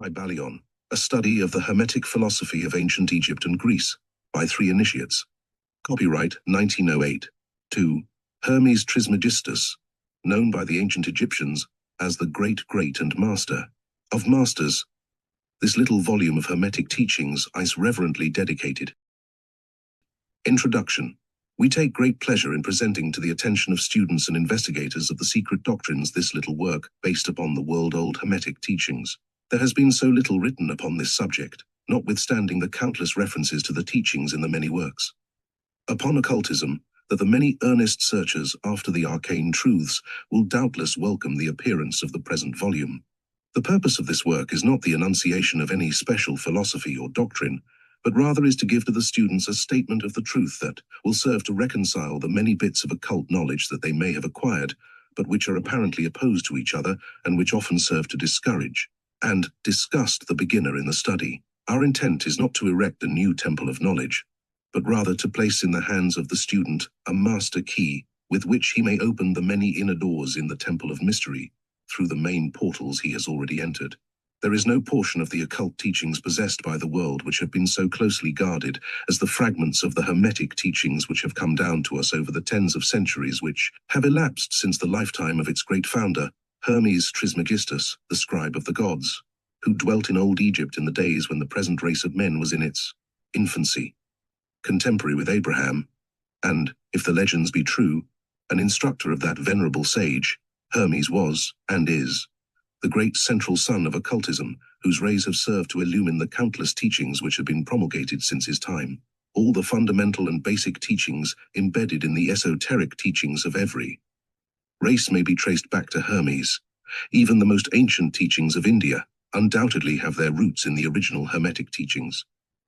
Kybalion, a study of the Hermetic philosophy of ancient Egypt and Greece, by 3 initiates. Copyright 1908. 2. Hermes Trismegistus, known by the ancient Egyptians as the Great and Master of Masters. This little volume of Hermetic teachings is reverently dedicated. Introduction. We take great pleasure in presenting to the attention of students and investigators of the secret doctrines this little work based upon the world-old Hermetic teachings. There has been so little written upon this subject, notwithstanding the countless references to the teachings in the many works upon occultism, that the many earnest searchers after the arcane truths will doubtless welcome the appearance of the present volume. The purpose of this work is not the enunciation of any special philosophy or doctrine, but rather is to give to the students a statement of the truth that will serve to reconcile the many bits of occult knowledge that they may have acquired, but which are apparently opposed to each other and which often serve to discourage and disgust the beginner in the study. Our intent is not to erect a new temple of knowledge, but rather to place in the hands of the student a master key with which he may open the many inner doors in the temple of mystery through the main portals he has already entered. There is no portion of the occult teachings possessed by the world which have been so closely guarded as the fragments of the Hermetic teachings which have come down to us over the tens of centuries which have elapsed since the lifetime of its great founder, Hermes Trismegistus, the scribe of the gods, who dwelt in old Egypt in the days when the present race of men was in its infancy. Contemporary with Abraham, and, if the legends be true, an instructor of that venerable sage, Hermes was, and is, the great central sun of occultism, whose rays have served to illumine the countless teachings which have been promulgated since his time. All the fundamental and basic teachings embedded in the esoteric teachings of every race may be traced back to Hermes. Even the most ancient teachings of India undoubtedly have their roots in the original Hermetic teachings.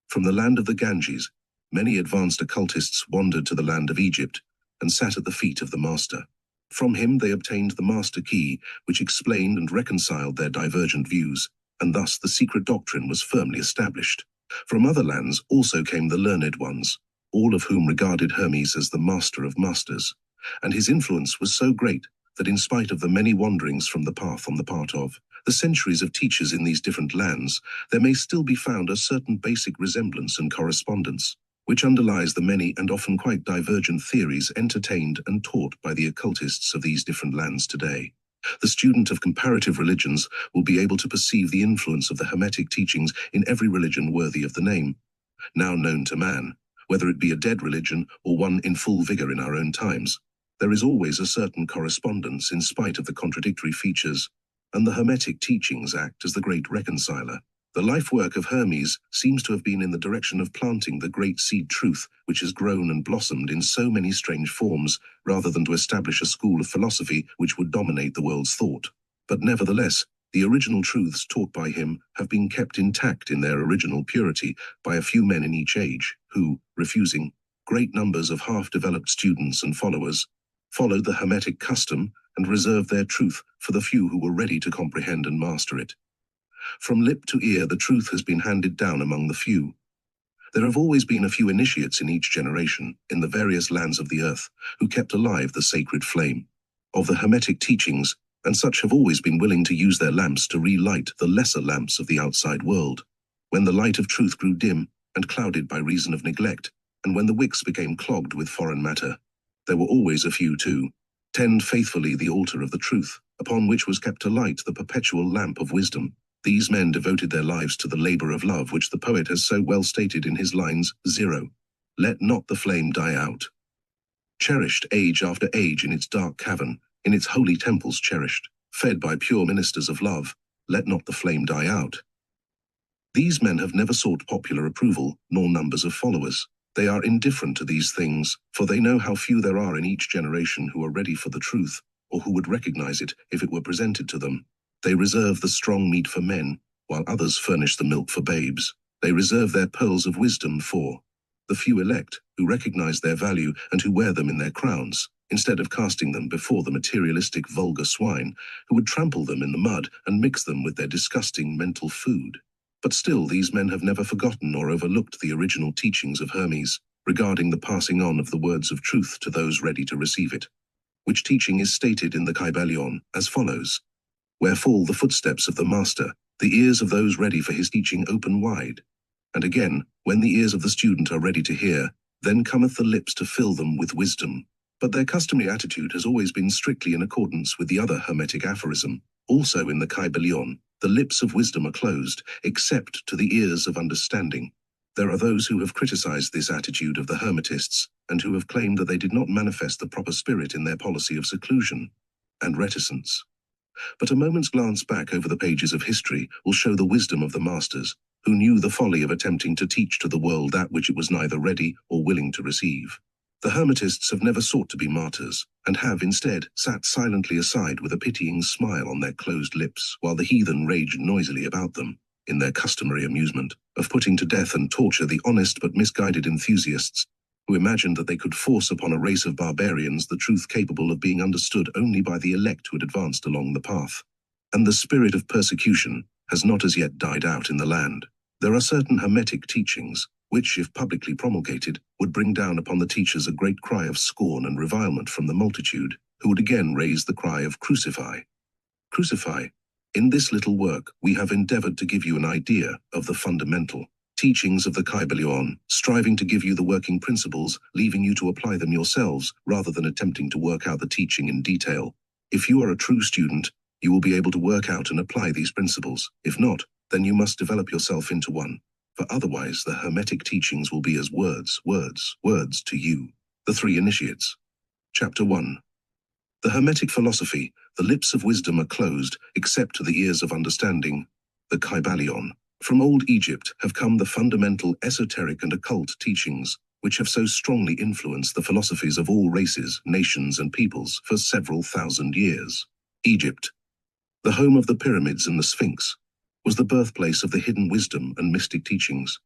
From the land of the Ganges, many advanced occultists wandered to the land of Egypt and sat at the feet of the master. From him they obtained the master key, which explained and reconciled their divergent views, and thus the secret doctrine was firmly established. From other lands also came the learned ones, all of whom regarded Hermes as the master of masters, and his influence was so great that in spite of the many wanderings from the path on the part of the centuries of teachers in these different lands, there may still be found a certain basic resemblance and correspondence, which underlies the many and often quite divergent theories entertained and taught by the occultists of these different lands today. The student of comparative religions will be able to perceive the influence of the Hermetic teachings in every religion worthy of the name, now known to man, whether it be a dead religion or one in full vigor in our own times. There is always a certain correspondence in spite of the contradictory features, and the Hermetic teachings act as the great reconciler. The life work of Hermes seems to have been in the direction of planting the great seed truth which has grown and blossomed in so many strange forms, rather than to establish a school of philosophy which would dominate the world's thought. But nevertheless, the original truths taught by him have been kept intact in their original purity by a few men in each age, who, refusing great numbers of half-developed students and followers, followed the Hermetic custom and reserved their truth for the few who were ready to comprehend and master it. From lip to ear, the truth has been handed down among the few. There have always been a few initiates in each generation, in the various lands of the earth, who kept alive the sacred flame of the Hermetic teachings, and such have always been willing to use their lamps to relight the lesser lamps of the outside world. When the light of truth grew dim and clouded by reason of neglect, and when the wicks became clogged with foreign matter, there were always a few to tend faithfully the altar of the truth, upon which was kept alight the perpetual lamp of wisdom. These men devoted their lives to the labor of love which the poet has so well stated in his lines 0. Let not the flame die out. Cherished age after age in its dark cavern, in its holy temples cherished, fed by pure ministers of love, let not the flame die out. These men have never sought popular approval, nor numbers of followers. They are indifferent to these things, for they know how few there are in each generation who are ready for the truth, or who would recognize it if it were presented to them. They reserve the strong meat for men, while others furnish the milk for babes. They reserve their pearls of wisdom for the few elect, who recognize their value and who wear them in their crowns, instead of casting them before the materialistic vulgar swine, who would trample them in the mud and mix them with their disgusting mental food. But still these men have never forgotten or overlooked the original teachings of Hermes, regarding the passing on of the words of truth to those ready to receive it, which teaching is stated in the Kybalion as follows: Where fall the footsteps of the master, The ears of those ready for his teaching open wide. And again, when the ears of the student are ready to hear, then cometh the lips to fill them with wisdom. But their customary attitude has always been strictly in accordance with the other Hermetic aphorism. Also in the Kybalion, the lips of wisdom are closed, except to the ears of understanding. There are those who have criticized this attitude of the Hermetists, and who have claimed that they did not manifest the proper spirit in their policy of seclusion and reticence. But a moment's glance back over the pages of history will show the wisdom of the masters, who knew the folly of attempting to teach to the world that which it was neither ready or willing to receive. The Hermetists have never sought to be martyrs, and have instead sat silently aside with a pitying smile on their closed lips, while the heathen raged noisily about them, in their customary amusement of putting to death and torture the honest but misguided enthusiasts, who imagined that they could force upon a race of barbarians the truth capable of being understood only by the elect who had advanced along the path. And the spirit of persecution has not as yet died out in the land. There are certain Hermetic teachings, which, if publicly promulgated, would bring down upon the teachers a great cry of scorn and revilement from the multitude, who would again raise the cry of crucify. Crucify. In this little work, we have endeavored to give you an idea of the fundamental teachings of the Kybalion, striving to give you the working principles, leaving you to apply them yourselves, rather than attempting to work out the teaching in detail. If you are a true student, you will be able to work out and apply these principles. If not, then you must develop yourself into one. For otherwise the Hermetic teachings will be as words to you. The Three Initiates. Chapter 1. The Hermetic philosophy, the lips of wisdom are closed, except to the ears of understanding. The Kybalion. From old Egypt have come the fundamental esoteric and occult teachings, which have so strongly influenced the philosophies of all races, nations, and peoples for several thousand years. Egypt, the home of the pyramids and the Sphinx, was the birthplace of the hidden wisdom and mystic teachings.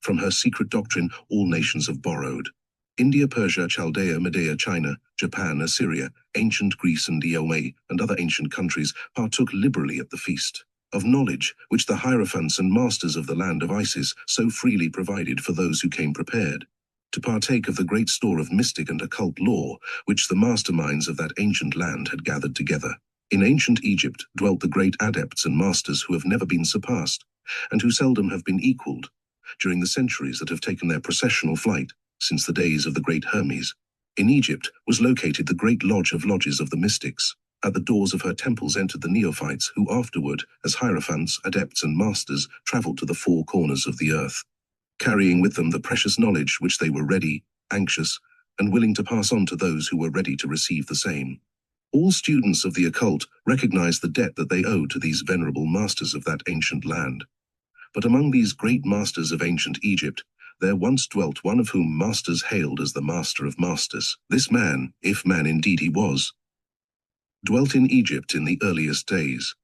From her secret doctrine, all nations have borrowed. India, Persia, Chaldea, Medea, China, Japan, Assyria, ancient Greece and Diome, and other ancient countries partook liberally at the feast of knowledge which the hierophants and masters of the land of Isis so freely provided for those who came prepared to partake of the great store of mystic and occult lore which the masterminds of that ancient land had gathered together. In ancient Egypt dwelt the great adepts and masters who have never been surpassed, and who seldom have been equaled, during the centuries that have taken their processional flight since the days of the great Hermes. In Egypt was located the great lodge of lodges of the mystics. At the doors of her temples entered the neophytes who afterward, as hierophants, adepts, and masters, traveled to the four corners of the earth, carrying with them the precious knowledge which they were ready, anxious, and willing to pass on to those who were ready to receive the same. All students of the occult recognize the debt that they owe to these venerable masters of that ancient land. But among these great masters of ancient Egypt, there once dwelt one of whom masters hailed as the master of masters. This man, if man indeed he was, dwelt in Egypt in the earliest days.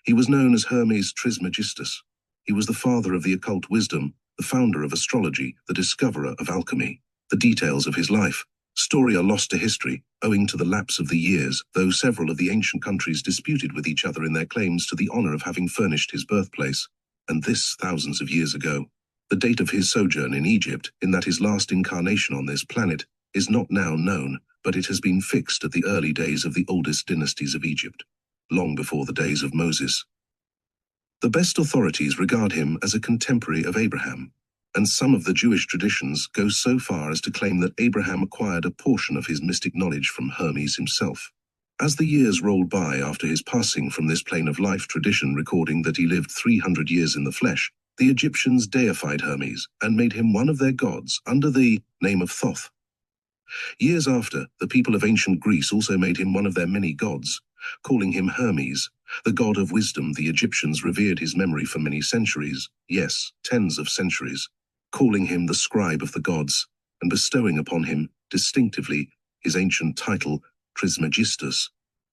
He was known as Hermes Trismegistus. He was the father of the occult wisdom, the founder of astrology, the discoverer of alchemy. The details of his life, story are lost to history, owing to the lapse of the years, though several of the ancient countries disputed with each other in their claims to the honor of having furnished his birthplace, and this thousands of years ago. The date of his sojourn in Egypt, in that his last incarnation on this planet, is not now known, but it has been fixed at the early days of the oldest dynasties of Egypt, long before the days of Moses. The best authorities regard him as a contemporary of Abraham, and some of the Jewish traditions go so far as to claim that Abraham acquired a portion of his mystic knowledge from Hermes himself. As the years rolled by after his passing from this plane of life, tradition recording that he lived 300 years in the flesh, the Egyptians deified Hermes and made him one of their gods under the name of Thoth. Years after, the people of ancient Greece also made him one of their many gods, calling him Hermes, the god of wisdom. The Egyptians revered his memory for many centuries, yes, tens of centuries, calling him the scribe of the gods, and bestowing upon him, distinctively, his ancient title, Trismegistus,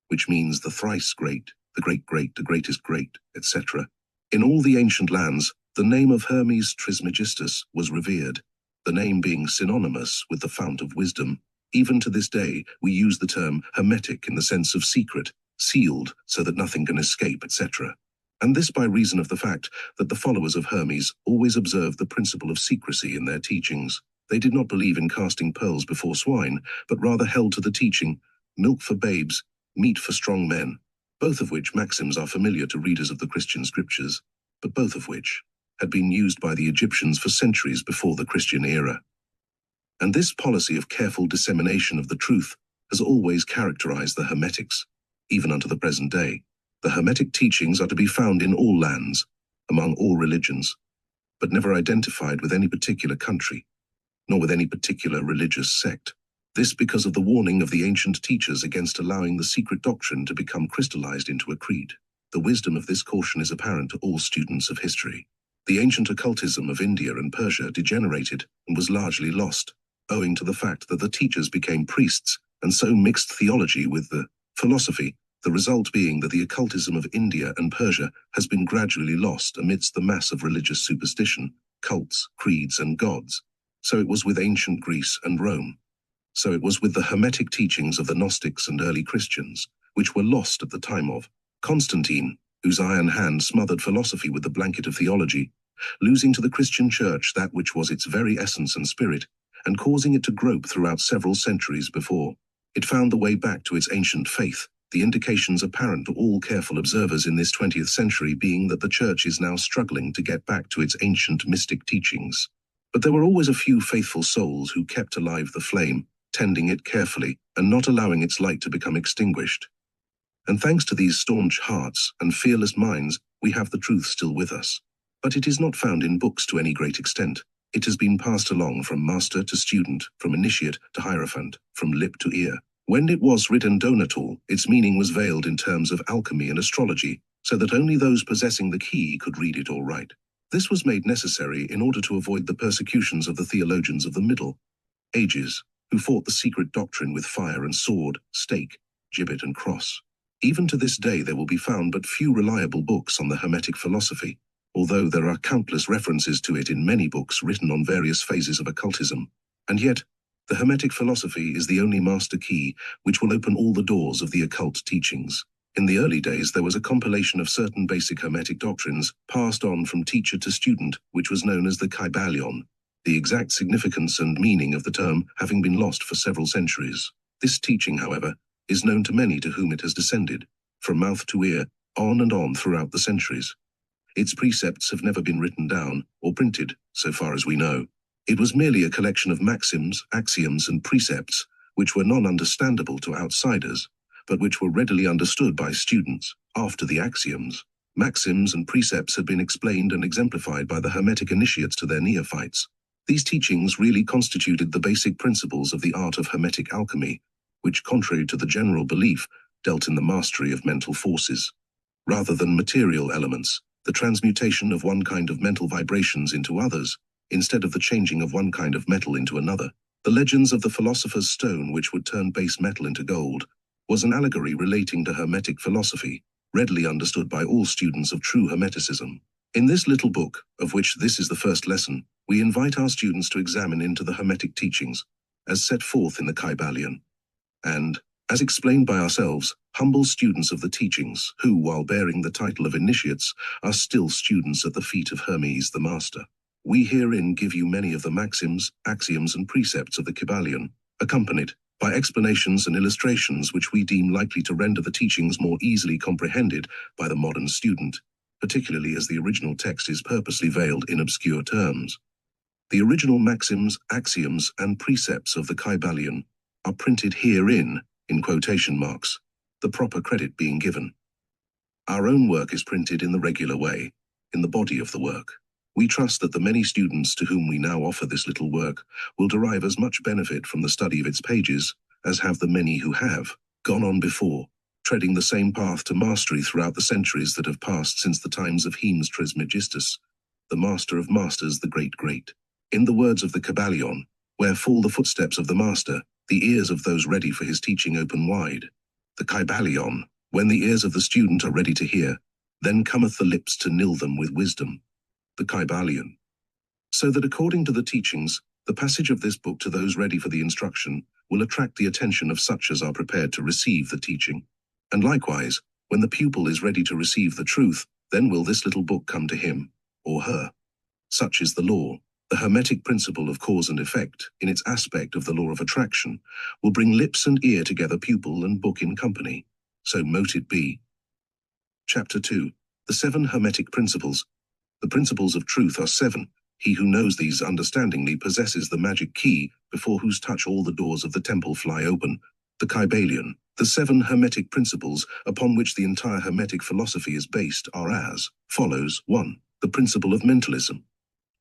which means the thrice great, the great, the greatest great, etc. In all the ancient lands, the name of Hermes Trismegistus was revered, the name being synonymous with the fount of wisdom. Even to this day, we use the term Hermetic in the sense of secret, sealed so that nothing can escape, etc. And this by reason of the fact that the followers of Hermes always observed the principle of secrecy in their teachings. They did not believe in casting pearls before swine, but rather held to the teaching, milk for babes, meat for strong men. both of which maxims are familiar to readers of the Christian scriptures, but both of which had been used by the Egyptians for centuries before the Christian era. And this policy of careful dissemination of the truth has always characterized the Hermetics, even unto the present day. The Hermetic teachings are to be found in all lands, among all religions, but never identified with any particular country, nor with any particular religious sect. This because of the warning of the ancient teachers against allowing the secret doctrine to become crystallized into a creed. The wisdom of this caution is apparent to all students of history. The ancient occultism of India and Persia degenerated and was largely lost, owing to the fact that the teachers became priests and so mixed theology with the philosophy, the result being that the occultism of India and Persia has been gradually lost amidst the mass of religious superstition, cults, creeds, and gods. So it was with ancient Greece and Rome. So it was with the Hermetic teachings of the Gnostics and early Christians, which were lost at the time of Constantine, whose iron hand smothered philosophy with the blanket of theology, losing to the Christian Church that which was its very essence and spirit, and causing it to grope throughout several centuries before it found the way back to its ancient faith. The indications apparent to all careful observers in this 20th century being that the Church is now struggling to get back to its ancient mystic teachings. But there were always a few faithful souls who kept alive the flame, tending it carefully and not allowing its light to become extinguished. And thanks to these staunch hearts and fearless minds, we have the truth still with us. But it is not found in books to any great extent. It has been passed along from master to student, from initiate to hierophant, from lip to ear. When it was written down at all, its meaning was veiled in terms of alchemy and astrology, so that only those possessing the key could read it or write. This was made necessary in order to avoid the persecutions of the theologians of the Middle Ages, who fought the secret doctrine with fire and sword, stake, gibbet and cross. Even to this day there will be found but few reliable books on the Hermetic philosophy, although there are countless references to it in many books written on various phases of occultism. And yet, the Hermetic philosophy is the only master key which will open all the doors of the occult teachings. In the early days there was a compilation of certain basic Hermetic doctrines passed on from teacher to student, which was known as the Kybalion, the exact significance and meaning of the term having been lost for several centuries. This teaching, however, is known to many to whom it has descended, from mouth to ear, on and on throughout the centuries. Its precepts have never been written down or printed, so far as we know. It was merely a collection of maxims, axioms, and precepts, which were non-understandable to outsiders, but which were readily understood by students. After the axioms, maxims and precepts had been explained and exemplified by the Hermetic initiates to their neophytes. These teachings really constituted the basic principles of the art of Hermetic alchemy, which, contrary to the general belief, dealt in the mastery of mental forces, rather than material elements, the transmutation of one kind of mental vibrations into others, instead of the changing of one kind of metal into another. The legends of the philosopher's stone which would turn base metal into gold was an allegory relating to Hermetic philosophy, readily understood by all students of true Hermeticism. In this little book, of which this is the first lesson, we invite our students to examine into the Hermetic teachings, as set forth in the Kybalion, and, as explained by ourselves, humble students of the teachings, who, while bearing the title of initiates, are still students at the feet of Hermes the Master. We herein give you many of the maxims, axioms, and precepts of the Kybalion, accompanied by explanations and illustrations which we deem likely to render the teachings more easily comprehended by the modern student, particularly as the original text is purposely veiled in obscure terms. The original maxims, axioms, and precepts of the Kybalion are printed herein, in quotation marks, the proper credit being given. Our own work is printed in the regular way, in the body of the work. We trust that the many students to whom we now offer this little work will derive as much benefit from the study of its pages as have the many who have gone on before, treading the same path to mastery throughout the centuries that have passed since the times of Hermes Trismegistus, the master of masters, the great. In the words of the Kybalion, where fall the footsteps of the master, the ears of those ready for his teaching open wide. The Kybalion, when the ears of the student are ready to hear, then cometh the lips to nill them with wisdom. The Kybalion. So that according to the teachings, the passage of this book to those ready for the instruction will attract the attention of such as are prepared to receive the teaching. And likewise, when the pupil is ready to receive the truth, then will this little book come to him, or her. Such is the law. The Hermetic principle of cause and effect, in its aspect of the law of attraction, will bring lips and ear together, pupil and book in company. So mote it be. Chapter 2. The 7 Hermetic Principles. The principles of truth are 7. He who knows these understandingly possesses the magic key, before whose touch all the doors of the temple fly open. The Kybalion. The 7 Hermetic principles, upon which the entire Hermetic philosophy is based, are as follows. 1. The principle of mentalism.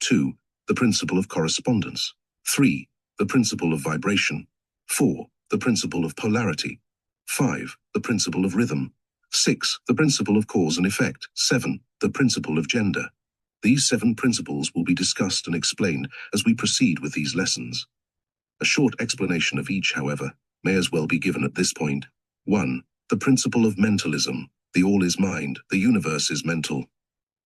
2. The principle of correspondence. 3. The principle of vibration. 4. The principle of polarity. 5. The principle of rhythm. 6. The principle of cause and effect. 7. The principle of gender. These 7 principles will be discussed and explained as we proceed with these lessons. A short explanation of each, however, may as well be given at this point. 1. The principle of mentalism. The all is mind, the universe is mental.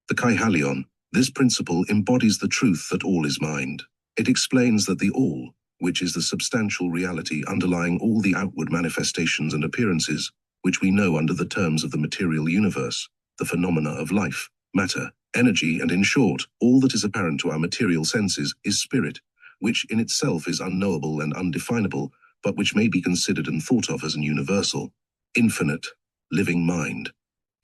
The Kybalion. This principle embodies the truth that all is mind. It explains that the all, which is the substantial reality underlying all the outward manifestations and appearances, which we know under the terms of the material universe, the phenomena of life, matter, energy, and in short, all that is apparent to our material senses, is spirit, which in itself is unknowable and undefinable, but which may be considered and thought of as an universal, infinite, living mind.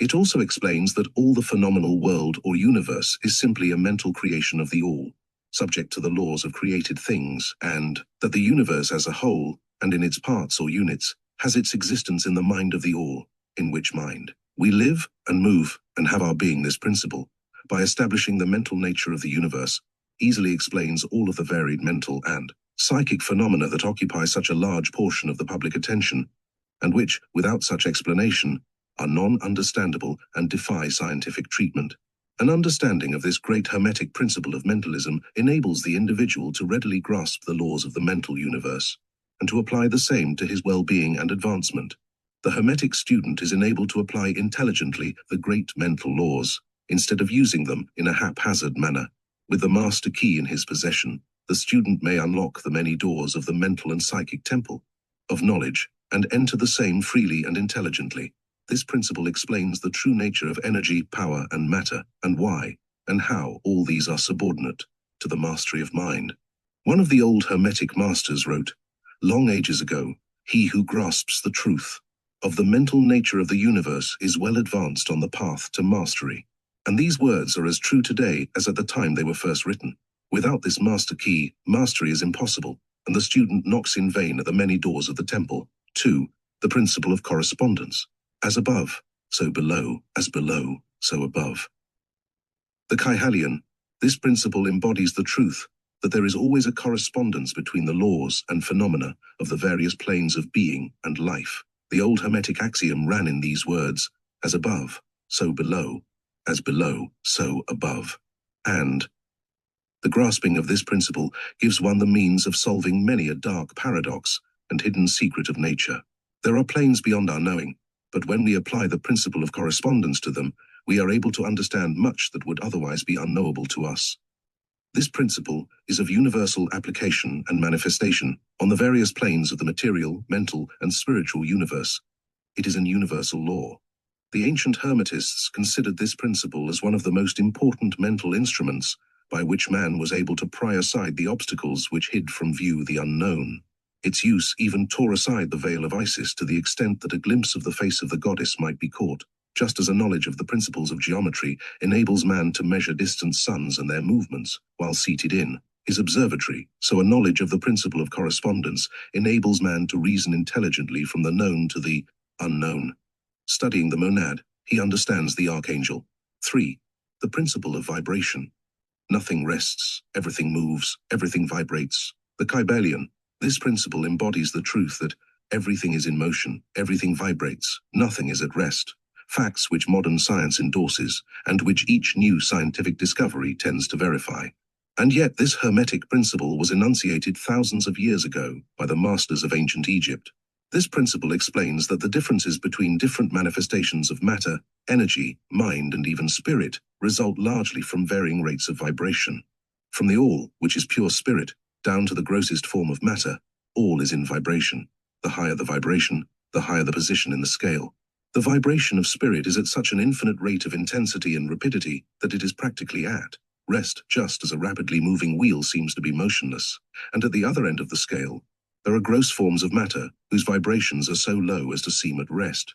It also explains that all the phenomenal world or universe is simply a mental creation of the all, subject to the laws of created things, and that the universe as a whole, and in its parts or units, has its existence in the mind of the all, in which mind we live and move and have our being. This principle, by establishing the mental nature of the universe, easily explains all of the varied mental and psychic phenomena that occupy such a large portion of the public attention, and which, without such explanation, are non-understandable and defy scientific treatment. An understanding of this great Hermetic principle of mentalism enables the individual to readily grasp the laws of the mental universe, and to apply the same to his well-being and advancement. The Hermetic student is enabled to apply intelligently the great mental laws, instead of using them in a haphazard manner. With the master key in his possession, the student may unlock the many doors of the mental and psychic temple of knowledge, and enter the same freely and intelligently. This principle explains the true nature of energy, power, and matter, and why, and how all these are subordinate to the mastery of mind. One of the old Hermetic masters wrote, long ages ago, he who grasps the truth of the mental nature of the universe is well advanced on the path to mastery. And these words are as true today as at the time they were first written. Without this master key, mastery is impossible, and the student knocks in vain at the many doors of the temple. 2. The principle of correspondence. As above, so below, as below, so above. The Kybalion. This principle embodies the truth that there is always a correspondence between the laws and phenomena of the various planes of being and life. The old Hermetic axiom ran in these words, as above, so below, as below, so above. And the grasping of this principle gives one the means of solving many a dark paradox and hidden secret of nature. There are planes beyond our knowing, but when we apply the principle of correspondence to them, we are able to understand much that would otherwise be unknowable to us. This principle is of universal application and manifestation on the various planes of the material, mental, and spiritual universe. It is an universal law. The ancient Hermetists considered this principle as one of the most important mental instruments by which man was able to pry aside the obstacles which hid from view the unknown. Its use even tore aside the veil of Isis to the extent that a glimpse of the face of the goddess might be caught. Just as a knowledge of the principles of geometry enables man to measure distant suns and their movements while seated in his observatory, so a knowledge of the principle of correspondence enables man to reason intelligently from the known to the unknown. Studying the monad, he understands the archangel. 3. The principle of vibration. Nothing rests, everything moves, everything vibrates. The Kybalion. This principle embodies the truth that everything is in motion, everything vibrates, nothing is at rest. Facts which modern science endorses, and which each new scientific discovery tends to verify. And yet this Hermetic principle was enunciated thousands of years ago by the masters of ancient Egypt. This principle explains that the differences between different manifestations of matter, energy, mind, and even spirit result largely from varying rates of vibration. From the all, which is pure spirit, down to the grossest form of matter, all is in vibration. The higher the vibration, the higher the position in the scale. The vibration of spirit is at such an infinite rate of intensity and rapidity that it is practically at rest, just as a rapidly moving wheel seems to be motionless. And at the other end of the scale, there are gross forms of matter whose vibrations are so low as to seem at rest.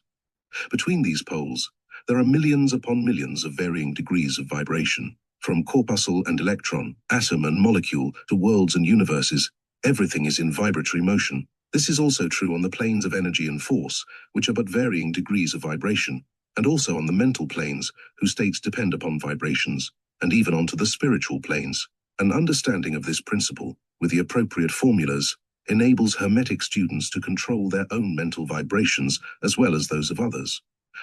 Between these poles, There are millions upon millions of varying degrees of vibration. From corpuscle and electron, atom and molecule, to worlds and universes, everything is in vibratory motion. This is also true on the planes of energy and force, which are but varying degrees of vibration, and also on the mental planes, whose states depend upon vibrations, and even onto the spiritual planes. An understanding of this principle, with the appropriate formulas, enables Hermetic students to control their own mental vibrations as well as those of others.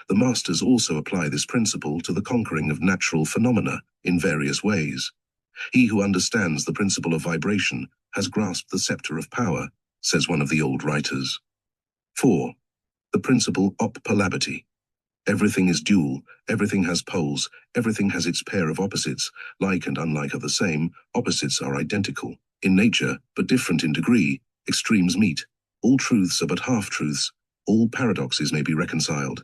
The masters also apply this principle to the conquering of natural phenomena in various ways. He who understands the principle of vibration has grasped the scepter of power, says one of the old writers. 4. The principle of polarity. Everything is dual, everything has poles, everything has its pair of opposites, like and unlike are the same, opposites are identical in nature, but different in degree, extremes meet, all truths are but half-truths, all paradoxes may be reconciled.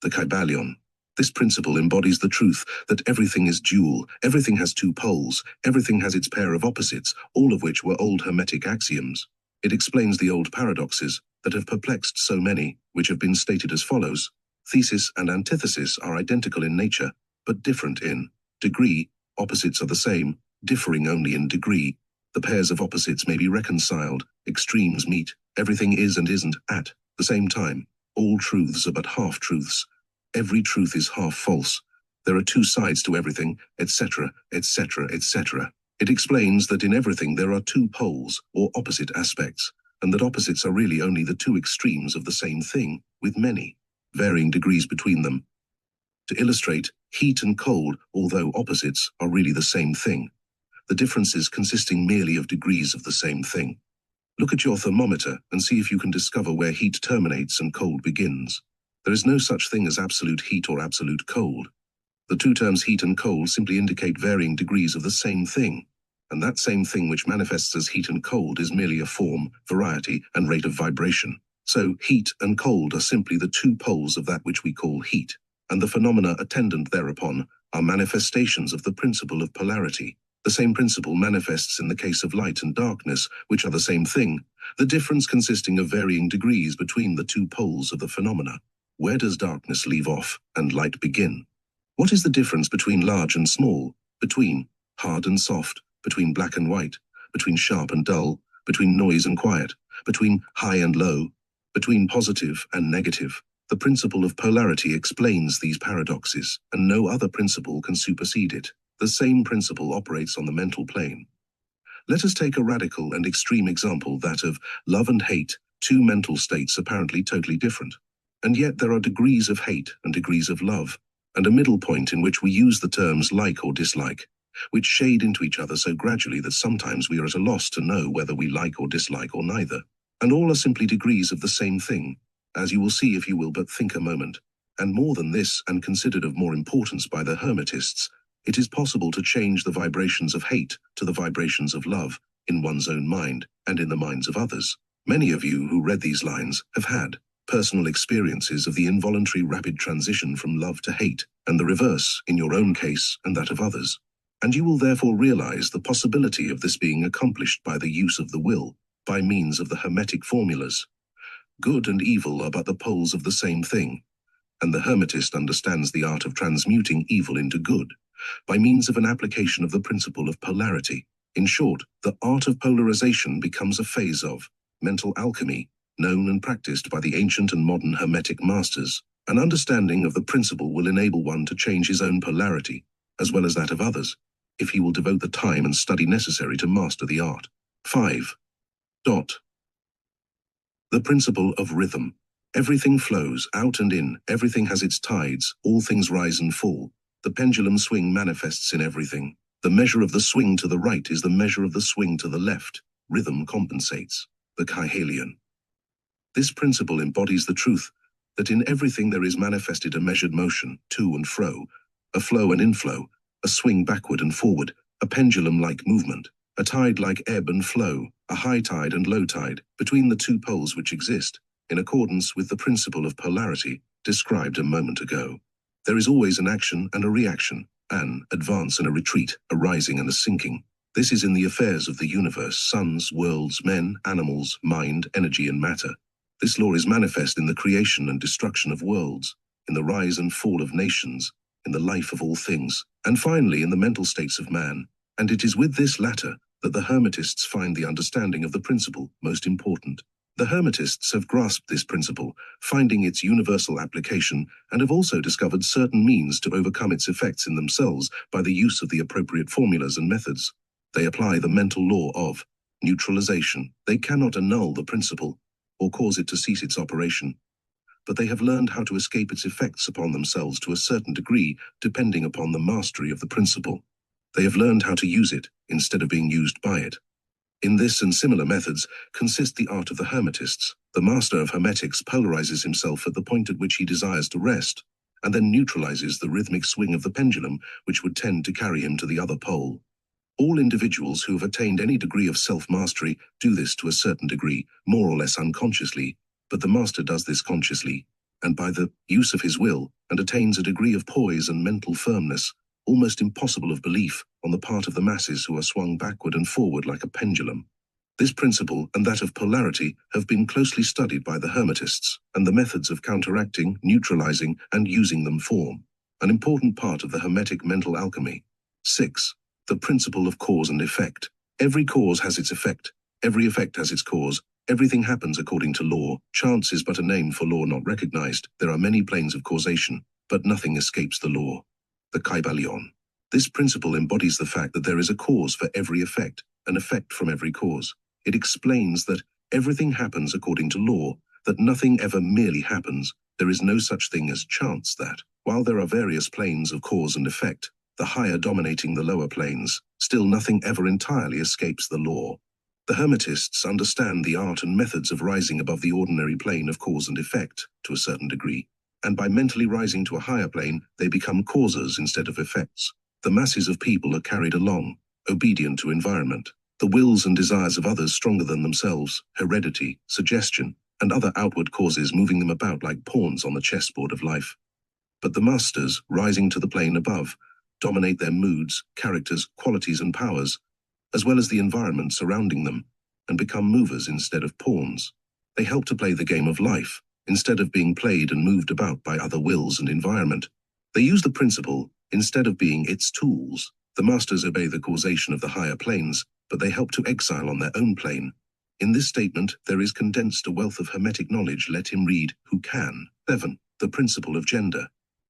The Kybalion. This principle embodies the truth that everything is dual, everything has two poles, everything has its pair of opposites, all of which were old Hermetic axioms. It explains the old paradoxes that have perplexed so many, which have been stated as follows. Thesis and antithesis are identical in nature, but different in degree. Opposites are the same, differing only in degree. The pairs of opposites may be reconciled, extremes meet, everything is and isn't at the same time. All truths are but half-truths. Every truth is half-false. There are two sides to everything, etc., etc., etc. It explains that in everything there are two poles, or opposite aspects, and that opposites are really only the two extremes of the same thing, with many varying degrees between them. To illustrate, heat and cold, although opposites, are really the same thing, the differences consisting merely of degrees of the same thing. Look at your thermometer and see if you can discover where heat terminates and cold begins. There is no such thing as absolute heat or absolute cold. The two terms heat and cold simply indicate varying degrees of the same thing, and that same thing which manifests as heat and cold is merely a form, variety, and rate of vibration. So, heat and cold are simply the two poles of that which we call heat, and the phenomena attendant thereupon are manifestations of the principle of polarity. The same principle manifests in the case of light and darkness, which are the same thing, the difference consisting of varying degrees between the two poles of the phenomena. Where does darkness leave off and light begin? What is the difference between large and small, between hard and soft, between black and white, between sharp and dull, between noise and quiet, between high and low, between positive and negative? The principle of polarity explains these paradoxes, and no other principle can supersede it. The same principle operates on the mental plane. Let us take a radical and extreme example, that of love and hate, two mental states apparently totally different. And yet there are degrees of hate and degrees of love, and a middle point in which we use the terms like or dislike, which shade into each other so gradually that sometimes we are at a loss to know whether we like or dislike or neither. And all are simply degrees of the same thing, as you will see if you will but think a moment. And more than this, and considered of more importance by the Hermetists, it is possible to change the vibrations of hate to the vibrations of love in one's own mind and in the minds of others. Many of you who read these lines have had personal experiences of the involuntary rapid transition from love to hate, and the reverse in your own case and that of others. And you will therefore realize the possibility of this being accomplished by the use of the will, by means of the Hermetic formulas. Good and evil are but the poles of the same thing, and the Hermetist understands the art of transmuting evil into good, by means of an application of the principle of polarity. In short, the art of polarization becomes a phase of mental alchemy, known and practiced by the ancient and modern Hermetic masters. An understanding of the principle will enable one to change his own polarity, as well as that of others, if he will devote the time and study necessary to master the art. 5. The principle of rhythm. Everything flows out and in, everything has its tides, all things rise and fall. The pendulum swing manifests in everything. The measure of the swing to the right is the measure of the swing to the left. Rhythm compensates. The Kybalion. This principle embodies the truth that in everything there is manifested a measured motion, to and fro, a flow and inflow, a swing backward and forward, a pendulum-like movement, a tide-like ebb and flow, a high tide and low tide, between the two poles which exist, in accordance with the principle of polarity described a moment ago. There is always an action and a reaction, an advance and a retreat, a rising and a sinking. This is in the affairs of the universe, suns, worlds, men, animals, mind, energy, and matter. This law is manifest in the creation and destruction of worlds. in the rise and fall of nations, in the life of all things, and finally in the mental states of man. And it is with this latter that the Hermetists find the understanding of the principle most important. The Hermetists have grasped this principle, finding its universal application, and have also discovered certain means to overcome its effects in themselves by the use of the appropriate formulas and methods. They apply the mental law of neutralization. They cannot annul the principle or cause it to cease its operation, but they have learned how to escape its effects upon themselves to a certain degree, depending upon the mastery of the principle. They have learned how to use it instead of being used by it. In this and similar methods consist the art of the Hermetists. The master of Hermetics polarizes himself at the point at which he desires to rest, and then neutralizes the rhythmic swing of the pendulum which would tend to carry him to the other pole. All individuals who have attained any degree of self-mastery do this to a certain degree, more or less unconsciously, but the master does this consciously, and by the use of his will, and attains a degree of poise and mental firmness, almost impossible of belief on the part of the masses who are swung backward and forward like a pendulum. This principle and that of polarity have been closely studied by the Hermetists, and the methods of counteracting, neutralizing, and using them form an important part of the Hermetic mental alchemy. 6. The principle of cause and effect. Every cause has its effect. Every effect has its cause. Everything happens according to law. Chance is but a name for law not recognized. There are many planes of causation, but nothing escapes the law. The Kybalion. This principle embodies the fact that there is a cause for every effect, an effect from every cause. It explains that everything happens according to law, that nothing ever merely happens. There is no such thing as chance, that, while there are various planes of cause and effect, the higher dominating the lower planes, still nothing ever entirely escapes the law. The Hermetists understand the art and methods of rising above the ordinary plane of cause and effect to a certain degree, and by mentally rising to a higher plane, they become causes instead of effects. The masses of people are carried along, obedient to environment, the wills and desires of others stronger than themselves, heredity, suggestion, and other outward causes moving them about like pawns on the chessboard of life. But the masters, rising to the plane above, dominate their moods, characters, qualities, and powers, as well as the environment surrounding them, and become movers instead of pawns. They help to play the game of life, instead of being played and moved about by other wills and environment. They use the principle instead of being its tools. The masters obey the causation of the higher planes, but they help to exile on their own plane. In this statement, there is condensed a wealth of Hermetic knowledge. Let him read who can. 7. The principle of gender.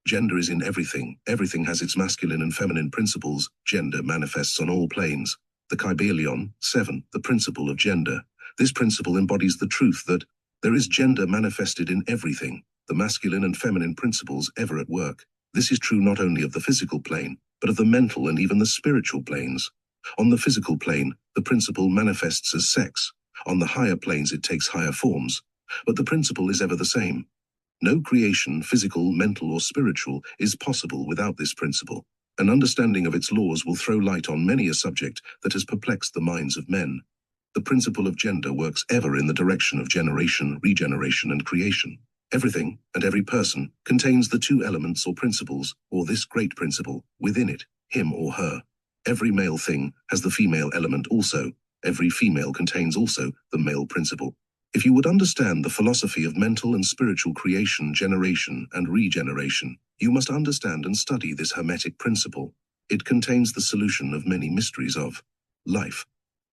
Gender is in everything. Everything has its masculine and feminine principles. Gender manifests on all planes. The Kybalion. 7. The principle of gender. This principle embodies the truth that there is gender manifested in everything, the masculine and feminine principles ever at work. This is true not only of the physical plane, but of the mental and even the spiritual planes. On the physical plane, the principle manifests as sex. On the higher planes it takes higher forms, but the principle is ever the same. No creation, physical, mental, or spiritual, is possible without this principle. An understanding of its laws will throw light on many a subject that has perplexed the minds of men. The principle of gender works ever in the direction of generation, regeneration, and creation. Everything, and every person, contains the two elements or principles, or this great principle, within it, him or her. Every male thing has the female element also. Every female contains also the male principle. If you would understand the philosophy of mental and spiritual creation, generation, and regeneration, you must understand and study this Hermetic principle. It contains the solution of many mysteries of life.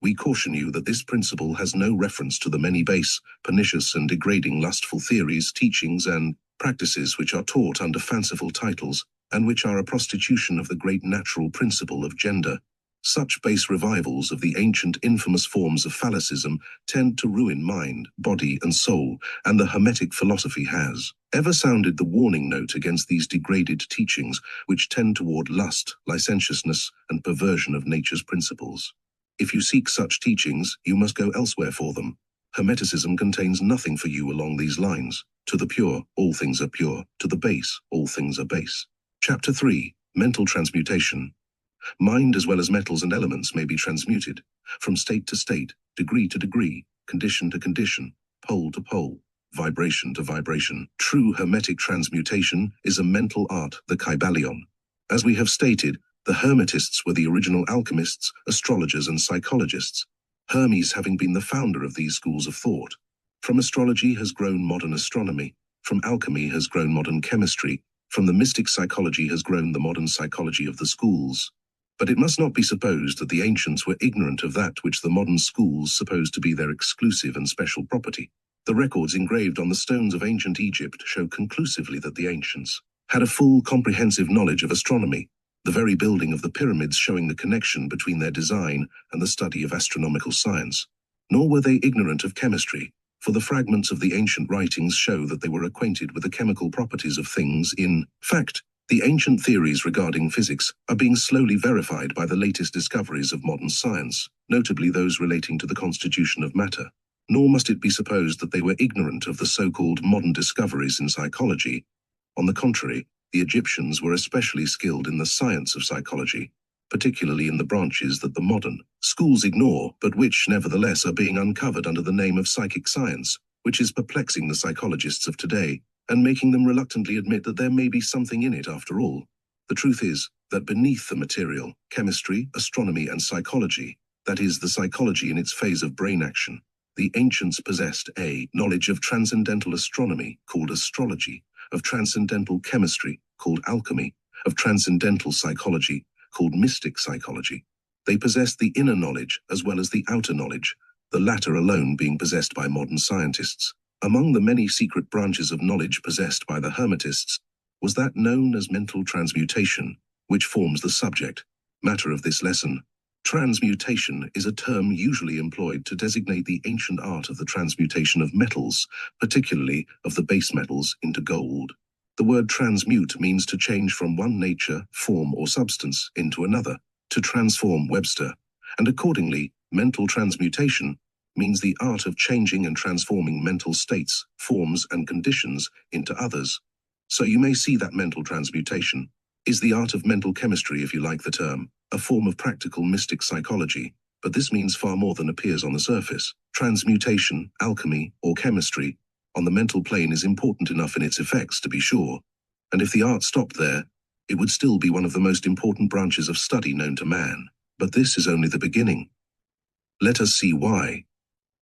We caution you that this principle has no reference to the many base, pernicious, and degrading lustful theories, teachings, and practices which are taught under fanciful titles, and which are a prostitution of the great natural principle of gender. Such base revivals of the ancient infamous forms of phallicism tend to ruin mind, body, and soul, and the Hermetic philosophy has ever sounded the warning note against these degraded teachings which tend toward lust, licentiousness, and perversion of nature's principles. If you seek such teachings, you must go elsewhere for them. Hermeticism contains nothing for you along these lines. To the pure, all things are pure. To the base, all things are base. Chapter 3. Mental Transmutation. Mind as well as metals and elements may be transmuted, from state to state, degree to degree, condition to condition, pole to pole, vibration to vibration. True Hermetic transmutation is a mental art, the Kybalion. As we have stated, the Hermetists were the original alchemists, astrologers, and psychologists, Hermes having been the founder of these schools of thought. From astrology has grown modern astronomy, From alchemy has grown modern chemistry, from the mystic psychology has grown the modern psychology of the schools. But it must not be supposed that the ancients were ignorant of that which the modern schools suppose to be their exclusive and special property. The records engraved on the stones of ancient Egypt show conclusively that the ancients had a full, comprehensive knowledge of astronomy, the very building of the pyramids showing the connection between their design and the study of astronomical science. Nor were they ignorant of chemistry, for the fragments of the ancient writings show that they were acquainted with the chemical properties of things. In fact, the ancient theories regarding physics are being slowly verified by the latest discoveries of modern science, notably those relating to the constitution of matter. Nor must it be supposed that they were ignorant of the so-called modern discoveries in psychology. On the contrary, the Egyptians were especially skilled in the science of psychology, particularly in the branches that the modern schools ignore, but which nevertheless are being uncovered under the name of psychic science, which is perplexing the psychologists of today, and making them reluctantly admit that there may be something in it after all. The truth is that beneath the material, chemistry, astronomy, and psychology, that is, the psychology in its phase of brain action, the ancients possessed a knowledge of transcendental astronomy, called astrology, of transcendental chemistry, called alchemy, of transcendental psychology, called mystic psychology. They possessed the inner knowledge as well as the outer knowledge, the latter alone being possessed by modern scientists. Among the many secret branches of knowledge possessed by the Hermetists was that known as mental transmutation, which forms the subject matter of this lesson. Transmutation is a term usually employed to designate the ancient art of the transmutation of metals, particularly of the base metals, into gold. The word transmute means to change from one nature, form, or substance into another, to transform Webster, and accordingly, mental transmutation means the art of changing and transforming mental states, forms, and conditions into others. So you may see that mental transmutation is the art of mental chemistry, if you like the term, a form of practical mystic psychology, but this means far more than appears on the surface. Transmutation, alchemy, or chemistry on the mental plane is important enough in its effects to be sure, and if the art stopped there, it would still be one of the most important branches of study known to man. But this is only the beginning. Let us see why.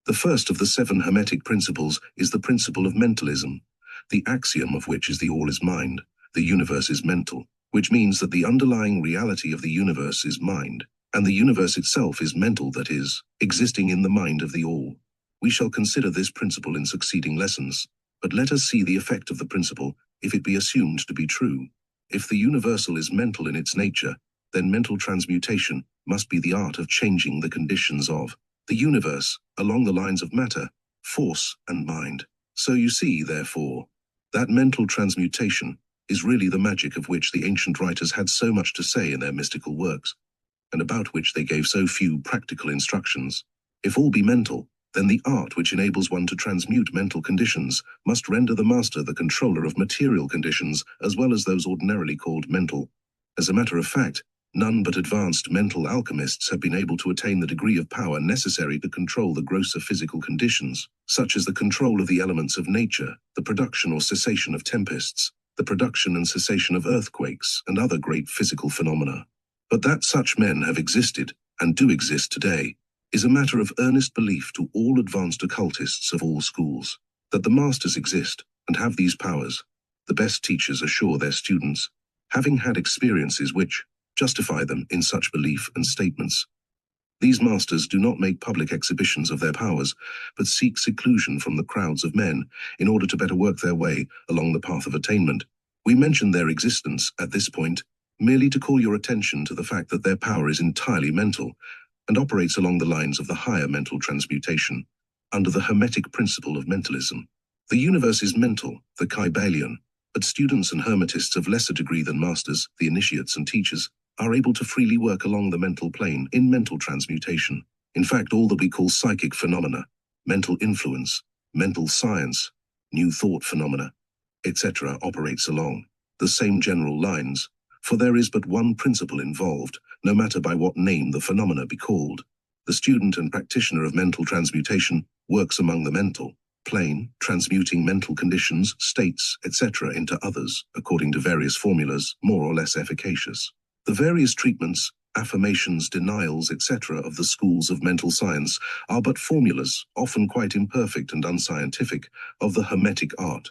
The first of the 7 Hermetic principles is the principle of mentalism, the axiom of which is the all is mind, the universe is mental, which means that the underlying reality of the universe is mind, and the universe itself is mental, that is, existing in the mind of the all. We shall consider this principle in succeeding lessons, but let us see the effect of the principle if it be assumed to be true. If the universal is mental in its nature, then mental transmutation must be the art of changing the conditions of the universe along the lines of matter, force, and mind. So you see, therefore, that mental transmutation is really the magic of which the ancient writers had so much to say in their mystical works, and about which they gave so few practical instructions. If all be mental, then the art which enables one to transmute mental conditions must render the master the controller of material conditions as well as those ordinarily called mental. As a matter of fact, none but advanced mental alchemists have been able to attain the degree of power necessary to control the grosser physical conditions, such as the control of the elements of nature, the production or cessation of tempests, the production and cessation of earthquakes, and other great physical phenomena. But that such men have existed, and do exist today, is a matter of earnest belief to all advanced occultists of all schools. That the masters exist, and have these powers, the best teachers assure their students, having had experiences which justify them in such belief and statements. These masters do not make public exhibitions of their powers, but seek seclusion from the crowds of men in order to better work their way along the path of attainment. We mention their existence at this point merely to call your attention to the fact that their power is entirely mental and operates along the lines of the higher mental transmutation, under the Hermetic principle of mentalism. The universe is mental, the Kybalion, but students and Hermetists of lesser degree than masters, the initiates and teachers, are able to freely work along the mental plane in mental transmutation. In fact, all that we call psychic phenomena, mental influence, mental science, new thought phenomena, etc. operates along the same general lines, for there is but one principle involved, no matter by what name the phenomena be called. The student and practitioner of mental transmutation works among the mental plane, transmuting mental conditions, states, etc. into others, according to various formulas, more or less efficacious. The various treatments, affirmations, denials, etc. of the schools of mental science are but formulas, often quite imperfect and unscientific, of the Hermetic art.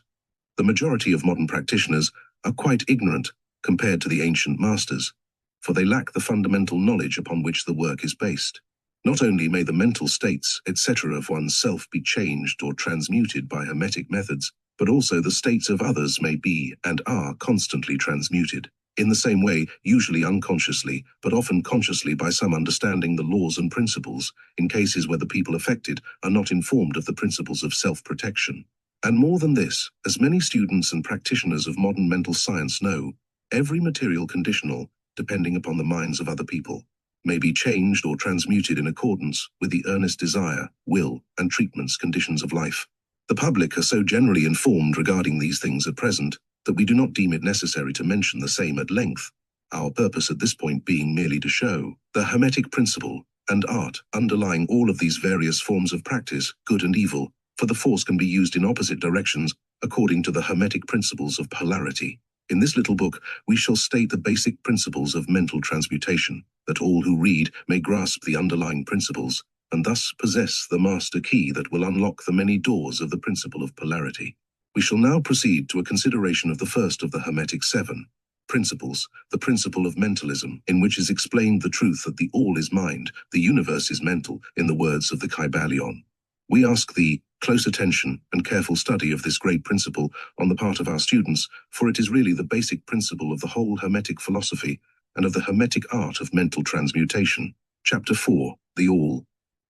The majority of modern practitioners are quite ignorant compared to the ancient masters, for they lack the fundamental knowledge upon which the work is based. Not only may the mental states, etc. of one's self be changed or transmuted by Hermetic methods, but also the states of others may be and are constantly transmuted. In the same way, usually unconsciously, but often consciously by some understanding the laws and principles, in cases where the people affected are not informed of the principles of self-protection. And more than this, as many students and practitioners of modern mental science know, every material conditional, depending upon the minds of other people, may be changed or transmuted in accordance with the earnest desire, will, and treatments conditions of life. The public are so generally informed regarding these things at present that we do not deem it necessary to mention the same at length, our purpose at this point being merely to show the Hermetic principle and art underlying all of these various forms of practice, good and evil, for the force can be used in opposite directions according to the Hermetic principles of polarity. In this little book, we shall state the basic principles of mental transmutation, that all who read may grasp the underlying principles, and thus possess the master key that will unlock the many doors of the principle of polarity. We shall now proceed to a consideration of the first of the Hermetic 7 principles, the principle of mentalism, in which is explained the truth that the all is mind, the universe is mental, in the words of the Kybalion. We ask thee close attention and careful study of this great principle on the part of our students, for it is really the basic principle of the whole Hermetic philosophy and of the Hermetic art of mental transmutation. Chapter 4, the all.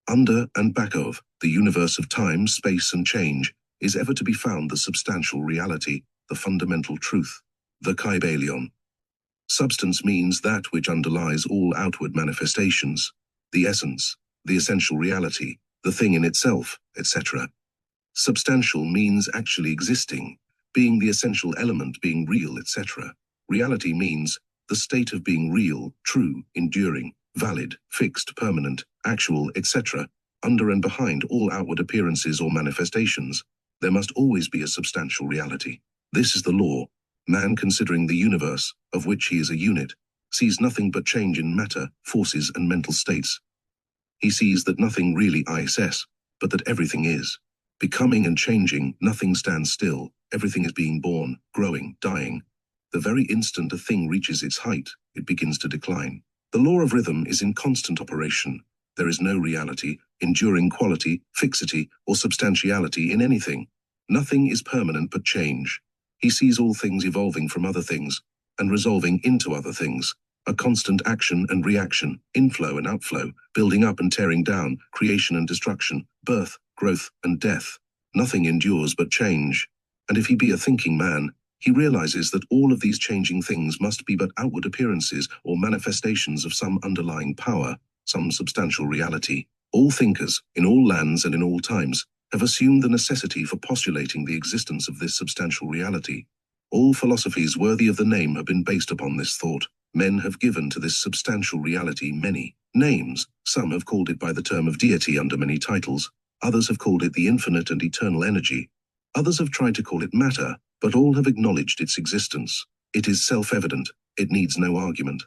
Under and back of the universe of time, space, and change is ever to be found the substantial reality, the fundamental truth, the Kybalion. Substance means that which underlies all outward manifestations, the essence, the essential reality, the thing in itself, etc. Substantial means actually existing, being the essential element, being real, etc. Reality means the state of being real, true, enduring, valid, fixed, permanent, actual, etc. Under and behind all outward appearances or manifestations, there must always be a substantial reality. This is the law. Man, considering the universe, of which he is a unit, sees nothing but change in matter, forces, and mental states. He sees that nothing really is, but that everything is. Becoming and changing, nothing stands still, everything is being born, growing, dying. The very instant a thing reaches its height, it begins to decline. The law of rhythm is in constant operation. There is no reality, enduring quality, fixity, or substantiality in anything. Nothing is permanent but change. He sees all things evolving from other things, and resolving into other things. A constant action and reaction, inflow and outflow, building up and tearing down, creation and destruction, birth, growth, and death. Nothing endures but change. And if he be a thinking man, he realizes that all of these changing things must be but outward appearances or manifestations of some underlying power, some substantial reality. All thinkers, in all lands and in all times, have assumed the necessity for postulating the existence of this substantial reality. All philosophies worthy of the name have been based upon this thought. Men have given to this substantial reality many names. Some have called it by the term of deity under many titles. Others have called it the infinite and eternal energy. Others have tried to call it matter, but all have acknowledged its existence. It is self-evident. It needs no argument.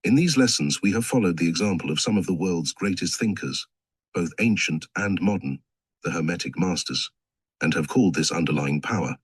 In these lessons, we have followed the example of some of the world's greatest thinkers, both ancient and modern, the Hermetic masters, and have called this underlying power,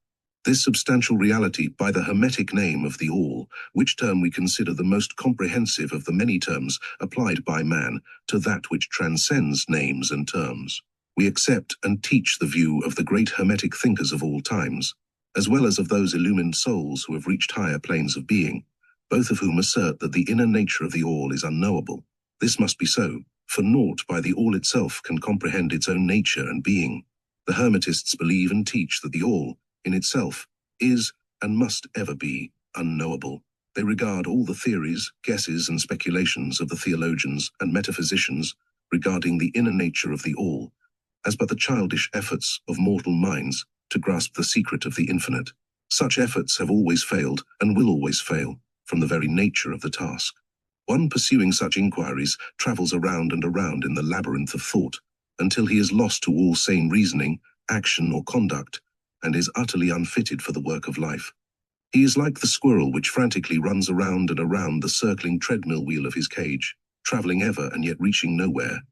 this substantial reality, by the Hermetic name of the all, which term we consider the most comprehensive of the many terms applied by man to that which transcends names and terms. We accept and teach the view of the great Hermetic thinkers of all times, as well as of those illumined souls who have reached higher planes of being, both of whom assert that the inner nature of the all is unknowable. This must be so, for naught by the all itself can comprehend its own nature and being. The Hermetists believe and teach that the all, in itself, is and must ever be unknowable. They regard all the theories, guesses, and speculations of the theologians and metaphysicians regarding the inner nature of the all as but the childish efforts of mortal minds to grasp the secret of the infinite. Such efforts have always failed and will always fail from the very nature of the task. One pursuing such inquiries travels around and around in the labyrinth of thought until he is lost to all sane reasoning, action, or conduct, and is utterly unfitted for the work of life. He is like the squirrel which frantically runs around and around the circling treadmill wheel of his cage, traveling ever and yet reaching nowhere.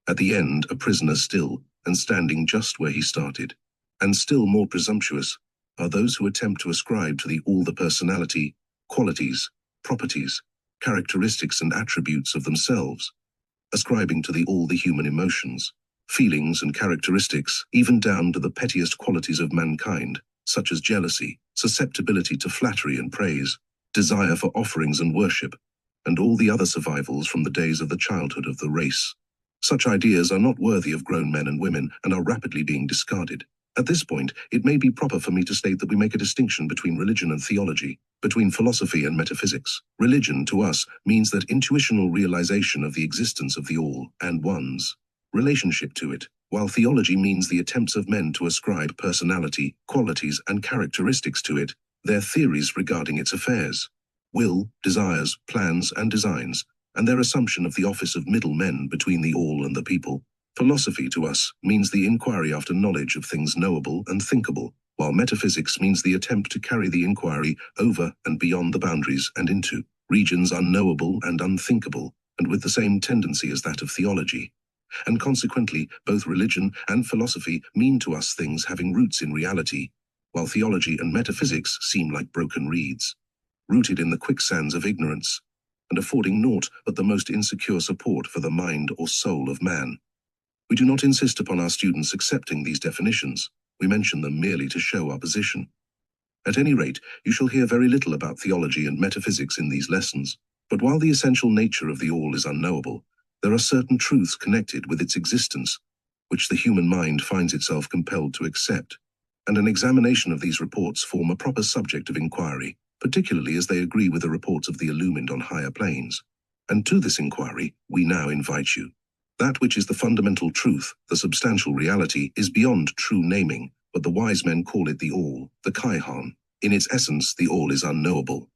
At the end, a prisoner still, and standing just where he started. And still more presumptuous, are those who attempt to ascribe to the all the personality, qualities, properties, characteristics and attributes of themselves, ascribing to the all the human emotions, feelings and characteristics, even down to the pettiest qualities of mankind, such as jealousy, susceptibility to flattery and praise, desire for offerings and worship, and all the other survivals from the days of the childhood of the race. Such ideas are not worthy of grown men and women and are rapidly being discarded. At this point, it may be proper for me to state that we make a distinction between religion and theology, between philosophy and metaphysics. Religion, to us, means that intuitional realization of the existence of the all and one's relationship to it, while theology means the attempts of men to ascribe personality, qualities, and characteristics to it, their theories regarding its affairs, will, desires, plans, and designs, and their assumption of the office of middlemen between the all and the people. Philosophy to us means the inquiry after knowledge of things knowable and thinkable, while metaphysics means the attempt to carry the inquiry over and beyond the boundaries and into regions unknowable and unthinkable, and with the same tendency as that of theology. And consequently, both religion and philosophy mean to us things having roots in reality, while theology and metaphysics seem like broken reeds, rooted in the quicksands of ignorance, and affording naught but the most insecure support for the mind or soul of man. We do not insist upon our students accepting these definitions. We mention them merely to show our position. At any rate, you shall hear very little about theology and metaphysics in these lessons. But while the essential nature of the all is unknowable, there are certain truths connected with its existence, which the human mind finds itself compelled to accept, and an examination of these reports form a proper subject of inquiry, particularly as they agree with the reports of the illumined on higher planes. And to this inquiry, we now invite you. That which is the fundamental truth, the substantial reality, is beyond true naming, but the wise men call it the all, the Kaihan. In its essence, the all is unknowable.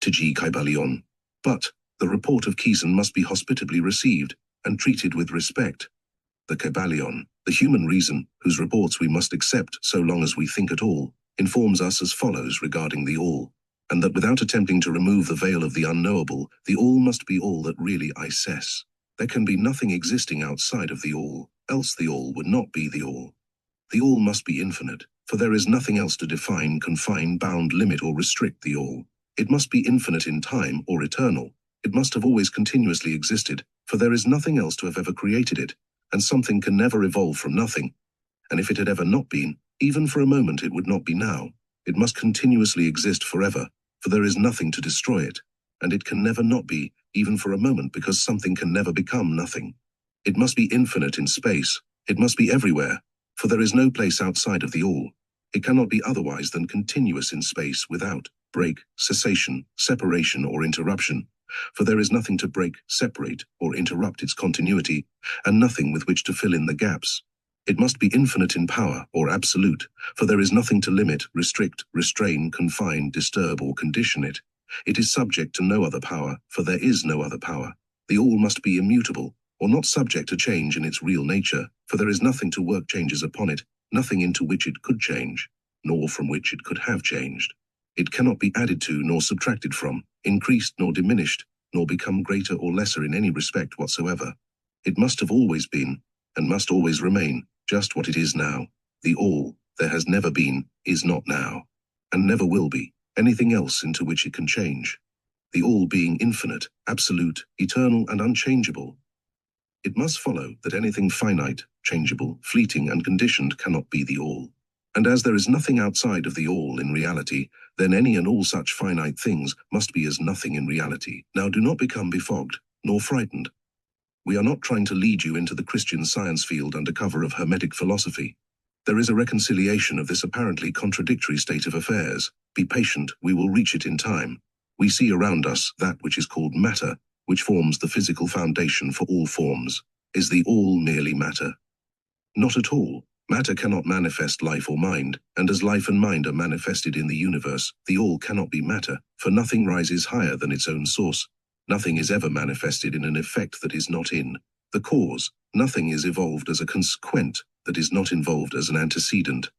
Tiji Kybalion. But the report of Kizan must be hospitably received and treated with respect. The Kybalion, the human reason, whose reports we must accept so long as we think at all, informs us as follows regarding the all, and that without attempting to remove the veil of the unknowable, the all must be all that really I says. There can be nothing existing outside of the all, else the all would not be the all. The all must be infinite, for there is nothing else to define, confine, bound, limit, or restrict the all. It must be infinite in time or eternal. It must have always continuously existed, for there is nothing else to have ever created it, and something can never evolve from nothing. And if it had ever not been, even for a moment it would not be now. It must continuously exist forever, for there is nothing to destroy it, and it can never not be, even for a moment, because something can never become nothing. It must be infinite in space. It must be everywhere, for there is no place outside of the all. It cannot be otherwise than continuous in space without break, cessation, separation, or interruption, for there is nothing to break, separate, or interrupt its continuity, and nothing with which to fill in the gaps. It must be infinite in power, or absolute, for there is nothing to limit, restrict, restrain, confine, disturb, or condition it. It is subject to no other power, for there is no other power. The all must be immutable, or not subject to change in its real nature, for there is nothing to work changes upon it, nothing into which it could change, nor from which it could have changed. It cannot be added to nor subtracted from, increased nor diminished, nor become greater or lesser in any respect whatsoever. It must have always been, and must always remain, just what it is now. The all, there has never been, is not now, and never will be, anything else into which it can change. The all being infinite, absolute, eternal, and unchangeable. It must follow that anything finite, changeable, fleeting, and conditioned cannot be the all. And as there is nothing outside of the all in reality, then any and all such finite things must be as nothing in reality. Now do not become befogged, nor frightened. We are not trying to lead you into the Christian science field under cover of Hermetic philosophy. There is a reconciliation of this apparently contradictory state of affairs. Be patient, we will reach it in time. We see around us that which is called matter, which forms the physical foundation for all forms. Is the all merely matter? Not at all. Matter cannot manifest life or mind, and as life and mind are manifested in the universe, the all cannot be matter, for nothing rises higher than its own source. Nothing is ever manifested in an effect that is not in the cause. Nothing is evolved as a consequent that is not involved as an antecedent.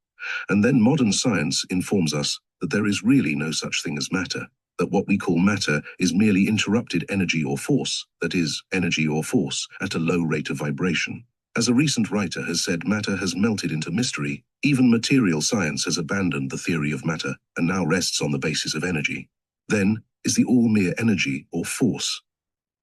And then modern science informs us that there is really no such thing as matter, that what we call matter is merely interrupted energy or force, that is, energy or force, at a low rate of vibration. As a recent writer has said, matter has melted into mystery. Even material science has abandoned the theory of matter and now rests on the basis of energy. Then, is the all mere energy or force?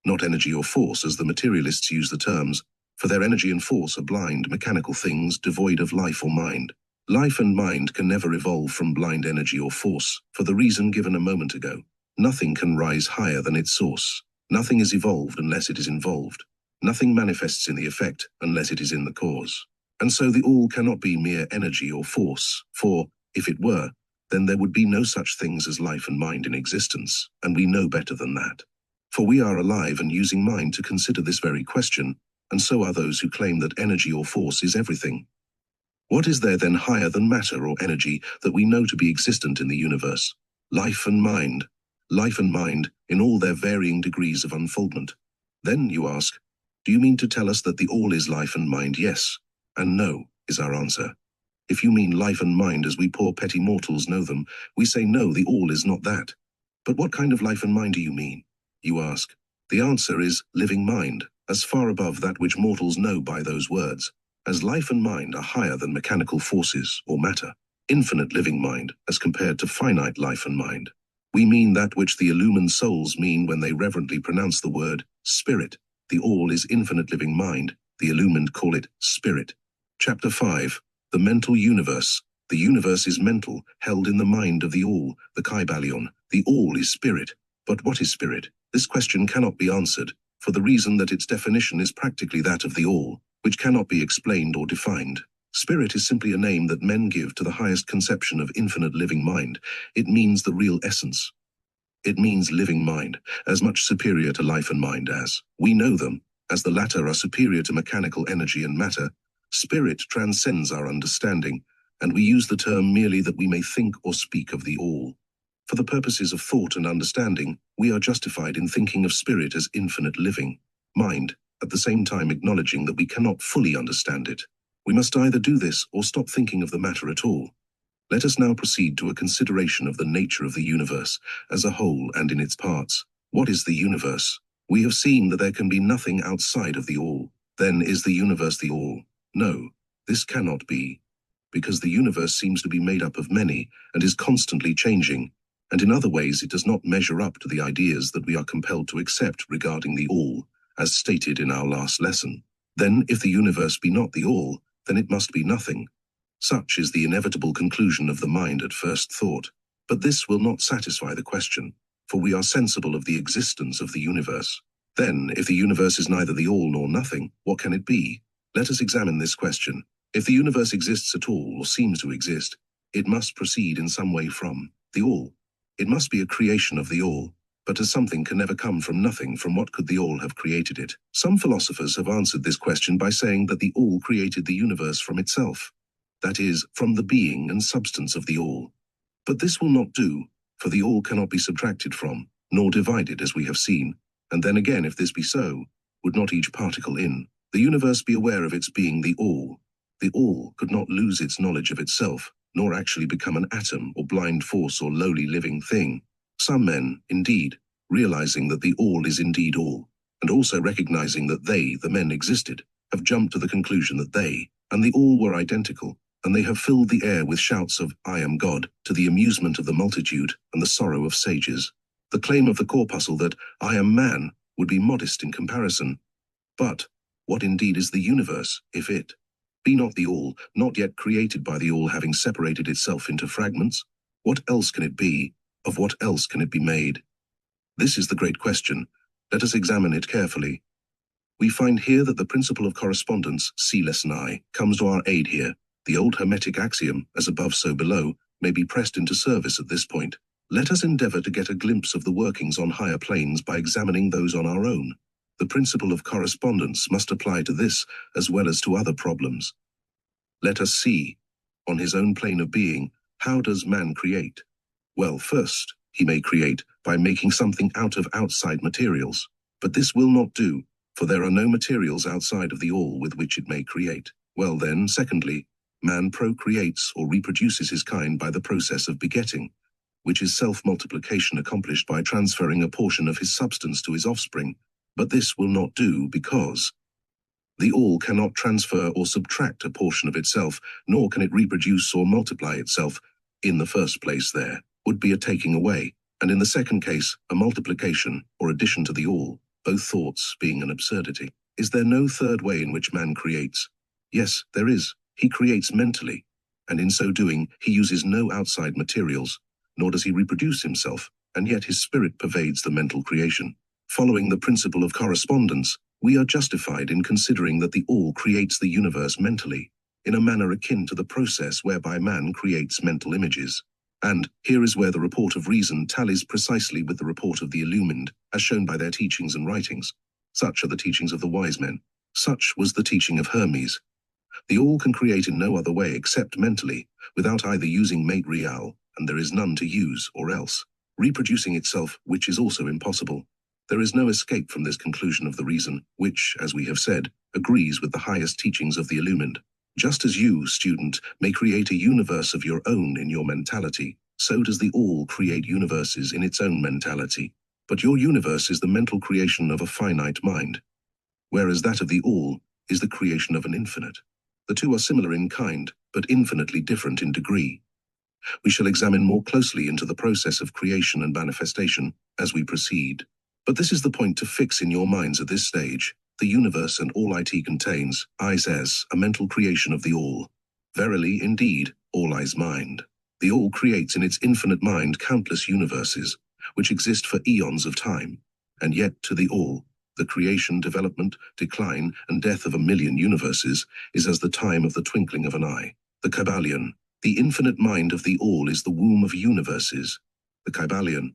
Not energy or force as the materialists use the terms, for their energy and force are blind, mechanical things devoid of life or mind. Life and mind can never evolve from blind energy or force, for the reason given a moment ago. Nothing can rise higher than its source. Nothing is evolved unless it is involved. Nothing manifests in the effect unless it is in the cause. And so the all cannot be mere energy or force, for, if it were, then there would be no such things as life and mind in existence, and we know better than that. For we are alive and using mind to consider this very question, and so are those who claim that energy or force is everything. What is there then higher than matter or energy that we know to be existent in the universe? Life and mind. Life and mind, in all their varying degrees of unfoldment. Then, you ask, do you mean to tell us that the all is life and mind? Yes, and no, is our answer. If you mean life and mind as we poor petty mortals know them, we say no, the all is not that. But what kind of life and mind do you mean? You ask. The answer is living mind, as far above that which mortals know by those words, as life and mind are higher than mechanical forces or matter, infinite living mind as compared to finite life and mind. We mean that which the illumined souls mean when they reverently pronounce the word spirit. The all is infinite living mind, the illumined call it spirit. Chapter 5. The mental universe. The universe is mental, held in the mind of the all, the Kybalion. The all is spirit. But what is spirit? This question cannot be answered, for the reason that its definition is practically that of the all, which cannot be explained or defined. Spirit is simply a name that men give to the highest conception of infinite living mind. It means the real essence. It means living mind, as much superior to life and mind as we know them, as the latter are superior to mechanical energy and matter. Spirit transcends our understanding, and we use the term merely that we may think or speak of the all. For the purposes of thought and understanding, we are justified in thinking of spirit as infinite living mind, at the same time acknowledging that we cannot fully understand it. We must either do this or stop thinking of the matter at all. Let us now proceed to a consideration of the nature of the universe as a whole and in its parts. What is the universe? We have seen that there can be nothing outside of the all. Then is the universe the all? No, this cannot be, because the universe seems to be made up of many and is constantly changing, and in other ways it does not measure up to the ideas that we are compelled to accept regarding the all, as stated in our last lesson. Then, if the universe be not the all, then it must be nothing. Such is the inevitable conclusion of the mind at first thought. But this will not satisfy the question, for we are sensible of the existence of the universe. Then, if the universe is neither the all nor nothing, what can it be? Let us examine this question. If the universe exists at all or seems to exist, it must proceed in some way from the all. It must be a creation of the all, but as something can never come from nothing, from what could the all have created it? Some philosophers have answered this question by saying that the all created the universe from itself. That is, from the being and substance of the all. But this will not do, for the all cannot be subtracted from, nor divided as we have seen. And then again, if this be so, would not each particle in the universe be aware of its being the all? The all could not lose its knowledge of itself, nor actually become an atom or blind force or lowly living thing. Some men, indeed, realizing that the all is indeed all, and also recognizing that they, the men, existed, have jumped to the conclusion that they and the all were identical, and they have filled the air with shouts of "I am God," to the amusement of the multitude and the sorrow of sages. The claim of the corpuscle that "I am man" would be modest in comparison. But what indeed is the universe, if it be not the all, not yet created by the all having separated itself into fragments? What else can it be? Of what else can it be made? This is the great question. Let us examine it carefully. We find here that the principle of correspondence, see lesson I, comes to our aid here. The old Hermetic axiom, as above so below, may be pressed into service at this point. Let us endeavor to get a glimpse of the workings on higher planes by examining those on our own. The principle of correspondence must apply to this as well as to other problems. Let us see, on his own plane of being, how does man create? Well, first, he may create by making something out of outside materials. But this will not do, for there are no materials outside of the all with which it may create. Well then, secondly, man procreates or reproduces his kind by the process of begetting, which is self-multiplication accomplished by transferring a portion of his substance to his offspring. But this will not do because The all cannot transfer or subtract a portion of itself, nor can it reproduce or multiply itself. In the first place there would be a taking away, and in the second case, a multiplication or addition to the all, both thoughts being an absurdity. Is there no third way in which man creates? Yes, there is. He creates mentally, and in so doing, he uses no outside materials, nor does he reproduce himself, and yet his spirit pervades the mental creation. Following the principle of correspondence, we are justified in considering that the all creates the universe mentally, in a manner akin to the process whereby man creates mental images. And here is where the report of reason tallies precisely with the report of the illumined, as shown by their teachings and writings. Such are the teachings of the wise men. Such was the teaching of Hermes. The all can create in no other way except mentally, without either using mate real, and there is none to use, or else reproducing itself, which is also impossible. There is no escape from this conclusion of the reason, which, as we have said, agrees with the highest teachings of the illumined. Just as you, student, may create a universe of your own in your mentality, so does the all create universes in its own mentality. But your universe is the mental creation of a finite mind, whereas that of the all is the creation of an infinite. The two are similar in kind, but infinitely different in degree. We shall examine more closely into the process of creation and manifestation as we proceed. But this is the point to fix in your minds at this stage. The universe and all it contains is as a mental creation of the all. Verily, indeed, all is mind. The all creates in its infinite mind countless universes, which exist for eons of time, and yet to the all, the creation, development, decline, and death of a million universes is as the time of the twinkling of an eye. The Kybalion, the infinite mind of the all, is the womb of universes. The Kybalion,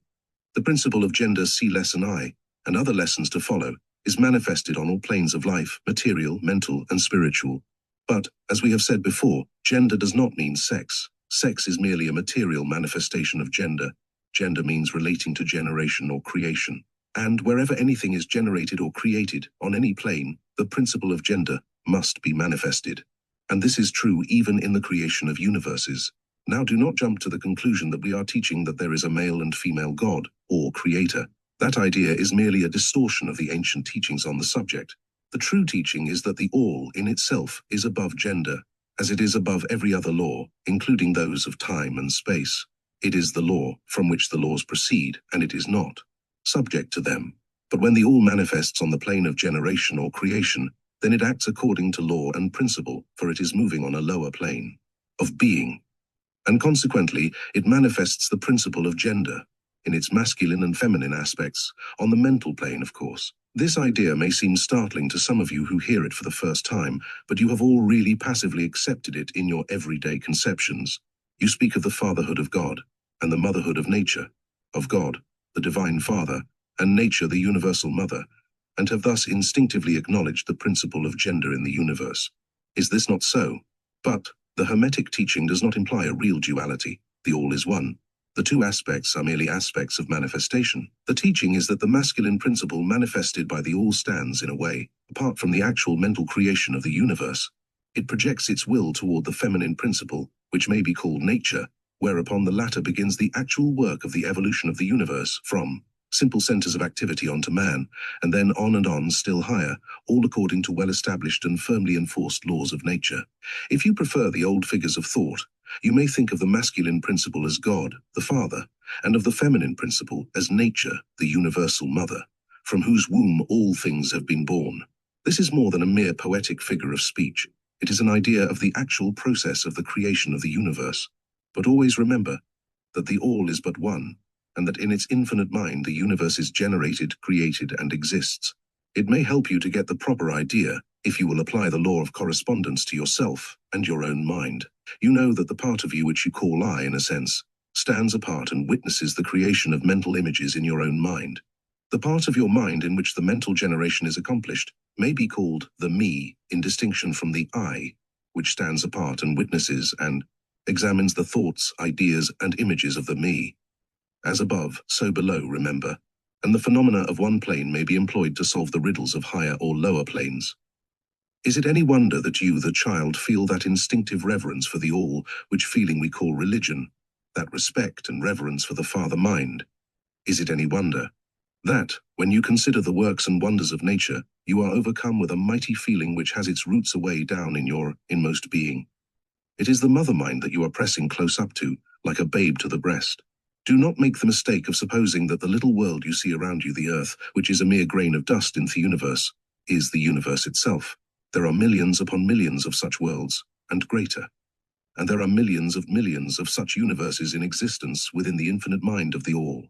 the principle of gender, see lesson I, and other lessons to follow, is manifested on all planes of life, material, mental, and spiritual. But, as we have said before, gender does not mean sex. Sex is merely a material manifestation of gender. Gender means relating to generation or creation. And wherever anything is generated or created, on any plane, the principle of gender must be manifested. And this is true even in the creation of universes. Now do not jump to the conclusion that we are teaching that there is a male and female God, or creator. That idea is merely a distortion of the ancient teachings on the subject. The true teaching is that the all in itself is above gender, as it is above every other law, including those of time and space. It is the law from which the laws proceed, and it is not subject to them. But when the all manifests on the plane of generation or creation, then it acts according to law and principle, for it is moving on a lower plane of being. And consequently, it manifests the principle of gender, in its masculine and feminine aspects, on the mental plane, of course. This idea may seem startling to some of you who hear it for the first time, but you have all really passively accepted it in your everyday conceptions. You speak of the fatherhood of God, and the motherhood of nature, of God, the divine father, and nature, the universal mother, and have thus instinctively acknowledged the principle of gender in the universe. Is this not so? But the Hermetic teaching does not imply a real duality. The all is one. The two aspects are merely aspects of manifestation. The teaching is that the masculine principle manifested by the all stands, in a way, apart from the actual mental creation of the universe. It projects its will toward the feminine principle, which may be called nature, whereupon the latter begins the actual work of the evolution of the universe from simple centers of activity onto man, and then on still higher, all according to well-established and firmly enforced laws of nature. If you prefer the old figures of thought, you may think of the masculine principle as God, the Father, and of the feminine principle as nature, the universal mother, from whose womb all things have been born. This is more than a mere poetic figure of speech. It is an idea of the actual process of the creation of the universe. But always remember that the all is but one, and that in its infinite mind the universe is generated, created, and exists. It may help you to get the proper idea if you will apply the law of correspondence to yourself and your own mind. You know that the part of you which you call I, in a sense, stands apart and witnesses the creation of mental images in your own mind. The part of your mind in which the mental generation is accomplished may be called the me, in distinction from the I, which stands apart and witnesses and examines the thoughts, ideas, and images of the me. As above, so below, remember, and the phenomena of one plane may be employed to solve the riddles of higher or lower planes. Is it any wonder that you, the child, feel that instinctive reverence for the all, which feeling we call religion, that respect and reverence for the father mind? Is it any wonder? That, when you consider the works and wonders of nature, you are overcome with a mighty feeling which has its roots away down in your inmost being. It is the mother mind that you are pressing close up to, like a babe to the breast. Do not make the mistake of supposing that the little world you see around you, the earth, which is a mere grain of dust in the universe, is the universe itself. There are millions upon millions of such worlds, and greater. And there are millions of such universes in existence within the infinite mind of the All.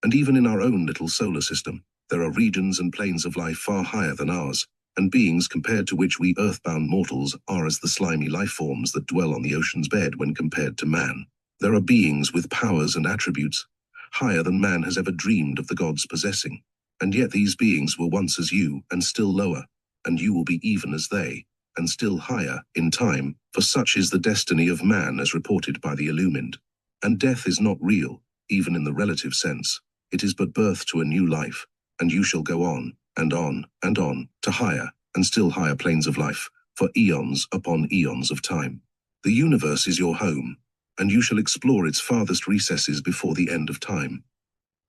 And even in our own little solar system, there are regions and planes of life far higher than ours, and beings compared to which we earthbound mortals are as the slimy life forms that dwell on the ocean's bed when compared to man. There are beings with powers and attributes higher than man has ever dreamed of the gods possessing, and yet these beings were once as you, and still lower, and you will be even as they, and still higher in time, for such is the destiny of man as reported by the illumined. And death is not real, even in the relative sense. It is but birth to a new life, and you shall go on, and on, and on, to higher, and still higher planes of life, for eons upon eons of time. The universe is your home, and you shall explore its farthest recesses before the end of time.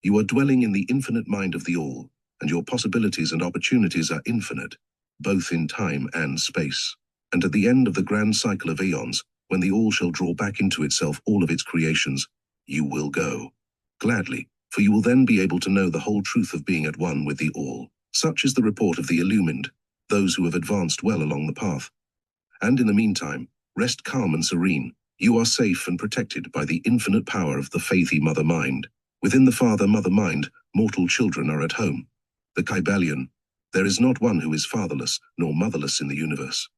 You are dwelling in the infinite mind of the All, and your possibilities and opportunities are infinite, both in time and space. And at the end of the grand cycle of eons, when the All shall draw back into itself all of its creations, you will go. Gladly, for you will then be able to know the whole truth of being at one with the All. Such is the report of the illumined, those who have advanced well along the path. And in the meantime, rest calm and serene. You are safe and protected by the infinite power of the faithy mother mind. Within the father-mother mind, mortal children are at home. The Kybalion. There is not one who is fatherless nor motherless in the universe.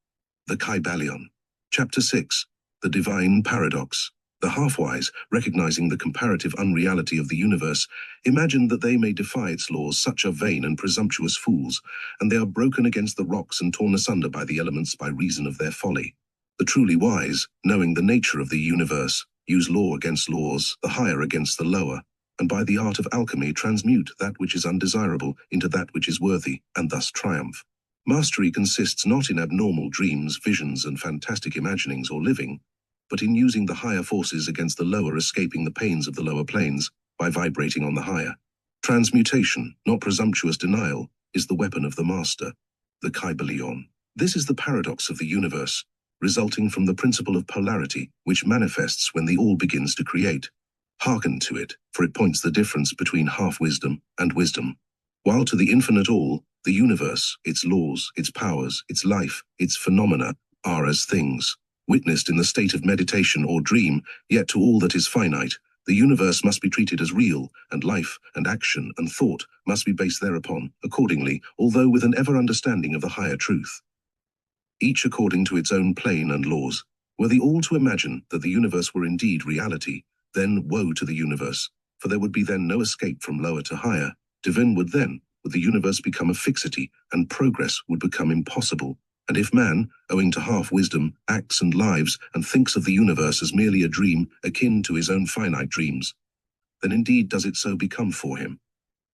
The Kybalion. Chapter 6. The Divine Paradox. The half-wise, recognizing the comparative unreality of the universe, imagine that they may defy its laws. Such are vain and presumptuous fools, and they are broken against the rocks and torn asunder by the elements by reason of their folly. The truly wise, knowing the nature of the universe, use law against laws, the higher against the lower, and by the art of alchemy transmute that which is undesirable into that which is worthy, and thus triumph. Mastery consists not in abnormal dreams, visions, and fantastic imaginings or living, but in using the higher forces against the lower, escaping the pains of the lower planes by vibrating on the higher. Transmutation, not presumptuous denial, is the weapon of the master, the Kybalion. This is the paradox of the universe, resulting from the principle of polarity, which manifests when the All begins to create. Hearken to it, for it points the difference between half-wisdom and wisdom. While to the infinite All, the universe, its laws, its powers, its life, its phenomena, are as things witnessed in the state of meditation or dream, yet to all that is finite, the universe must be treated as real, and life, and action, and thought must be based thereupon, accordingly, although with an ever-understanding of the higher truth. Each according to its own plane and laws. Were the All to imagine that the universe were indeed reality, then woe to the universe, for there would be then no escape from lower to higher. Divine would the universe become a fixity, and progress would become impossible. And if man, owing to half-wisdom, acts and lives, and thinks of the universe as merely a dream akin to his own finite dreams, then indeed does it so become for him.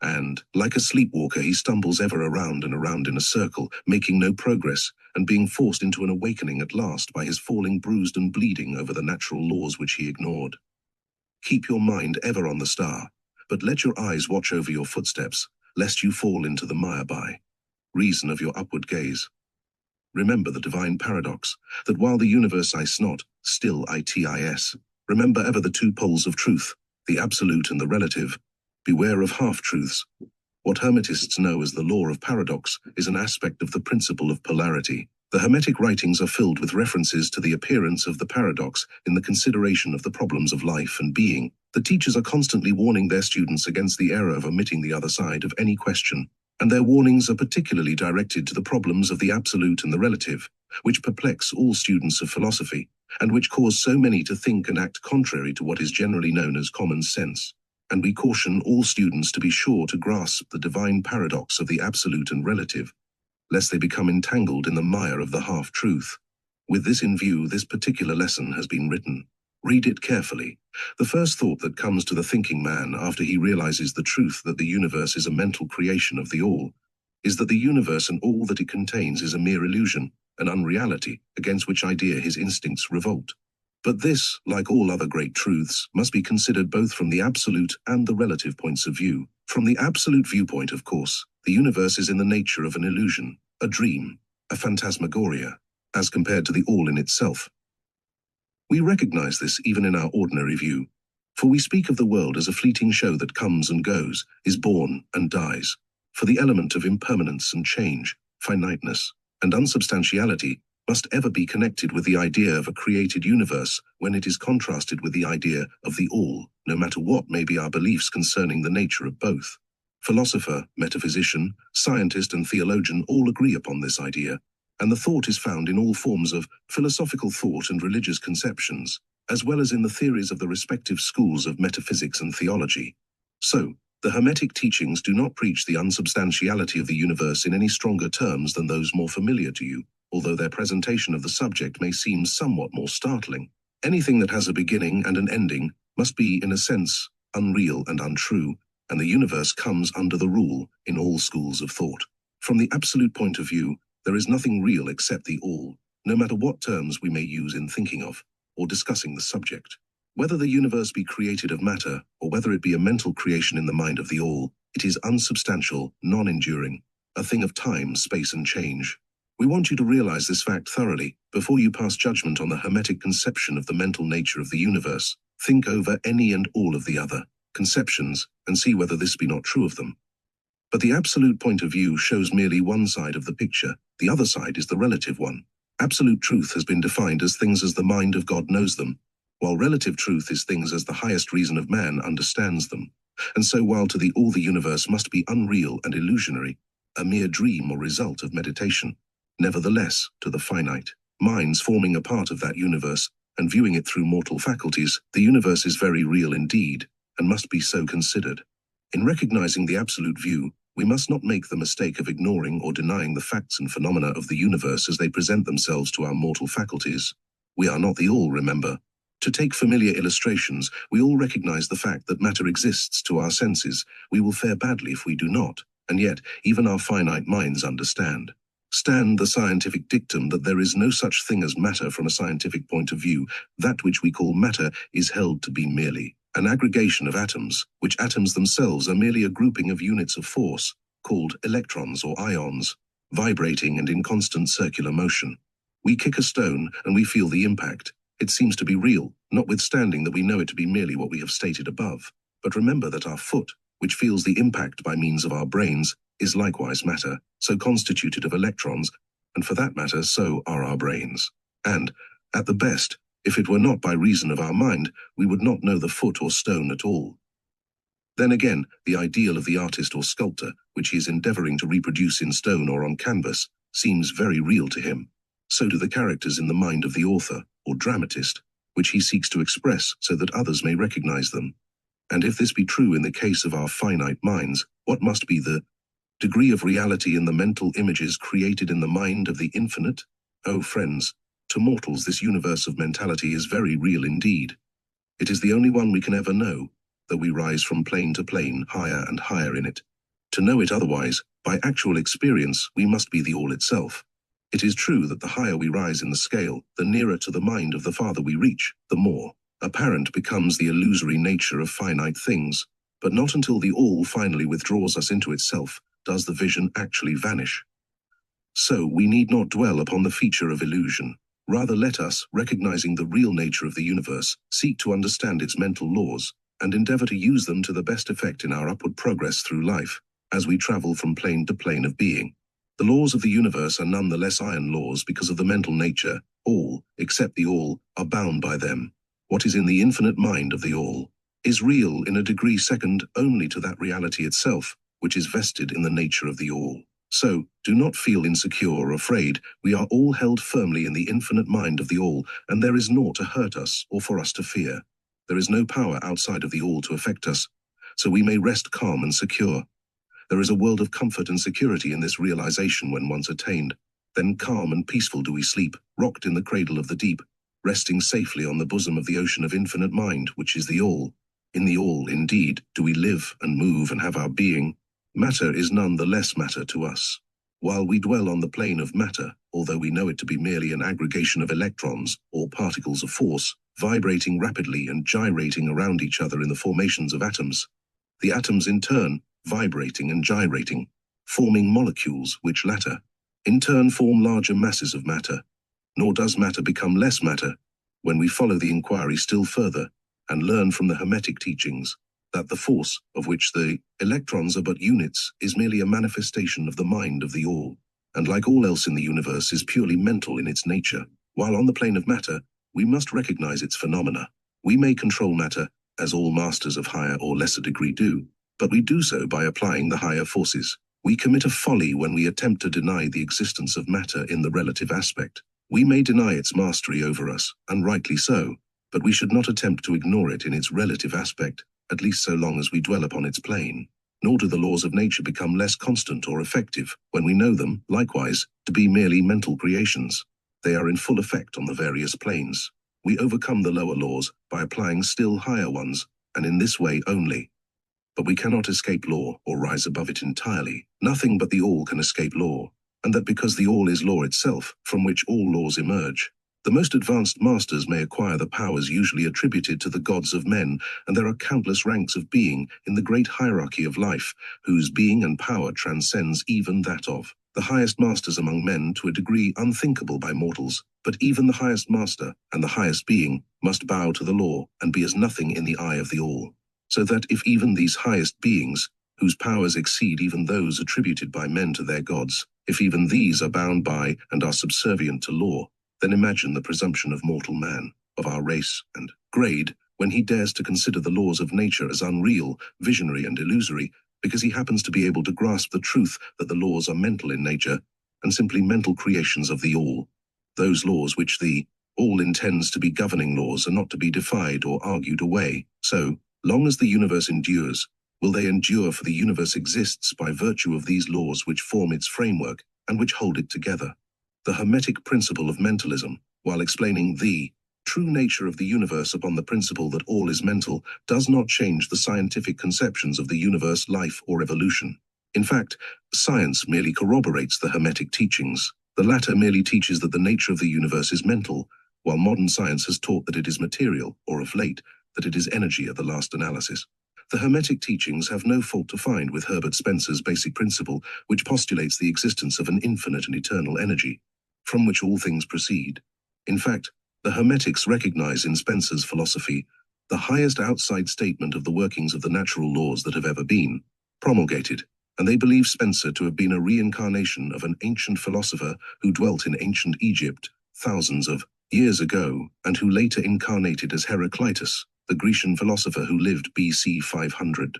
And, like a sleepwalker, he stumbles ever around and around in a circle, making no progress, and being forced into an awakening at last by his falling bruised and bleeding over the natural laws which he ignored. Keep your mind ever on the star, but let your eyes watch over your footsteps, lest you fall into the mire by reason of your upward gaze. Remember the divine paradox, that while the universe is not, still it is. Remember ever the two poles of truth, the absolute and the relative. Beware of half-truths. What Hermetists know as the law of paradox is an aspect of the principle of polarity. The Hermetic writings are filled with references to the appearance of the paradox in the consideration of the problems of life and being. The teachers are constantly warning their students against the error of omitting the other side of any question, and their warnings are particularly directed to the problems of the absolute and the relative, which perplex all students of philosophy, and which cause so many to think and act contrary to what is generally known as common sense. And we caution all students to be sure to grasp the divine paradox of the absolute and relative, lest they become entangled in the mire of the half-truth. With this in view, this particular lesson has been written. Read it carefully. The first thought that comes to the thinking man after he realizes the truth that the universe is a mental creation of the All, is that the universe and all that it contains is a mere illusion, an unreality, against which idea his instincts revolt. But this, like all other great truths, must be considered both from the absolute and the relative points of view. From the absolute viewpoint, of course, the universe is in the nature of an illusion, a dream, a phantasmagoria, as compared to the all in itself. We recognize this even in our ordinary view, for we speak of the world as a fleeting show that comes and goes, is born and dies. For the element of impermanence and change, finiteness, and unsubstantiality must ever be connected with the idea of a created universe when it is contrasted with the idea of the all, no matter what may be our beliefs concerning the nature of both. Philosopher, metaphysician, scientist, and theologian all agree upon this idea, and the thought is found in all forms of philosophical thought and religious conceptions, as well as in the theories of the respective schools of metaphysics and theology. So, the Hermetic teachings do not preach the unsubstantiality of the universe in any stronger terms than those more familiar to you, although their presentation of the subject may seem somewhat more startling. Anything that has a beginning and an ending must be, in a sense, unreal and untrue, and the universe comes under the rule in all schools of thought. From the absolute point of view, there is nothing real except the all, no matter what terms we may use in thinking of or discussing the subject. Whether the universe be created of matter, or whether it be a mental creation in the mind of the all, it is unsubstantial, non-enduring, a thing of time, space, and change. We want you to realize this fact thoroughly before you pass judgment on the Hermetic conception of the mental nature of the universe. Think over any and all of the other conceptions and see whether this be not true of them. But the absolute point of view shows merely one side of the picture. The other side is the relative one. Absolute truth has been defined as things as the mind of God knows them, while relative truth is things as the highest reason of man understands them. And so while to the all the universe must be unreal and illusionary, a mere dream or result of meditation, nevertheless, to the finite minds forming a part of that universe and viewing it through mortal faculties, the universe is very real indeed, and must be so considered. In recognizing the absolute view, we must not make the mistake of ignoring or denying the facts and phenomena of the universe as they present themselves to our mortal faculties. We are not the all, remember. To take familiar illustrations, we all recognize the fact that matter exists to our senses. We will fare badly if we do not, and yet even our finite minds understand. Stand the scientific dictum that there is no such thing as matter from a scientific point of view. That which we call matter is held to be merely an aggregation of atoms, which atoms themselves are merely a grouping of units of force, called electrons or ions, vibrating and in constant circular motion. We kick a stone and we feel the impact. It seems to be real, notwithstanding that we know it to be merely what we have stated above. But remember that our foot, which feels the impact by means of our brains, is likewise matter, so constituted of electrons, and for that matter, so are our brains. And, at the best, if it were not by reason of our mind, we would not know the foot or stone at all. Then again, the ideal of the artist or sculptor, which he is endeavoring to reproduce in stone or on canvas, seems very real to him. So do the characters in the mind of the author, or dramatist, which he seeks to express so that others may recognize them. And if this be true in the case of our finite minds, what must be the degree of reality in the mental images created in the mind of the infinite? Oh, friends, to mortals this universe of mentality is very real indeed. It is the only one we can ever know, though we rise from plane to plane, higher and higher in it. To know it otherwise, by actual experience, we must be the all itself. It is true that the higher we rise in the scale, the nearer to the mind of the Father we reach, the more apparent becomes the illusory nature of finite things, but not until the all finally withdraws us into itself does the vision actually vanish. So we need not dwell upon the feature of illusion. Rather let us, recognizing the real nature of the universe, seek to understand its mental laws, and endeavor to use them to the best effect in our upward progress through life, as we travel from plane to plane of being. The laws of the universe are none the less iron laws because of the mental nature. All, except the all, are bound by them. What is in the infinite mind of the all is real in a degree second only to that reality itself, which is vested in the nature of the all. So, do not feel insecure or afraid. We are all held firmly in the infinite mind of the all, and there is naught to hurt us or for us to fear. There is no power outside of the all to affect us, so we may rest calm and secure. There is a world of comfort and security in this realization when once attained. Then calm and peaceful do we sleep, rocked in the cradle of the deep, resting safely on the bosom of the ocean of infinite mind, which is the all. In the all, indeed, do we live and move and have our being. Matter is none the less matter to us. While we dwell on the plane of matter, although we know it to be merely an aggregation of electrons, or particles of force, vibrating rapidly and gyrating around each other in the formations of atoms, the atoms in turn, vibrating and gyrating, forming molecules which latter, in turn, form larger masses of matter. Nor does matter become less matter when we follow the inquiry still further and learn from the Hermetic teachings that the force, of which the electrons are but units, is merely a manifestation of the mind of the all, and like all else in the universe is purely mental in its nature. While on the plane of matter, we must recognize its phenomena. We may control matter, as all masters of higher or lesser degree do, but we do so by applying the higher forces. We commit a folly when we attempt to deny the existence of matter in the relative aspect. We may deny its mastery over us, and rightly so, but we should not attempt to ignore it in its relative aspect, at least so long as we dwell upon its plane. Nor do the laws of nature become less constant or effective when we know them, likewise, to be merely mental creations. They are in full effect on the various planes. We overcome the lower laws by applying still higher ones, and in this way only. But we cannot escape law or rise above it entirely. Nothing but the all can escape law, and that because the all is law itself, from which all laws emerge. The most advanced masters may acquire the powers usually attributed to the gods of men, and there are countless ranks of being in the great hierarchy of life, whose being and power transcends even that of the highest masters among men to a degree unthinkable by mortals. But even the highest master and the highest being must bow to the law and be as nothing in the eye of the all. So that if even these highest beings, whose powers exceed even those attributed by men to their gods, if even these are bound by and are subservient to law, then imagine the presumption of mortal man, of our race and grade, when he dares to consider the laws of nature as unreal, visionary and illusory, because he happens to be able to grasp the truth that the laws are mental in nature, and simply mental creations of the all. Those laws which the all intends to be governing laws are not to be defied or argued away. So long as the universe endures, will they endure, for the universe exists by virtue of these laws which form its framework and which hold it together. The Hermetic principle of mentalism, while explaining the true nature of the universe upon the principle that all is mental, does not change the scientific conceptions of the universe, life, or evolution. In fact, science merely corroborates the Hermetic teachings. The latter merely teaches that the nature of the universe is mental, while modern science has taught that it is material, or of late, that it is energy at the last analysis. The Hermetic teachings have no fault to find with Herbert Spencer's basic principle, which postulates the existence of an infinite and eternal energy, from which all things proceed. In fact, the Hermetics recognize in Spencer's philosophy the highest outside statement of the workings of the natural laws that have ever been promulgated, and they believe Spencer to have been a reincarnation of an ancient philosopher who dwelt in ancient Egypt thousands of years ago, and who later incarnated as Heraclitus, the Grecian philosopher who lived BC 500.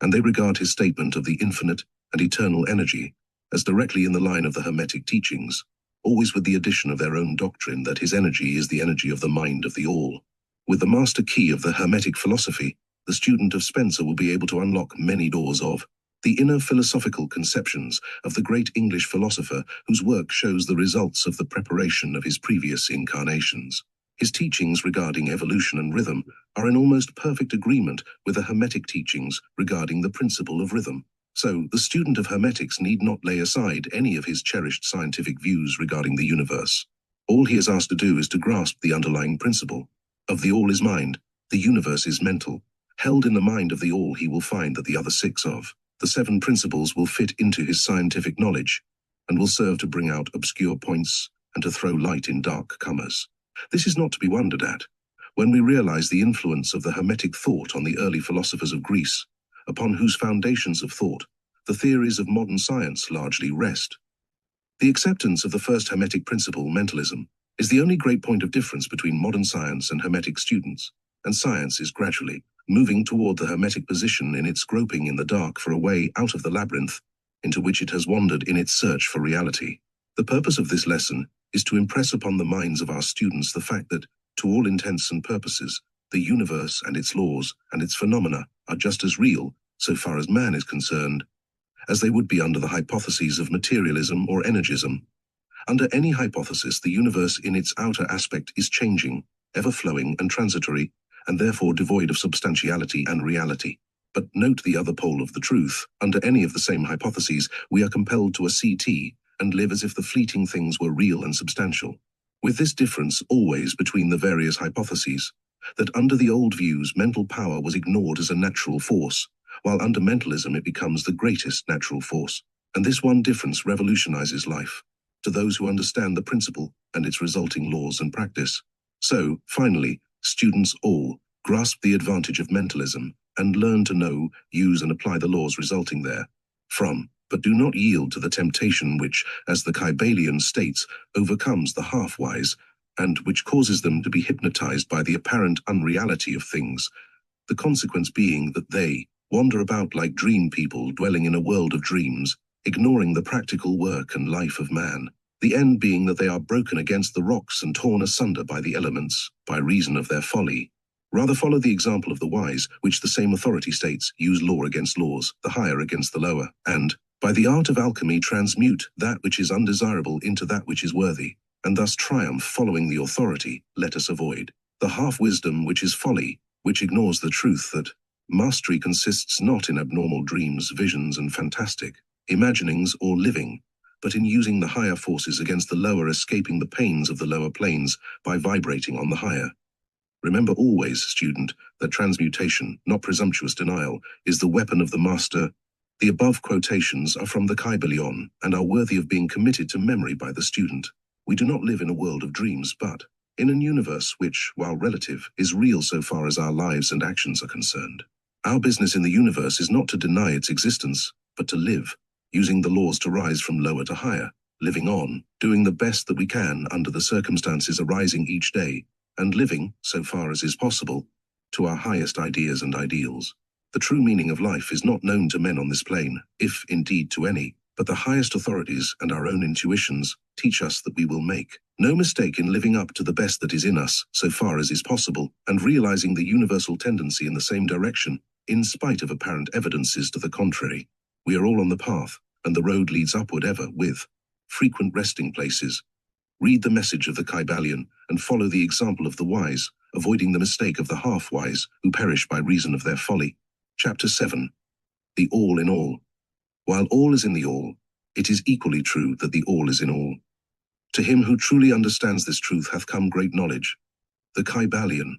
And they regard his statement of the infinite and eternal energy as directly in the line of the Hermetic teachings, always with the addition of their own doctrine that his energy is the energy of the mind of the all. With the master key of the Hermetic philosophy, the student of Spencer will be able to unlock many doors of the inner philosophical conceptions of the great English philosopher whose work shows the results of the preparation of his previous incarnations. His teachings regarding evolution and rhythm are in almost perfect agreement with the Hermetic teachings regarding the principle of rhythm. So, the student of Hermetics need not lay aside any of his cherished scientific views regarding the universe. All he is asked to do is to grasp the underlying principle of the all is mind, the universe is mental. Held in the mind of the all, he will find that the other six of the seven principles will fit into his scientific knowledge and will serve to bring out obscure points and to throw light in dark corners. This is not to be wondered at when we realize the influence of the Hermetic thought on the early philosophers of Greece, upon whose foundations of thought the theories of modern science largely rest. The acceptance of the first Hermetic principle, mentalism, is the only great point of difference between modern science and Hermetic students, and science is gradually moving toward the Hermetic position in its groping in the dark for a way out of the labyrinth into which it has wandered in its search for reality. The purpose of this lesson is to impress upon the minds of our students the fact that, to all intents and purposes, the universe and its laws and its phenomena are just as real, so far as man is concerned, as they would be under the hypotheses of materialism or energism. Under any hypothesis, the universe in its outer aspect is changing, ever-flowing and transitory, and therefore devoid of substantiality and reality. But note the other pole of the truth. Under any of the same hypotheses, we are compelled to a CT and live as if the fleeting things were real and substantial. With this difference always between the various hypotheses, that under the old views mental power was ignored as a natural force, while under mentalism it becomes the greatest natural force. And this one difference revolutionizes life to those who understand the principle and its resulting laws and practice. So, finally, students all grasp the advantage of mentalism and learn to know, use and apply the laws resulting therefrom, but do not yield to the temptation which, as the Kybalion states, overcomes the half-wise, and which causes them to be hypnotized by the apparent unreality of things, the consequence being that they wander about like dream people dwelling in a world of dreams, ignoring the practical work and life of man, the end being that they are broken against the rocks and torn asunder by the elements, by reason of their folly. Rather follow the example of the wise, which the same authority states use law against laws, the higher against the lower, and, by the art of alchemy, transmute that which is undesirable into that which is worthy, and thus triumph following the authority. Let us avoid the half-wisdom which is folly, which ignores the truth that mastery consists not in abnormal dreams, visions, and fantastic imaginings or living, but in using the higher forces against the lower, escaping the pains of the lower planes by vibrating on the higher. Remember always, student, that transmutation, not presumptuous denial, is the weapon of the master. The above quotations are from the Kybalion and are worthy of being committed to memory by the student. We do not live in a world of dreams, but in an universe which, while relative, is real so far as our lives and actions are concerned. Our business in the universe is not to deny its existence, but to live, using the laws to rise from lower to higher, living on, doing the best that we can under the circumstances arising each day, and living, so far as is possible, to our highest ideas and ideals. The true meaning of life is not known to men on this plane, if indeed to any, but the highest authorities and our own intuitions teach us that we will make no mistake in living up to the best that is in us, so far as is possible, and realizing the universal tendency in the same direction, in spite of apparent evidences to the contrary. We are all on the path, and the road leads upward ever, with frequent resting places. Read the message of the Kybalion and follow the example of the wise, avoiding the mistake of the half-wise, who perish by reason of their folly. Chapter 7. The All in All. While all is in the all, it is equally true that the all is in all. To him who truly understands this truth hath come great knowledge. The Kybalion.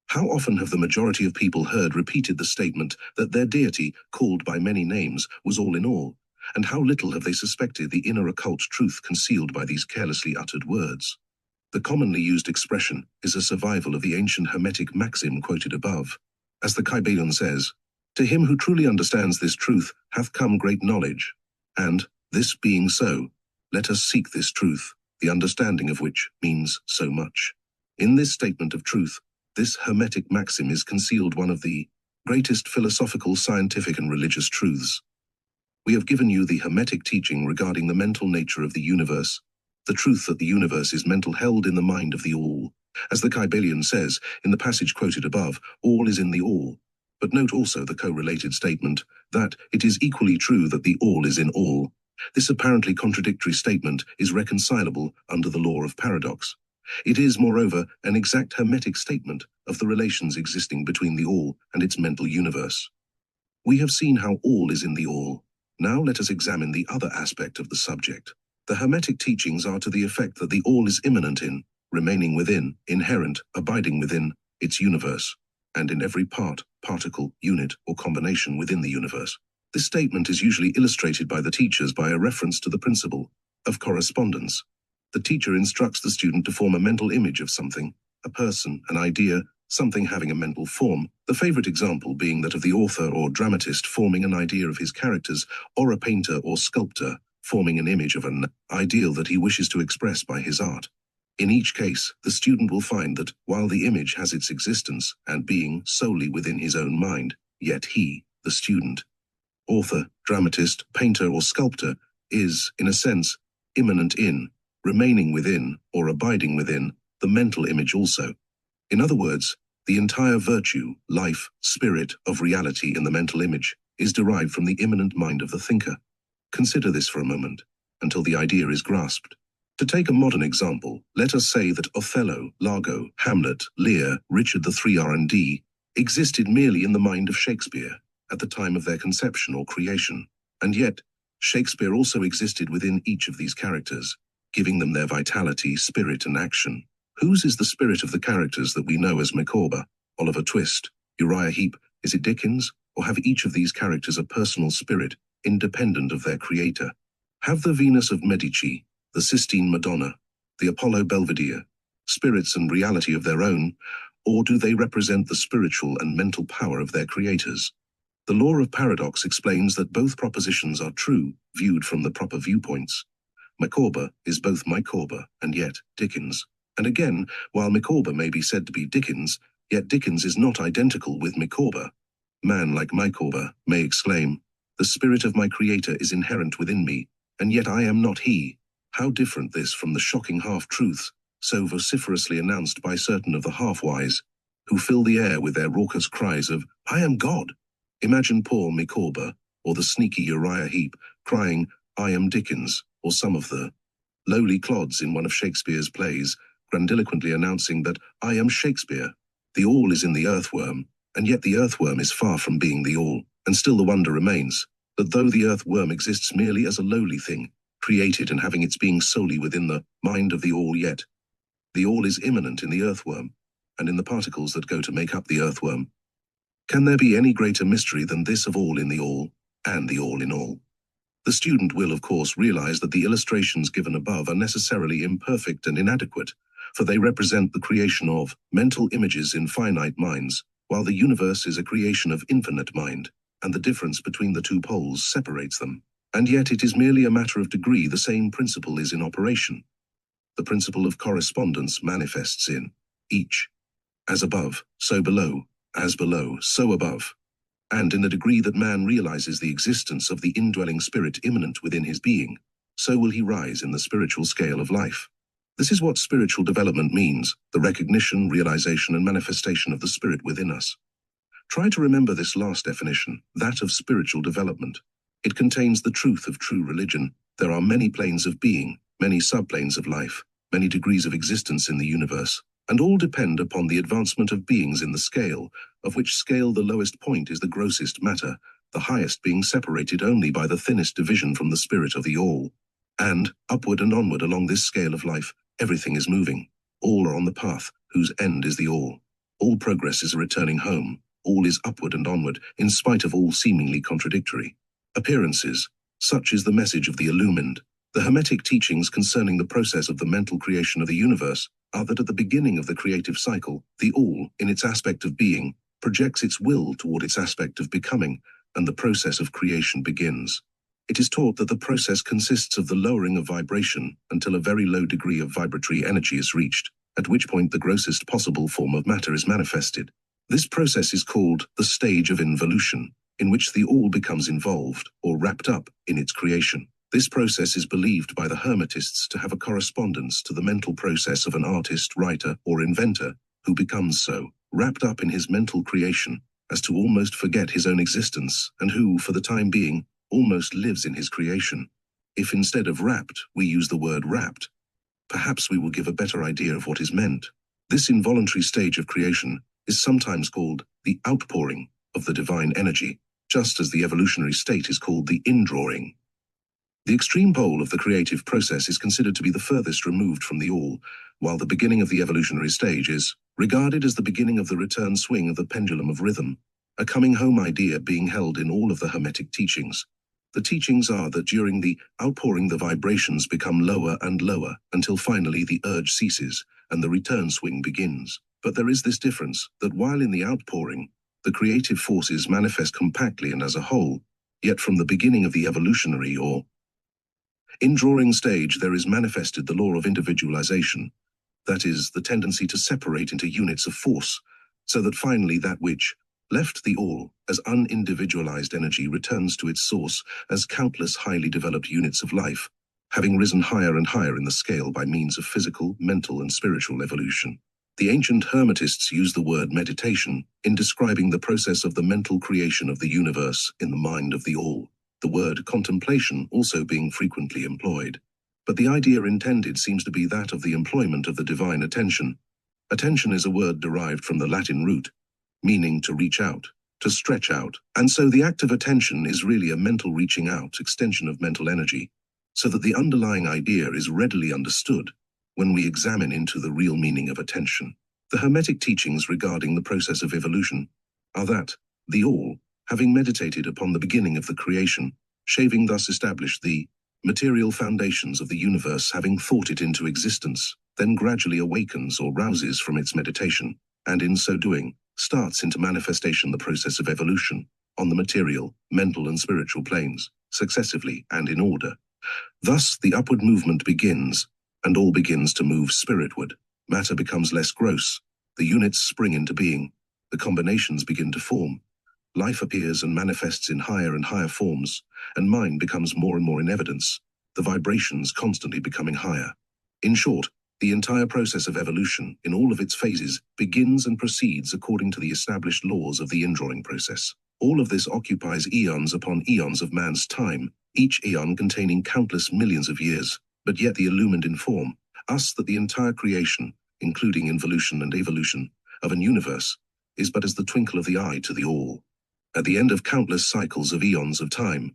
How often have the majority of people heard repeated the statement that their deity, called by many names, was all in all, and how little have they suspected the inner occult truth concealed by these carelessly uttered words. The commonly used expression is a survival of the ancient Hermetic maxim quoted above. As the Kybalion says, to him who truly understands this truth hath come great knowledge, and, this being so, let us seek this truth, the understanding of which means so much. In this statement of truth, this Hermetic maxim is concealed one of the greatest philosophical, scientific, and religious truths. We have given you the Hermetic teaching regarding the mental nature of the universe, the truth that the universe is mental held in the mind of the all. As the Kybalion says, in the passage quoted above, all is in the all. But note also the correlated statement that it is equally true that the all is in all. This apparently contradictory statement is reconcilable under the law of paradox. It is, moreover, an exact Hermetic statement of the relations existing between the all and its mental universe. We have seen how all is in the all. Now let us examine the other aspect of the subject. The Hermetic teachings are to the effect that the all is immanent in, remaining within, inherent, abiding within, its universe, and in every part, particle, unit, or combination within the universe. This statement is usually illustrated by the teachers by a reference to the principle of correspondence. The teacher instructs the student to form a mental image of something, a person, an idea, something having a mental form, the favorite example being that of the author or dramatist forming an idea of his characters, or a painter or sculptor forming an image of an ideal that he wishes to express by his art. In each case, the student will find that, while the image has its existence and being solely within his own mind, yet he, the student, author, dramatist, painter, or sculptor, is, in a sense, immanent in, remaining within, or abiding within, the mental image also. In other words, the entire virtue, life, spirit of reality in the mental image is derived from the immanent mind of the thinker. Consider this for a moment, until the idea is grasped. To take a modern example, let us say that Othello, Largo, Hamlet, Lear, Richard III R&D existed merely in the mind of Shakespeare at the time of their conception or creation, and yet Shakespeare also existed within each of these characters, giving them their vitality, spirit, and action. Whose is the spirit of the characters that we know as Micawber, Oliver Twist, Uriah Heep? Is it Dickens? or have each of these characters a personal spirit, independent of their creator? Have the Venus of Medici, the Sistine Madonna, the Apollo Belvedere, spirits and reality of their own, or do they represent the spiritual and mental power of their creators? The law of paradox explains that both propositions are true, viewed from the proper viewpoints. Micawber is both Micawber and yet Dickens. And again, while Micawber may be said to be Dickens, yet Dickens is not identical with Micawber. Man like Micawber may exclaim, "The spirit of my creator is inherent within me, and yet I am not he." How different this from the shocking half-truths, so vociferously announced by certain of the half-wise, who fill the air with their raucous cries of, "I am God." Imagine poor Micawber, or the sneaky Uriah Heep, crying, "I am Dickens," or some of the lowly clods in one of Shakespeare's plays, grandiloquently announcing that, "I am Shakespeare." The all is in the earthworm, and yet the earthworm is far from being the all, and still the wonder remains, that though the earthworm exists merely as a lowly thing, created and having its being solely within the mind of the all, yet the all is immanent in the earthworm, and in the particles that go to make up the earthworm. Can there be any greater mystery than this of all in the all, and the all in all? The student will, of course, realize that the illustrations given above are necessarily imperfect and inadequate, for they represent the creation of mental images in finite minds, while the universe is a creation of infinite mind, and the difference between the two poles separates them. And yet it is merely a matter of degree. The same principle is in operation. The principle of correspondence manifests in each. As above, so below, as below, so above. And in the degree that man realizes the existence of the indwelling spirit immanent within his being, so will he rise in the spiritual scale of life. This is what spiritual development means, the recognition, realization, and manifestation of the spirit within us. Try to remember this last definition, that of spiritual development. It contains the truth of true religion. There are many planes of being, many subplanes of life, many degrees of existence in the universe, and all depend upon the advancement of beings in the scale, of which scale the lowest point is the grossest matter, the highest being separated only by the thinnest division from the spirit of the all. And, upward and onward along this scale of life, everything is moving. All are on the path, whose end is the all. All progress is a returning home. All is upward and onward, in spite of all seemingly contradictory appearances. Such is the message of the illumined. The Hermetic teachings concerning the process of the mental creation of the universe are that at the beginning of the creative cycle, the all, in its aspect of being, projects its will toward its aspect of becoming, and the process of creation begins. It is taught that the process consists of the lowering of vibration until a very low degree of vibratory energy is reached, at which point the grossest possible form of matter is manifested. This process is called the stage of involution, in which the all becomes involved or wrapped up in its creation. This process is believed by the Hermetists to have a correspondence to the mental process of an artist, writer, or inventor who becomes so wrapped up in his mental creation as to almost forget his own existence, and who, for the time being, almost lives in his creation. If instead of wrapped, we use the word wrapped, perhaps we will give a better idea of what is meant. This involuntary stage of creation is sometimes called the outpouring of the divine energy, just as the evolutionary state is called the indrawing. The extreme pole of the creative process is considered to be the furthest removed from the all, while the beginning of the evolutionary stage is regarded as the beginning of the return swing of the pendulum of rhythm, a coming home idea being held in all of the Hermetic teachings. The teachings are that during the outpouring the vibrations become lower and lower until finally the urge ceases and the return swing begins. But there is this difference, that while in the outpouring, the creative forces manifest compactly and as a whole, yet from the beginning of the evolutionary or indrawing stage there is manifested the law of individualization, that is, the tendency to separate into units of force, so that finally that which left the all as unindividualized energy returns to its source as countless highly developed units of life, having risen higher and higher in the scale by means of physical, mental, and spiritual evolution. The ancient Hermetists use the word meditation in describing the process of the mental creation of the universe in the mind of the all, the word contemplation also being frequently employed. But the idea intended seems to be that of the employment of the divine attention. Attention is a word derived from the Latin root, meaning to reach out, to stretch out, and so the act of attention is really a mental reaching out, extension of mental energy, so that the underlying idea is readily understood when we examine into the real meaning of attention. The Hermetic teachings regarding the process of evolution are that the all having meditated upon the beginning of the creation, shaving thus established the material foundations of the universe, having thought it into existence, then gradually awakens or rouses from its meditation, and in so doing, starts into manifestation the process of evolution, on the material, mental and spiritual planes, successively and in order. Thus the upward movement begins, and all begins to move spiritward. Matter becomes less gross, the units spring into being, the combinations begin to form. Life appears and manifests in higher and higher forms, and mind becomes more and more in evidence, the vibrations constantly becoming higher. In short, the entire process of evolution, in all of its phases, begins and proceeds according to the established laws of the indrawing process. All of this occupies eons upon eons of man's time, each eon containing countless millions of years, but yet the illumined inform us that the entire creation, including involution and evolution, of an universe, is but as the twinkle of the eye to the all. At the end of countless cycles of eons of time,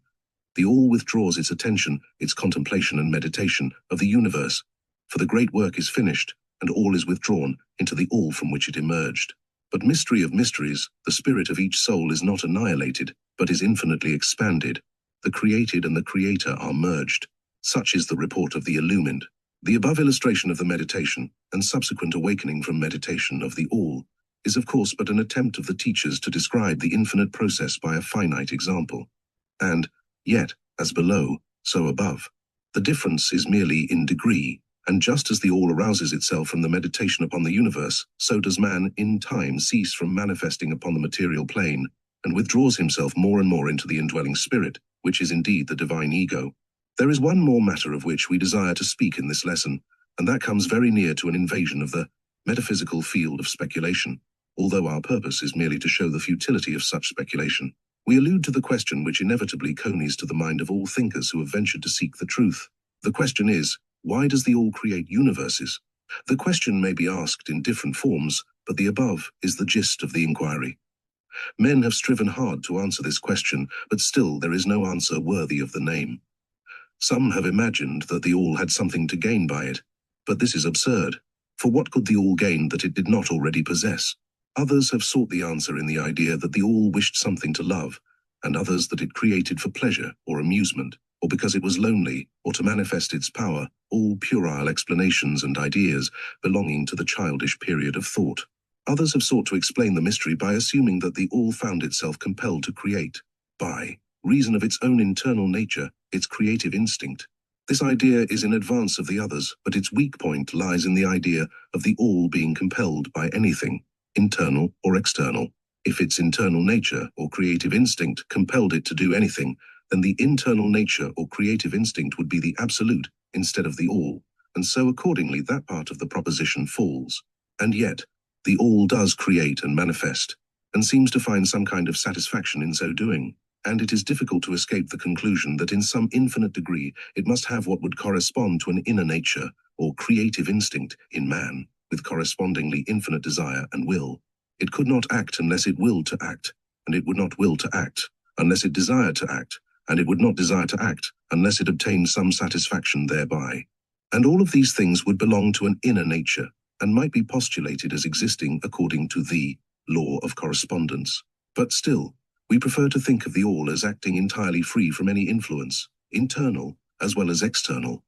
the all withdraws its attention, its contemplation and meditation of the universe, for the great work is finished, and all is withdrawn into the all from which it emerged. But mystery of mysteries, the spirit of each soul is not annihilated, but is infinitely expanded. The created and the creator are merged. Such is the report of the illumined. The above illustration of the meditation, and subsequent awakening from meditation of the all, is of course but an attempt of the teachers to describe the infinite process by a finite example. And, yet, as below, so above. The difference is merely in degree, and just as the all arouses itself from the meditation upon the universe, so does man in time cease from manifesting upon the material plane, and withdraws himself more and more into the indwelling spirit, which is indeed the divine ego. There is one more matter of which we desire to speak in this lesson, and that comes very near to an invasion of the metaphysical field of speculation, although our purpose is merely to show the futility of such speculation. We allude to the question which inevitably conies to the mind of all thinkers who have ventured to seek the truth. The question is, why does the all create universes? The question may be asked in different forms, but the above is the gist of the inquiry. Men have striven hard to answer this question, but still there is no answer worthy of the name. Some have imagined that the all had something to gain by it, but this is absurd, for what could the all gain that it did not already possess? Others have sought the answer in the idea that the all wished something to love, and others that it created for pleasure or amusement, or because it was lonely, or to manifest its power, all puerile explanations and ideas belonging to the childish period of thought. Others have sought to explain the mystery by assuming that the all found itself compelled to create, by reason of its own internal nature, its creative instinct. This idea is in advance of the others, but its weak point lies in the idea of the all being compelled by anything, internal or external. If its internal nature or creative instinct compelled it to do anything, then the internal nature or creative instinct would be the absolute instead of the all, and so accordingly that part of the proposition falls. And yet, the all does create and manifest, and seems to find some kind of satisfaction in so doing, and it is difficult to escape the conclusion that in some infinite degree it must have what would correspond to an inner nature or creative instinct in man, with correspondingly infinite desire and will. It could not act unless it willed to act, and it would not will to act unless it desired to act, and it would not desire to act unless it obtained some satisfaction thereby. And all of these things would belong to an inner nature, and might be postulated as existing according to the law of correspondence. But still, we prefer to think of the all as acting entirely free from any influence, internal as well as external.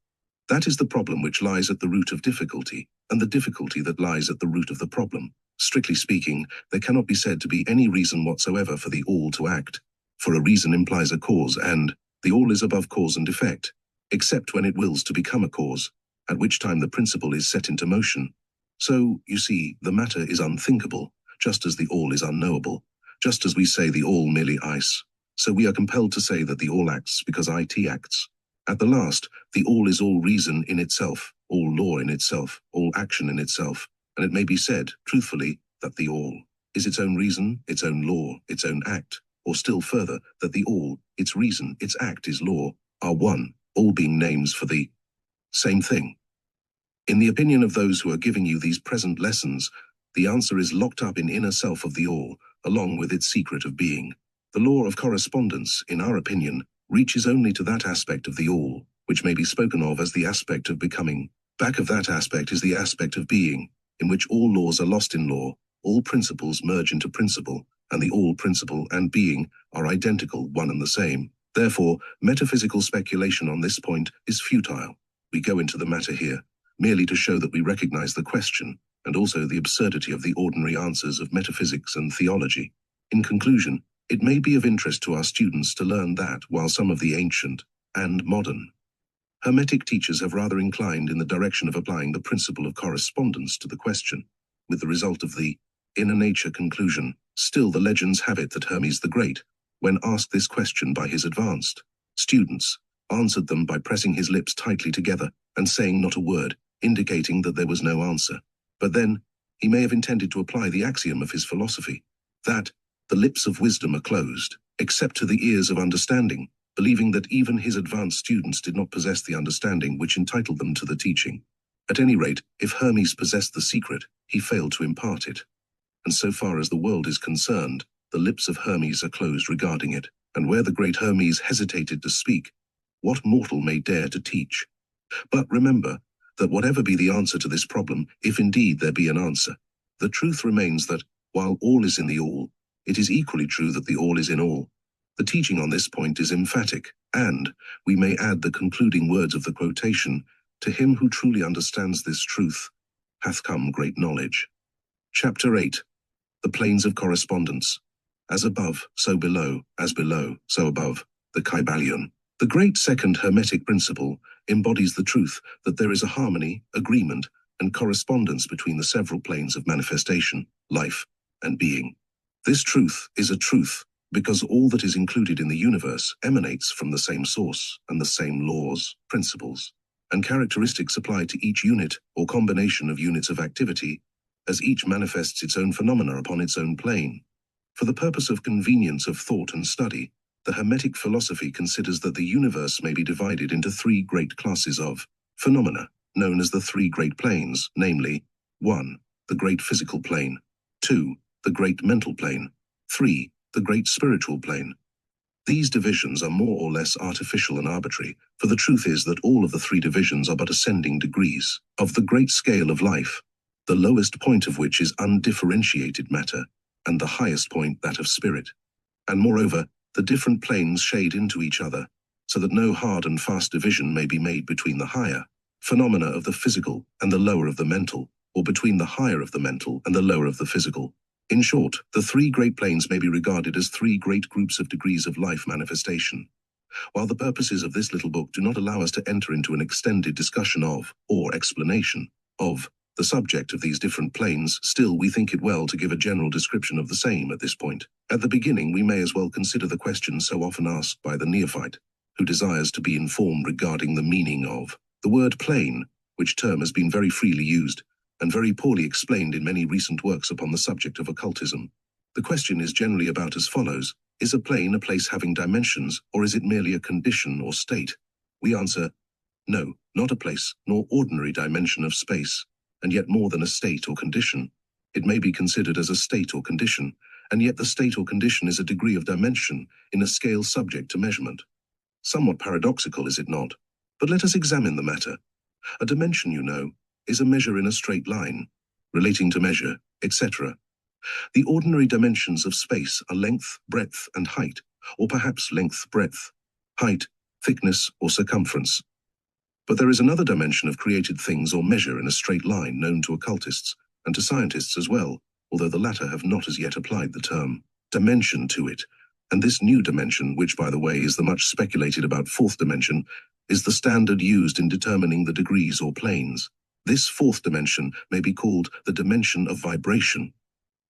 That is the problem which lies at the root of difficulty, and the difficulty that lies at the root of the problem. Strictly speaking, there cannot be said to be any reason whatsoever for the all to act, for a reason implies a cause, and the all is above cause and effect, except when it wills to become a cause, at which time the principle is set into motion. So, you see, the matter is unthinkable, just as the all is unknowable. Just as we say the all merely ice, so we are compelled to say that the all acts because it acts. At the last, the all is all reason in itself, all law in itself, all action in itself, and it may be said, truthfully, that the all is its own reason, its own law, its own act, or still further, that the all, its reason, its act, its law, are one, all being names for the same thing. In the opinion of those who are giving you these present lessons, the answer is locked up in inner self of the all, along with its secret of being. The law of correspondence, in our opinion, reaches only to that aspect of the all, which may be spoken of as the aspect of becoming. Back of that aspect is the aspect of being, in which all laws are lost in law, all principles merge into principle, and the all principle and being are identical, one and the same. Therefore, metaphysical speculation on this point is futile. We go into the matter here, merely to show that we recognize the question, and also the absurdity of the ordinary answers of metaphysics and theology. In conclusion, it may be of interest to our students to learn that, while some of the ancient and modern Hermetic teachers have rather inclined in the direction of applying the principle of correspondence to the question, with the result of the inner nature conclusion, still the legends have it that Hermes the Great, when asked this question by his advanced students, answered them by pressing his lips tightly together and saying not a word, indicating that there was no answer. But then, he may have intended to apply the axiom of his philosophy, that the lips of wisdom are closed, except to the ears of understanding, believing that even his advanced students did not possess the understanding which entitled them to the teaching. At any rate, if Hermes possessed the secret, he failed to impart it. And so far as the world is concerned, the lips of Hermes are closed regarding it, and where the great Hermes hesitated to speak, what mortal may dare to teach? But remember that whatever be the answer to this problem, if indeed there be an answer, the truth remains that, while all is in the all, it is equally true that the all is in all. The teaching on this point is emphatic, and, we may add the concluding words of the quotation, to him who truly understands this truth, hath come great knowledge. Chapter 8. The Planes of Correspondence. As above, so below, as below, so above, the Kybalion. The great second Hermetic principle embodies the truth that there is a harmony, agreement, and correspondence between the several planes of manifestation, life, and being. This truth is a truth because all that is included in the universe emanates from the same source and the same laws, principles, and characteristics apply to each unit or combination of units of activity, as each manifests its own phenomena upon its own plane. For the purpose of convenience of thought and study, the Hermetic philosophy considers that the universe may be divided into three great classes of phenomena, known as the three great planes, namely, 1. The great physical plane, 2. The great mental plane, 3. The great spiritual plane. These divisions are more or less artificial and arbitrary, for the truth is that all of the three divisions are but ascending degrees of the great scale of life, the lowest point of which is undifferentiated matter, and the highest point that of spirit. And moreover, the different planes shade into each other, so that no hard and fast division may be made between the higher phenomena of the physical and the lower of the mental, or between the higher of the mental and the lower of the physical. In short, the three great planes may be regarded as three great groups of degrees of life manifestation. While the purposes of this little book do not allow us to enter into an extended discussion of, or explanation of, the subject of these different planes, still we think it well to give a general description of the same at this point. At the beginning, we may as well consider the question so often asked by the neophyte, who desires to be informed regarding the meaning of the word plane, which term has been very freely used, and very poorly explained in many recent works upon the subject of occultism. The question is generally about as follows: is a plane a place having dimensions, or is it merely a condition or state? We answer, no, not a place, nor ordinary dimension of space, and yet more than a state or condition. It may be considered as a state or condition, and yet the state or condition is a degree of dimension in a scale subject to measurement. Somewhat paradoxical, is it not? But let us examine the matter. A dimension, you know, is a measure in a straight line, relating to measure, etc. The ordinary dimensions of space are length, breadth, and height, or perhaps length, breadth, height, thickness, or circumference. But there is another dimension of created things or measure in a straight line known to occultists, and to scientists as well, although the latter have not as yet applied the term dimension to it. And this new dimension, which by the way is the much speculated about fourth dimension, is the standard used in determining the degrees or planes. This fourth dimension may be called the dimension of vibration.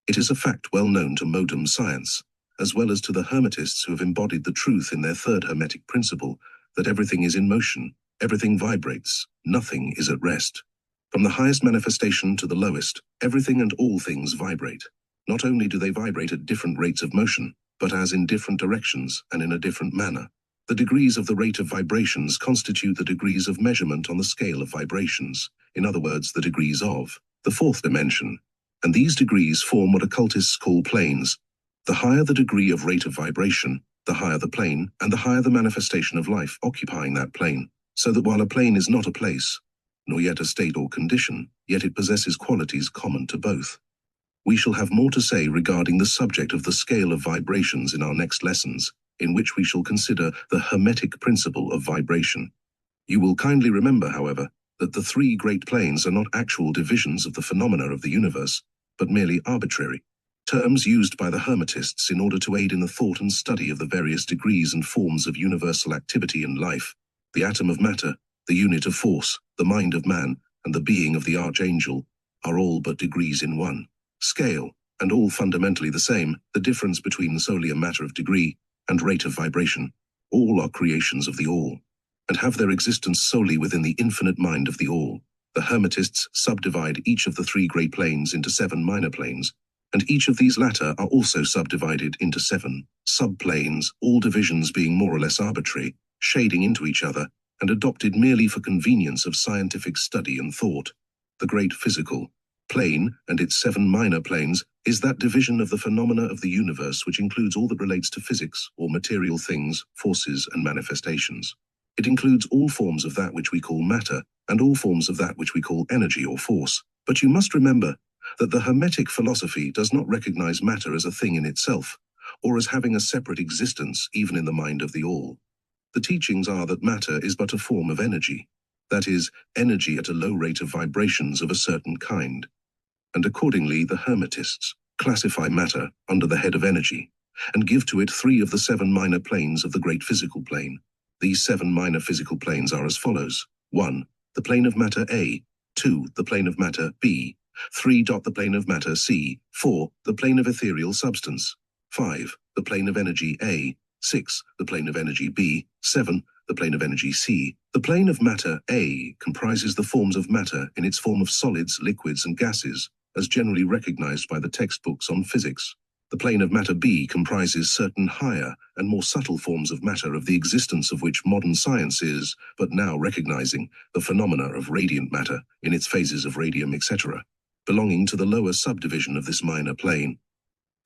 It is a fact well known to modern science, as well as to the Hermetists who have embodied the truth in their third Hermetic principle, that everything is in motion, everything vibrates, nothing is at rest. From the highest manifestation to the lowest, everything and all things vibrate. Not only do they vibrate at different rates of motion, but as in different directions and in a different manner. The degrees of the rate of vibrations constitute the degrees of measurement on the scale of vibrations, in other words, the degrees of the fourth dimension. And these degrees form what occultists call planes. The higher the degree of rate of vibration, the higher the plane, and the higher the manifestation of life occupying that plane, so that while a plane is not a place, nor yet a state or condition, yet it possesses qualities common to both. We shall have more to say regarding the subject of the scale of vibrations in our next lessons, in which we shall consider the Hermetic principle of vibration. You will kindly remember, however, that the three great planes are not actual divisions of the phenomena of the universe, but merely arbitrary terms used by the Hermetists in order to aid in the thought and study of the various degrees and forms of universal activity and life. The atom of matter, the unit of force, the mind of man, and the being of the archangel are all but degrees in one scale, and all fundamentally the same. The difference between solely a matter of degree and rate of vibration. All are creations of the All, and have their existence solely within the infinite mind of the All. The Hermetists subdivide each of the three great planes into 7 minor planes, and each of these latter are also subdivided into 7 subplanes, all divisions being more or less arbitrary, shading into each other, and adopted merely for convenience of scientific study and thought. The great physical plane and its 7 minor planes is that division of the phenomena of the universe which includes all that relates to physics or material things, forces and manifestations. It includes all forms of that which we call matter and all forms of that which we call energy or force. But you must remember that the Hermetic philosophy does not recognize matter as a thing in itself, or as having a separate existence even in the mind of the All. The teachings are that matter is but a form of energy, that is, energy at a low rate of vibrations of a certain kind. And accordingly the Hermetists classify matter under the head of energy, and give to it 3 of the 7 minor planes of the great physical plane. These 7 minor physical planes are as follows: 1. The plane of matter A, 2. The plane of matter B, 3. The plane of matter C, 4. The plane of ethereal substance, 5. The plane of energy A, 6. The plane of energy B, 7. The plane of energy C. The plane of matter A comprises the forms of matter in its form of solids, liquids, and gases, as generally recognized by the textbooks on physics. The plane of matter B comprises certain higher and more subtle forms of matter of the existence of which modern science is but now recognizing the phenomena of radiant matter in its phases of radium, etc., belonging to the lower subdivision of this minor plane.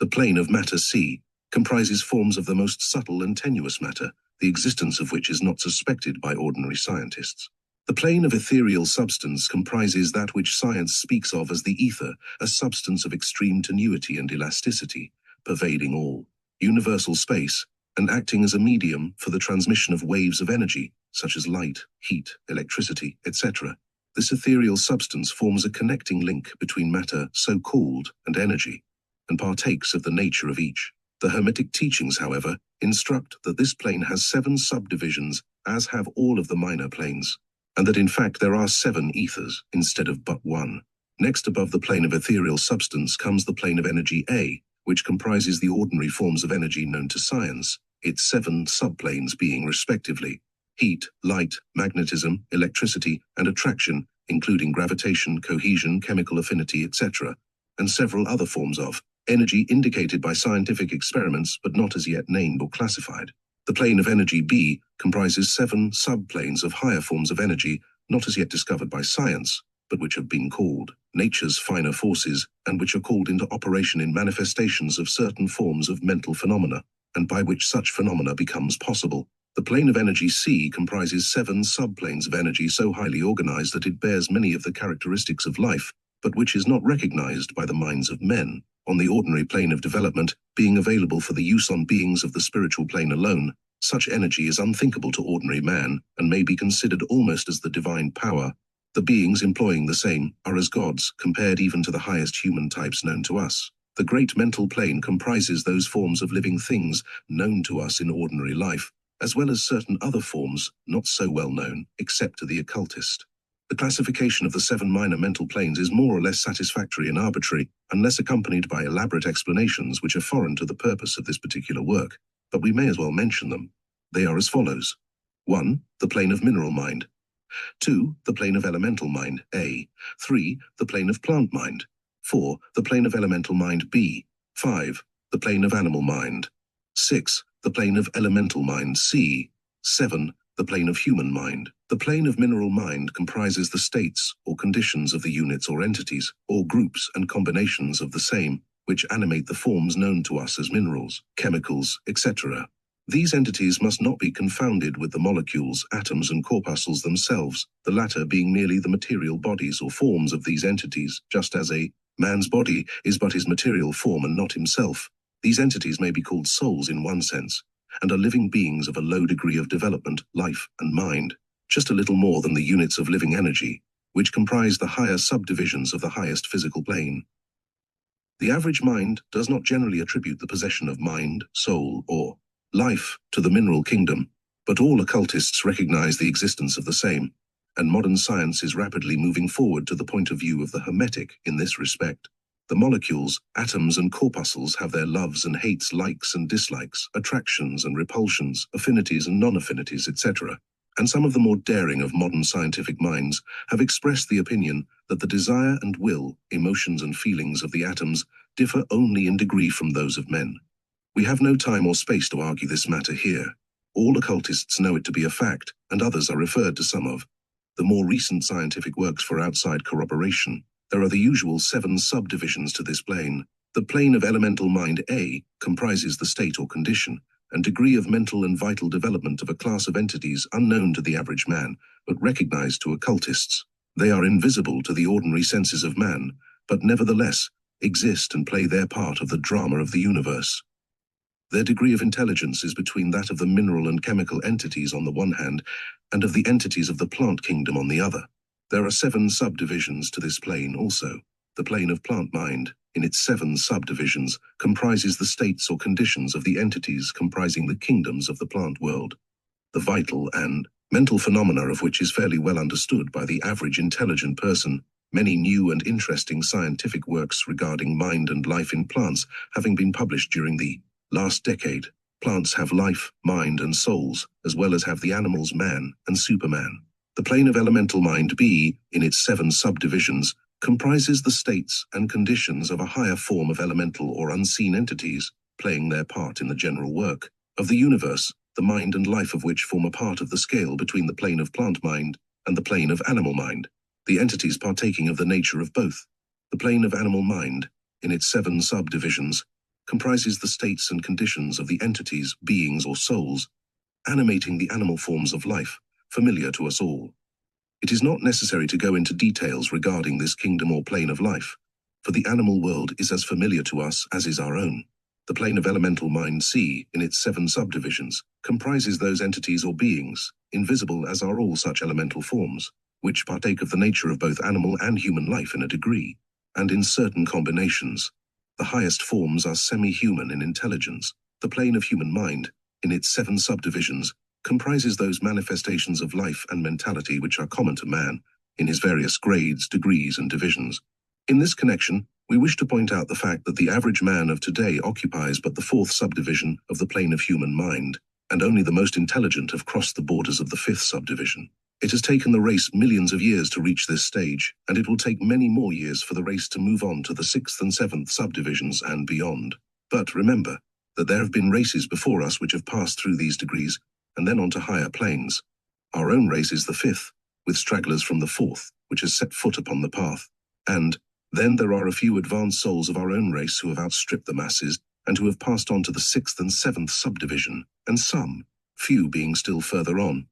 The plane of matter C comprises forms of the most subtle and tenuous matter, the existence of which is not suspected by ordinary scientists. The plane of ethereal substance comprises that which science speaks of as the ether, a substance of extreme tenuity and elasticity, pervading all universal space, and acting as a medium for the transmission of waves of energy, such as light, heat, electricity, etc. This ethereal substance forms a connecting link between matter, so-called, and energy, and partakes of the nature of each. The Hermetic teachings, however, instruct that this plane has 7 subdivisions, as have all of the minor planes, and that in fact there are 7 ethers instead of but 1. Next above the plane of ethereal substance comes the plane of energy A, which comprises the ordinary forms of energy known to science, its 7 subplanes being respectively heat, light, magnetism, electricity, and attraction, including gravitation, cohesion, chemical affinity, etc., and several other forms of energy indicated by scientific experiments but not as yet named or classified. The plane of energy B comprises 7 subplanes of higher forms of energy not as yet discovered by science, but which have been called nature's finer forces, and which are called into operation in manifestations of certain forms of mental phenomena, and by which such phenomena becomes possible. The plane of energy C comprises 7 subplanes of energy so highly organized that it bears many of the characteristics of life, but which is not recognized by the minds of men. On the ordinary plane of development, being available for the use on beings of the spiritual plane alone, such energy is unthinkable to ordinary man, and may be considered almost as the divine power. The beings employing the same are as gods, compared even to the highest human types known to us. The great mental plane comprises those forms of living things known to us in ordinary life, as well as certain other forms not so well known, except to the occultist. The classification of the 7 minor mental planes is more or less satisfactory and arbitrary, unless accompanied by elaborate explanations which are foreign to the purpose of this particular work, but we may as well mention them. They are as follows: 1. The plane of mineral mind. 2. The plane of elemental mind, A. 3. The plane of plant mind. 4. The plane of elemental mind, B. 5. The plane of animal mind. 6. The plane of elemental mind, C. 7. The plane of human mind. The plane of mineral mind comprises the states or conditions of the units or entities, or groups and combinations of the same, which animate the forms known to us as minerals, chemicals, etc. These entities must not be confounded with the molecules, atoms, and corpuscles themselves, the latter being merely the material bodies or forms of these entities, just as a Man's body is but his material form and not himself. These entities may be called souls in one sense, and are living beings of a low degree of development, life, and mind, just a little more than the units of living energy, which comprise the higher subdivisions of the highest physical plane. The average mind does not generally attribute the possession of mind, soul, or life to the mineral kingdom, but all occultists recognize the existence of the same, and modern science is rapidly moving forward to the point of view of the Hermetic in this respect. The molecules, atoms, and corpuscles have their loves and hates, likes and dislikes, attractions and repulsions, affinities and non-affinities, etc. And some of the more daring of modern scientific minds have expressed the opinion that the desire and will, emotions and feelings of the atoms differ only in degree from those of men. We have no time or space to argue this matter here. All occultists know it to be a fact, and others are referred to some of the more recent scientific works for outside corroboration. There are the usual 7 subdivisions to this plane. The plane of elemental mind A comprises the state or condition and degree of mental and vital development of a class of entities unknown to the average man, but recognized to occultists. They are invisible to the ordinary senses of man, but nevertheless exist and play their part of the drama of the universe. Their degree of intelligence is between that of the mineral and chemical entities on the one hand, and of the entities of the plant kingdom on the other. There are 7 subdivisions to this plane also. The plane of plant mind, in its 7 subdivisions, comprises the states or conditions of the entities comprising the kingdoms of the plant world. The vital and mental phenomena of which is fairly well understood by the average intelligent person, many new and interesting scientific works regarding mind and life in plants having been published during the last decade. Plants have life, mind, and souls, as well as have the animals man and superman. The plane of elemental mind B, in its 7 subdivisions, comprises the states and conditions of a higher form of elemental or unseen entities, playing their part in the general work of the universe, the mind and life of which form a part of the scale between the plane of plant mind and the plane of animal mind, the entities partaking of the nature of both. The plane of animal mind, in its 7 subdivisions, comprises the states and conditions of the entities, beings, or souls, animating the animal forms of life, familiar to us all. It is not necessary to go into details regarding this kingdom or plane of life, for the animal world is as familiar to us as is our own. The plane of elemental mind C, in its 7 subdivisions, comprises those entities or beings, invisible as are all such elemental forms, which partake of the nature of both animal and human life in a degree, and in certain combinations. The highest forms are semi-human in intelligence. The plane of human mind, in its 7 subdivisions, comprises those manifestations of life and mentality which are common to man, in his various grades, degrees, and divisions. In this connection, we wish to point out the fact that the average man of today occupies but the 4th subdivision of the plane of human mind, and only the most intelligent have crossed the borders of the 5th subdivision. It has taken the race millions of years to reach this stage, and it will take many more years for the race to move on to the 6th and 7th subdivisions and beyond. But remember that there have been races before us which have passed through these degrees, and then on to higher planes. Our own race is the 5th, with stragglers from the 4th, which has set foot upon the path. And then there are a few advanced souls of our own race who have outstripped the masses, and who have passed on to the 6th and 7th subdivision, and some, few being still further on.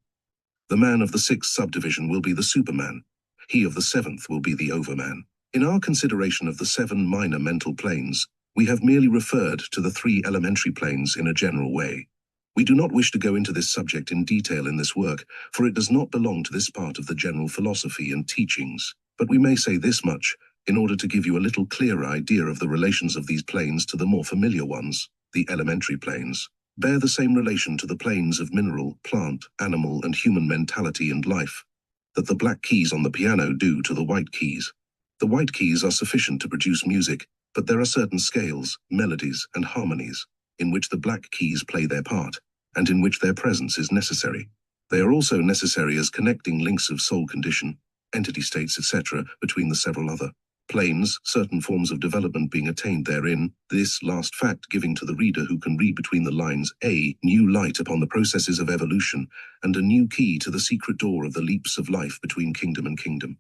The man of the 6th subdivision will be the Superman. He of the 7th will be the Overman. In our consideration of the 7 minor mental planes, we have merely referred to the 3 elementary planes in a general way. We do not wish to go into this subject in detail in this work, for it does not belong to this part of the general philosophy and teachings, but we may say this much, in order to give you a little clearer idea of the relations of these planes to the more familiar ones, the elementary planes, bear the same relation to the planes of mineral, plant, animal, and human mentality and life, that the black keys on the piano do to the white keys. The white keys are sufficient to produce music, but there are certain scales, melodies, and harmonies, in which the black keys play their part, and in which their presence is necessary. They are also necessary as connecting links of soul condition, entity states, etc., between the several other planes, certain forms of development being attained therein, this last fact giving to the reader who can read between the lines a new light upon the processes of evolution, and a new key to the secret door of the leaps of life between kingdom and kingdom.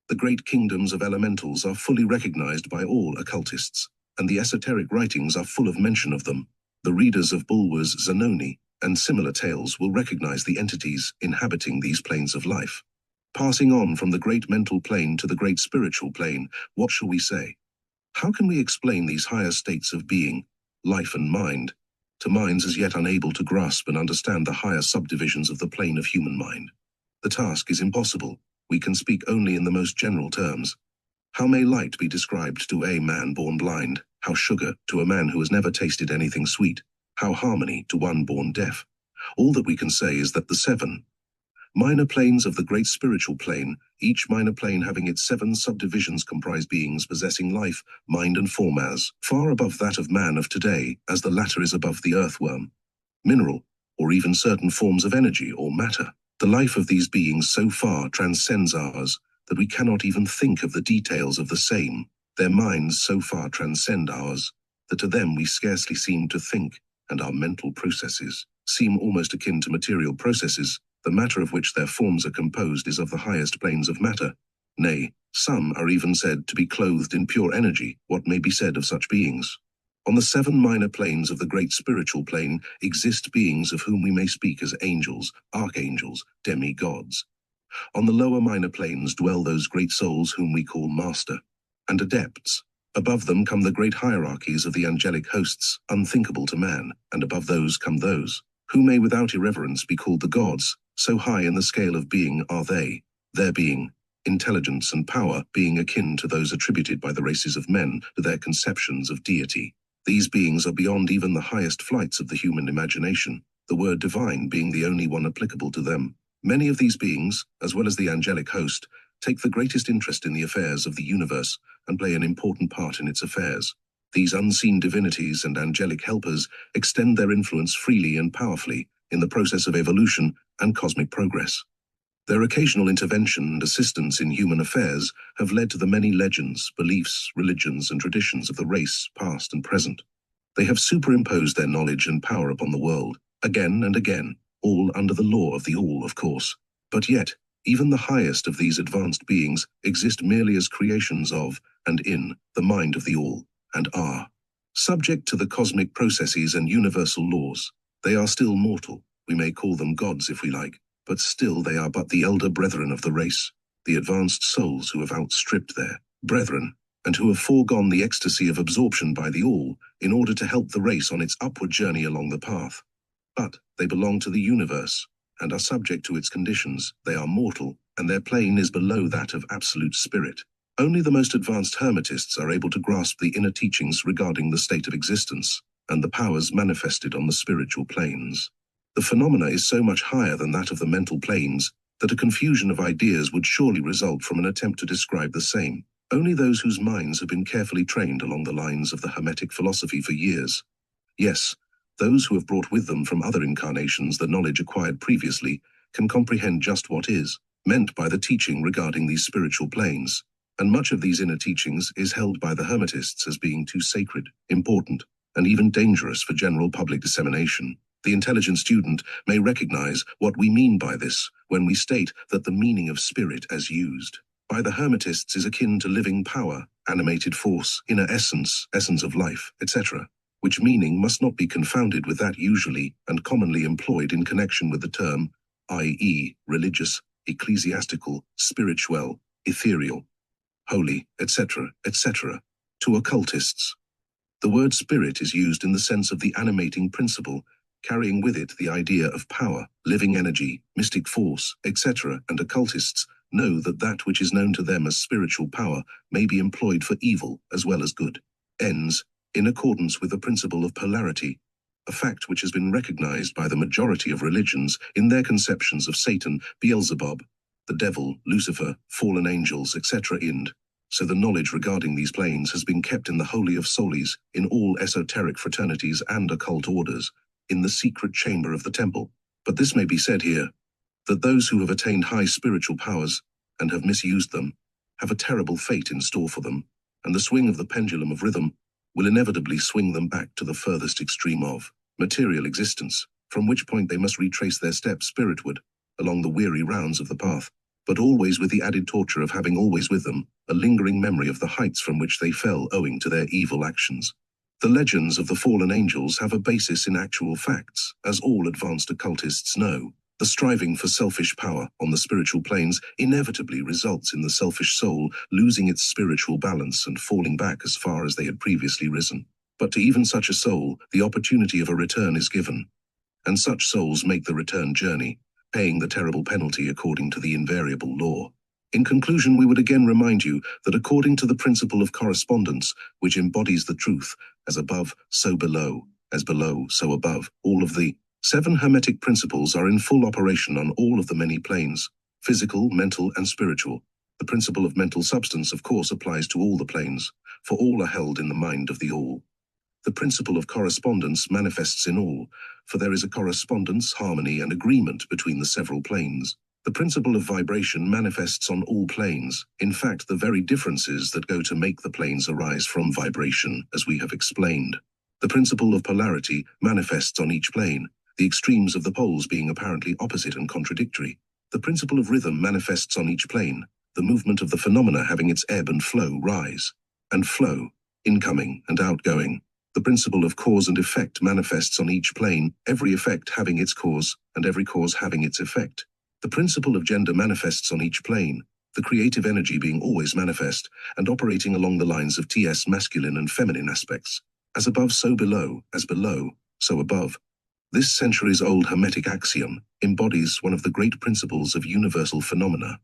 The great kingdoms of elementals are fully recognized by all occultists, and the esoteric writings are full of mention of them. The readers of Bulwer's Zanoni and similar tales will recognize the entities inhabiting these planes of life. Passing on from the great mental plane to the great spiritual plane, what shall we say? How can we explain these higher states of being, life and mind, to minds as yet unable to grasp and understand the higher subdivisions of the plane of human mind? The task is impossible. We can speak only in the most general terms. How may light be described to a man born blind? How sugar to a man who has never tasted anything sweet? How harmony to one born deaf? All that we can say is that the 7 minor planes of the great spiritual plane, each minor plane having its 7 subdivisions, comprise beings possessing life, mind and form as far above that of man of today as the latter is above the earthworm, mineral, or even certain forms of energy or matter. The life of these beings so far transcends ours that we cannot even think of the details of the same. Their minds so far transcend ours that to them we scarcely seem to think, and our mental processes seem almost akin to material processes. The matter of which their forms are composed is of the highest planes of matter. Nay, some are even said to be clothed in pure energy. What may be said of such beings? On the 7 minor planes of the great spiritual plane exist beings of whom we may speak as angels, archangels, demigods. On the lower minor planes dwell those great souls whom we call master and adepts. Above them come the great hierarchies of the angelic hosts, unthinkable to man, and above those come those who may without irreverence be called the gods. So high in the scale of being are they, their being, intelligence and power being akin to those attributed by the races of men to their conceptions of deity. These beings are beyond even the highest flights of the human imagination, the word divine being the only one applicable to them. Many of these beings, as well as the angelic host, take the greatest interest in the affairs of the universe and play an important part in its affairs. These unseen divinities and angelic helpers extend their influence freely and powerfully in the process of evolution and cosmic progress. Their occasional intervention and assistance in human affairs have led to the many legends, beliefs, religions, and traditions of the race, past and present. They have superimposed their knowledge and power upon the world, again and again, all under the law of the all, of course. But yet, even the highest of these advanced beings exist merely as creations of, and in, the mind of the all, and are subject to the cosmic processes and universal laws. They are still mortal. We may call them gods if we like, but still they are but the elder brethren of the race, the advanced souls who have outstripped their brethren, and who have foregone the ecstasy of absorption by the all in order to help the race on its upward journey along the path. But they belong to the universe, and are subject to its conditions. They are mortal, and their plane is below that of absolute spirit. Only the most advanced Hermetists are able to grasp the inner teachings regarding the state of existence, and the powers manifested on the spiritual planes. The phenomena is so much higher than that of the mental planes that a confusion of ideas would surely result from an attempt to describe the same. Only those whose minds have been carefully trained along the lines of the Hermetic philosophy for years, yes, those who have brought with them from other incarnations the knowledge acquired previously, can comprehend just what is meant by the teaching regarding these spiritual planes. And much of these inner teachings is held by the Hermetists as being too sacred, important, and even dangerous for general public dissemination. The intelligent student may recognize what we mean by this when we state that the meaning of spirit as used by the Hermetists is akin to living power, animated force, inner essence, essence of life, etc., which meaning must not be confounded with that usually and commonly employed in connection with the term, i.e., religious, ecclesiastical, spiritual, ethereal, holy, etc., etc., to occultists. The word spirit is used in the sense of the animating principle, carrying with it the idea of power, living energy, mystic force, etc., and occultists know that that which is known to them as spiritual power may be employed for evil as well as good ends, in accordance with the principle of polarity, a fact which has been recognized by the majority of religions in their conceptions of Satan, Beelzebub, the devil, Lucifer, fallen angels, etc. So the knowledge regarding these planes has been kept in the Holy of Holies, in all esoteric fraternities and occult orders, in the secret chamber of the temple. But this may be said here, that those who have attained high spiritual powers and have misused them have a terrible fate in store for them, and the swing of the pendulum of rhythm will inevitably swing them back to the furthest extreme of material existence, from which point they must retrace their steps spiritward along the weary rounds of the path, but always with the added torture of having always with them a lingering memory of the heights from which they fell owing to their evil actions. The legends of the fallen angels have a basis in actual facts, as all advanced occultists know. The striving for selfish power on the spiritual planes inevitably results in the selfish soul losing its spiritual balance and falling back as far as they had previously risen. But to even such a soul, the opportunity of a return is given, and such souls make the return journey, paying the terrible penalty according to the invariable law. In conclusion, we would again remind you that according to the principle of correspondence, which embodies the truth, as above, so below, as below, so above, all of the 7 Hermetic principles are in full operation on all of the many planes, physical, mental, and spiritual. The principle of mental substance, of course, applies to all the planes, for all are held in the mind of the all. The principle of correspondence manifests in all, for there is a correspondence, harmony, and agreement between the several planes. The principle of vibration manifests on all planes, in fact the very differences that go to make the planes arise from vibration, as we have explained. The principle of polarity manifests on each plane, the extremes of the poles being apparently opposite and contradictory. The principle of rhythm manifests on each plane, the movement of the phenomena having its ebb and flow, rise and flow, incoming and outgoing. The principle of cause and effect manifests on each plane, every effect having its cause and every cause having its effect. The principle of gender manifests on each plane, the creative energy being always manifest and operating along the lines of TS masculine and feminine aspects. As above, so below, as below, so above. This centuries-old Hermetic axiom embodies one of the great principles of universal phenomena.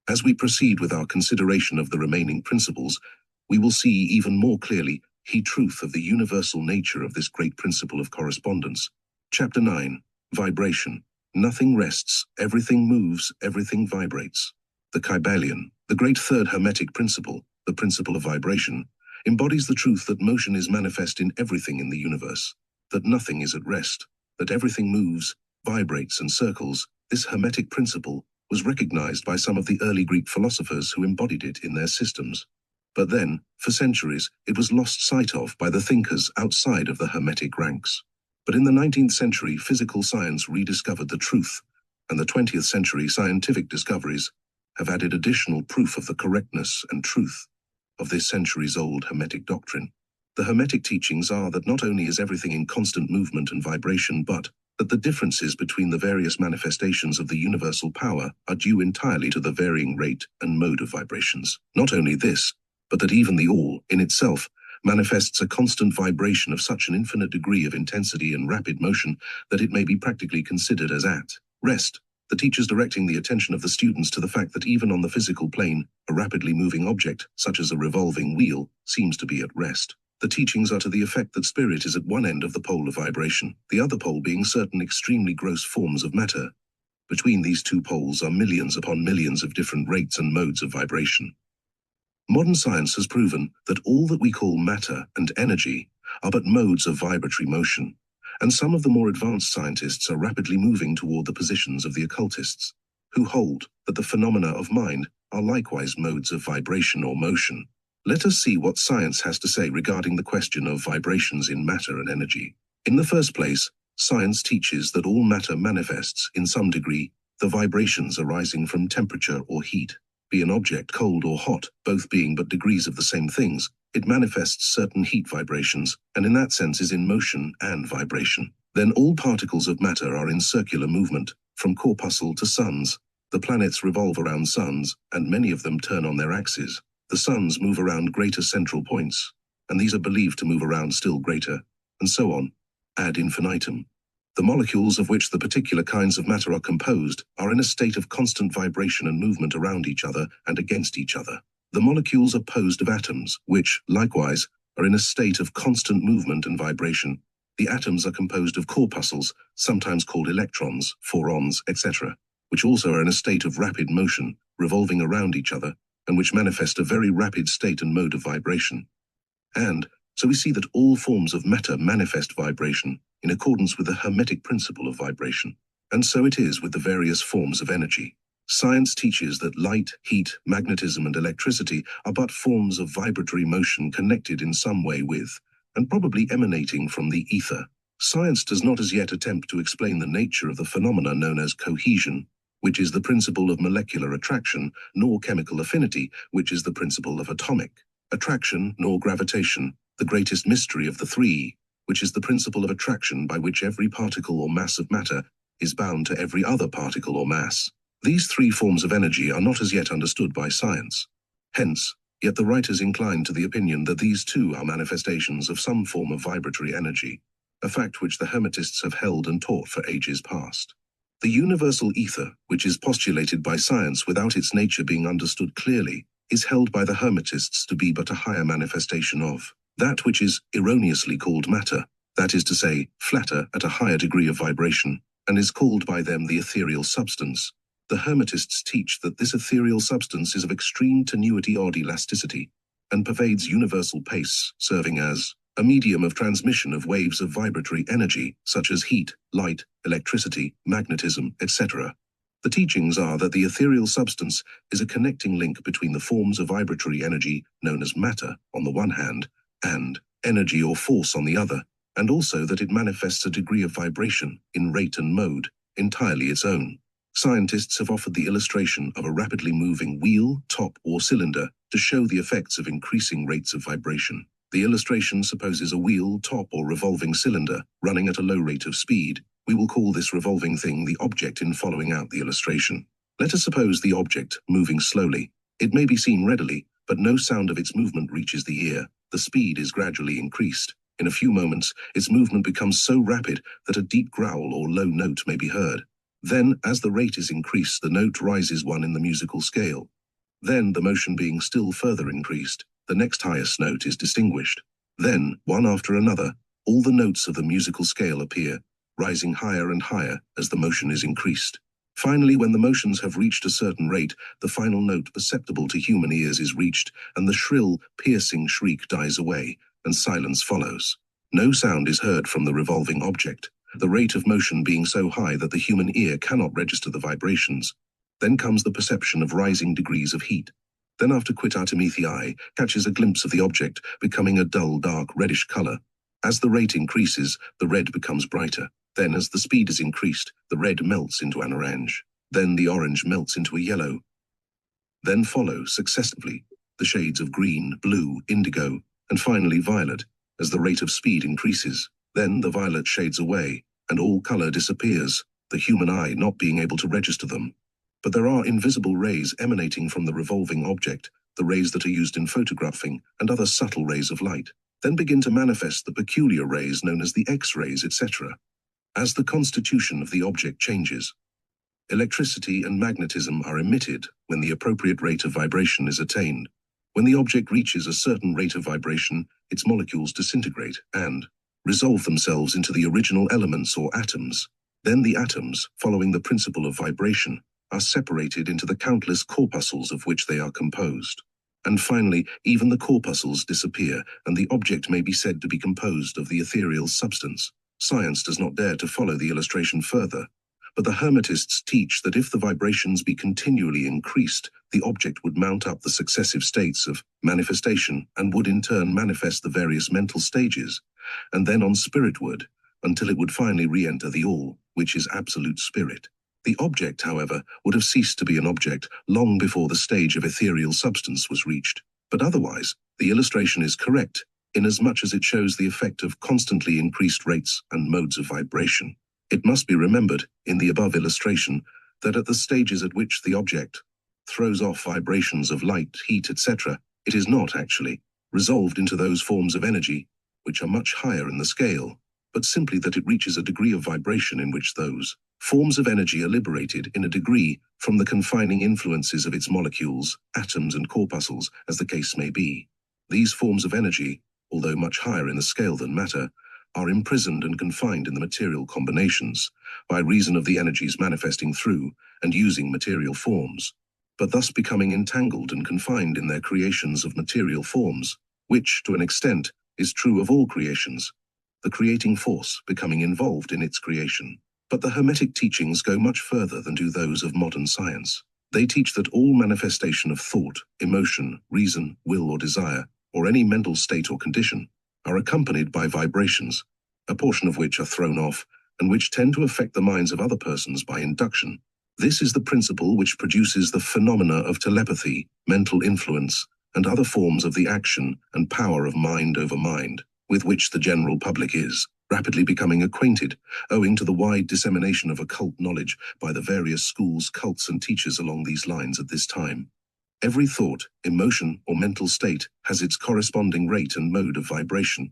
As we proceed with our consideration of the remaining principles, we will see even more clearly the truth of the universal nature of this great principle of correspondence. Chapter 9. Vibration. Nothing rests, everything moves, everything vibrates. The Kybalion, the great third Hermetic principle, the principle of vibration, embodies the truth that motion is manifest in everything in the universe, that nothing is at rest, that everything moves, vibrates, and circles. This Hermetic principle was recognized by some of the early Greek philosophers who embodied it in their systems. But then, for centuries, it was lost sight of by the thinkers outside of the Hermetic ranks. But in the 19th century, physical science rediscovered the truth, and the 20th century scientific discoveries have added additional proof of the correctness and truth of this centuries-old Hermetic doctrine. The Hermetic teachings are that not only is everything in constant movement and vibration, but that the differences between the various manifestations of the universal power are due entirely to the varying rate and mode of vibrations. Not only this, but that even the all, in itself, manifests a constant vibration of such an infinite degree of intensity and rapid motion that it may be practically considered as at rest. The teachers directing the attention of the students to the fact that even on the physical plane, a rapidly moving object, such as a revolving wheel, seems to be at rest. The teachings are to the effect that spirit is at one end of the pole of vibration, the other pole being certain extremely gross forms of matter. Between these two poles are millions upon millions of different rates and modes of vibration. Modern science has proven that all that we call matter and energy are but modes of vibratory motion, and some of the more advanced scientists are rapidly moving toward the positions of the occultists, who hold that the phenomena of mind are likewise modes of vibration or motion. Let us see what science has to say regarding the question of vibrations in matter and energy. In the first place, science teaches that all matter manifests, in some degree, the vibrations arising from temperature or heat. Be an object cold or hot, both being but degrees of the same things, it manifests certain heat vibrations, and in that sense is in motion and vibration. Then all particles of matter are in circular movement, from corpuscle to suns. The planets revolve around suns, and many of them turn on their axes. The suns move around greater central points, and these are believed to move around still greater, and so on, ad infinitum. The molecules of which the particular kinds of matter are composed are in a state of constant vibration and movement around each other and against each other. The molecules are composed of atoms, which, likewise, are in a state of constant movement and vibration. The atoms are composed of corpuscles, sometimes called electrons, phorons, etc., which also are in a state of rapid motion, revolving around each other, and which manifest a very rapid state and mode of vibration. And so we see that all forms of matter manifest vibration in accordance with the Hermetic principle of vibration. And so it is with the various forms of energy. Science teaches that light, heat, magnetism, and electricity are but forms of vibratory motion connected in some way with, and probably emanating from the ether. Science does not as yet attempt to explain the nature of the phenomena known as cohesion, which is the principle of molecular attraction, nor chemical affinity, which is the principle of atomic attraction, nor gravitation, the greatest mystery of the three, which is the principle of attraction by which every particle or mass of matter is bound to every other particle or mass. These three forms of energy are not as yet understood by science. Hence, yet the writers incline to the opinion that these too are manifestations of some form of vibratory energy, a fact which the Hermetists have held and taught for ages past. The universal ether, which is postulated by science without its nature being understood clearly, is held by the Hermetists to be but a higher manifestation of that which is erroneously called matter, that is to say, flatter at a higher degree of vibration, and is called by them the ethereal substance. The Hermetists teach that this ethereal substance is of extreme tenuity or elasticity, and pervades universal pace, serving as a medium of transmission of waves of vibratory energy, such as heat, light, electricity, magnetism, etc. The teachings are that the ethereal substance is a connecting link between the forms of vibratory energy known as matter on the one hand, and energy or force on the other, and also that it manifests a degree of vibration in rate and mode, entirely its own. Scientists have offered the illustration of a rapidly moving wheel, top, or cylinder to show the effects of increasing rates of vibration. The illustration supposes a wheel, top, or revolving cylinder running at a low rate of speed. We will call this revolving thing the object in following out the illustration. Let us suppose the object moving slowly. It may be seen readily, but no sound of its movement reaches the ear. The speed is gradually increased. In a few moments, its movement becomes so rapid that a deep growl or low note may be heard. Then, as the rate is increased, the note rises one in the musical scale. Then, the motion being still further increased, the next highest note is distinguished. Then, one after another, all the notes of the musical scale appear, rising higher and higher as the motion is increased. Finally, when the motions have reached a certain rate, the final note perceptible to human ears is reached, and the shrill, piercing shriek dies away, and silence follows. No sound is heard from the revolving object, the rate of motion being so high that the human ear cannot register the vibrations. Then comes the perception of rising degrees of heat. Then after quietume the eye catches a glimpse of the object, becoming a dull, dark, reddish color. As the rate increases, the red becomes brighter. Then as the speed is increased, the red melts into an orange. Then the orange melts into a yellow. Then follow, successively, the shades of green, blue, indigo, and finally violet, as the rate of speed increases. Then the violet shades away, and all color disappears, the human eye not being able to register them. But there are invisible rays emanating from the revolving object, the rays that are used in photographing, and other subtle rays of light. Then begin to manifest the peculiar rays known as the X-rays, etc. As the constitution of the object changes, electricity and magnetism are emitted when the appropriate rate of vibration is attained. When the object reaches a certain rate of vibration, its molecules disintegrate and resolve themselves into the original elements or atoms. Then the atoms, following the principle of vibration, are separated into the countless corpuscles of which they are composed. And finally, even the corpuscles disappear, and the object may be said to be composed of the ethereal substance. Science does not dare to follow the illustration further, but the Hermetists teach that if the vibrations be continually increased, the object would mount up the successive states of manifestation and would in turn manifest the various mental stages, and then on spiritward, until it would finally re-enter the all, which is absolute spirit. The object, however, would have ceased to be an object long before the stage of ethereal substance was reached. But otherwise, the illustration is correct, inasmuch as it shows the effect of constantly increased rates and modes of vibration. It must be remembered, in the above illustration, that at the stages at which the object throws off vibrations of light, heat, etc., it is not actually resolved into those forms of energy which are much higher in the scale, but simply that it reaches a degree of vibration in which those forms of energy are liberated in a degree from the confining influences of its molecules, atoms, and corpuscles, as the case may be. These forms of energy, although much higher in the scale than matter, are imprisoned and confined in the material combinations, by reason of the energies manifesting through and using material forms, but thus becoming entangled and confined in their creations of material forms, which, to an extent, is true of all creations, the creating force becoming involved in its creation. But the Hermetic teachings go much further than do those of modern science. They teach that all manifestation of thought, emotion, reason, will or desire, or any mental state or condition, are accompanied by vibrations, a portion of which are thrown off, and which tend to affect the minds of other persons by induction. This is the principle which produces the phenomena of telepathy, mental influence, and other forms of the action and power of mind over mind, with which the general public is rapidly becoming acquainted, owing to the wide dissemination of occult knowledge by the various schools, cults, and teachers along these lines at this time. Every thought, emotion, or mental state has its corresponding rate and mode of vibration,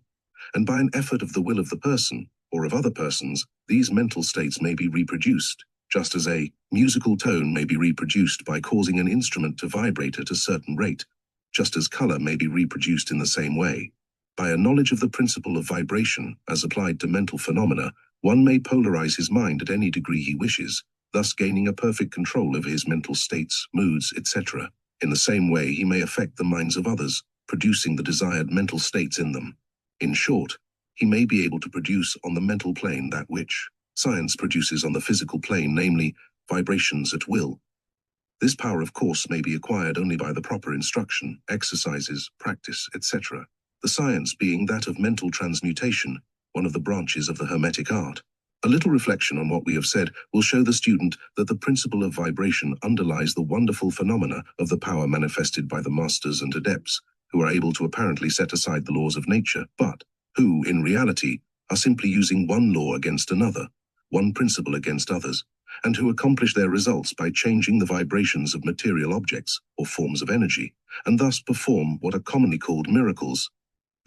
and by an effort of the will of the person, or of other persons, these mental states may be reproduced, just as a musical tone may be reproduced by causing an instrument to vibrate at a certain rate, just as color may be reproduced in the same way. By a knowledge of the principle of vibration, as applied to mental phenomena, one may polarize his mind at any degree he wishes, thus gaining a perfect control over his mental states, moods, etc. In the same way, he may affect the minds of others, producing the desired mental states in them. In short, he may be able to produce on the mental plane that which science produces on the physical plane, namely, vibrations at will. This power, of course, may be acquired only by the proper instruction, exercises, practice, etc. The science being that of mental transmutation, one of the branches of the Hermetic art. A little reflection on what we have said will show the student that the principle of vibration underlies the wonderful phenomena of the power manifested by the masters and adepts, who are able to apparently set aside the laws of nature, but who, in reality, are simply using one law against another, one principle against others, and who accomplish their results by changing the vibrations of material objects or forms of energy, and thus perform what are commonly called miracles.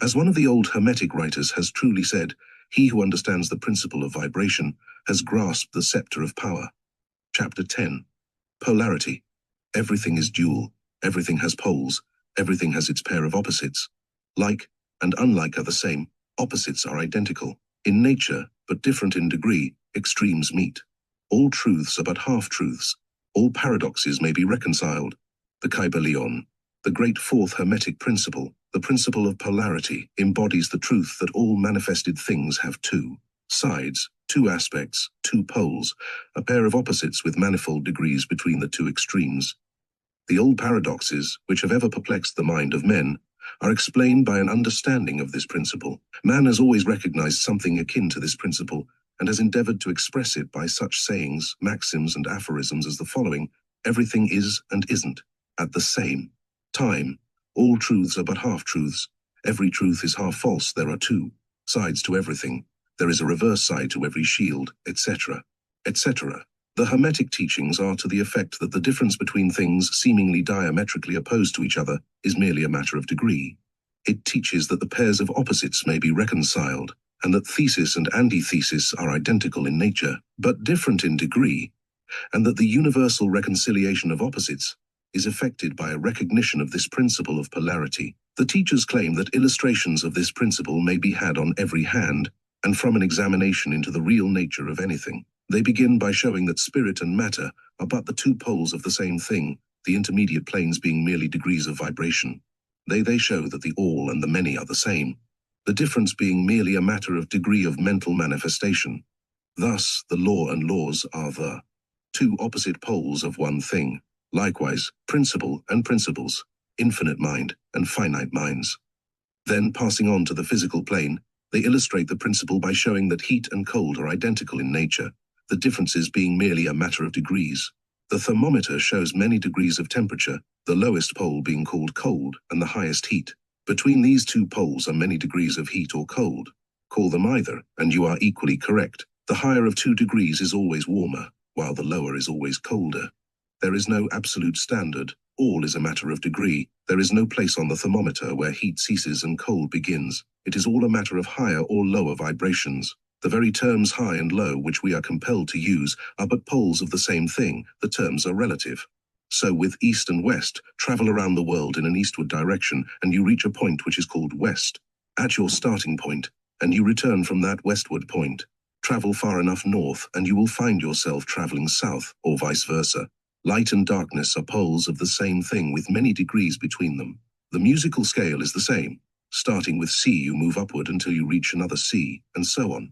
As one of the old Hermetic writers has truly said, he who understands the principle of vibration has grasped the scepter of power. Chapter 10. Polarity. Everything is dual, everything has poles, everything has its pair of opposites. Like and unlike are the same, opposites are identical. In nature, but different in degree, extremes meet. All truths are but half-truths. All paradoxes may be reconciled. The Kybalion, the great fourth Hermetic principle, the principle of polarity, embodies the truth that all manifested things have two sides, two aspects, two poles, a pair of opposites with manifold degrees between the two extremes. The old paradoxes, which have ever perplexed the mind of men, are explained by an understanding of this principle. Man has always recognized something akin to this principle, and has endeavored to express it by such sayings, maxims, and aphorisms as the following: everything is and isn't, at the same time. All truths are but half-truths. Every truth is half false. There are two sides to everything. There is a reverse side to every shield, etc., etc. The Hermetic teachings are to the effect that the difference between things seemingly diametrically opposed to each other is merely a matter of degree. It teaches that the pairs of opposites may be reconciled, and that thesis and antithesis are identical in nature, but different in degree, and that the universal reconciliation of opposites is effected by a recognition of this principle of polarity. The teachers claim that illustrations of this principle may be had on every hand, and from an examination into the real nature of anything. They begin by showing that spirit and matter are but the two poles of the same thing, the intermediate planes being merely degrees of vibration. They show that the all and the many are the same, the difference being merely a matter of degree of mental manifestation. Thus, the law and laws are the two opposite poles of one thing. Likewise, principle and principles, infinite mind and finite minds. Then, passing on to the physical plane, they illustrate the principle by showing that heat and cold are identical in nature, the differences being merely a matter of degrees. The thermometer shows many degrees of temperature, the lowest pole being called cold and the highest heat. Between these two poles are many degrees of heat or cold. Call them either, and you are equally correct. The higher of 2 degrees is always warmer, while the lower is always colder. There is no absolute standard. All is a matter of degree. There is no place on the thermometer where heat ceases and cold begins. It is all a matter of higher or lower vibrations. The very terms high and low, which we are compelled to use, are but poles of the same thing. The terms are relative. So with east and west, travel around the world in an eastward direction, and you reach a point which is called west. At your starting point, and you return from that westward point. Travel far enough north, and you will find yourself traveling south, or vice versa. Light and darkness are poles of the same thing with many degrees between them. The musical scale is the same. Starting with C, you move upward until you reach another C, and so on.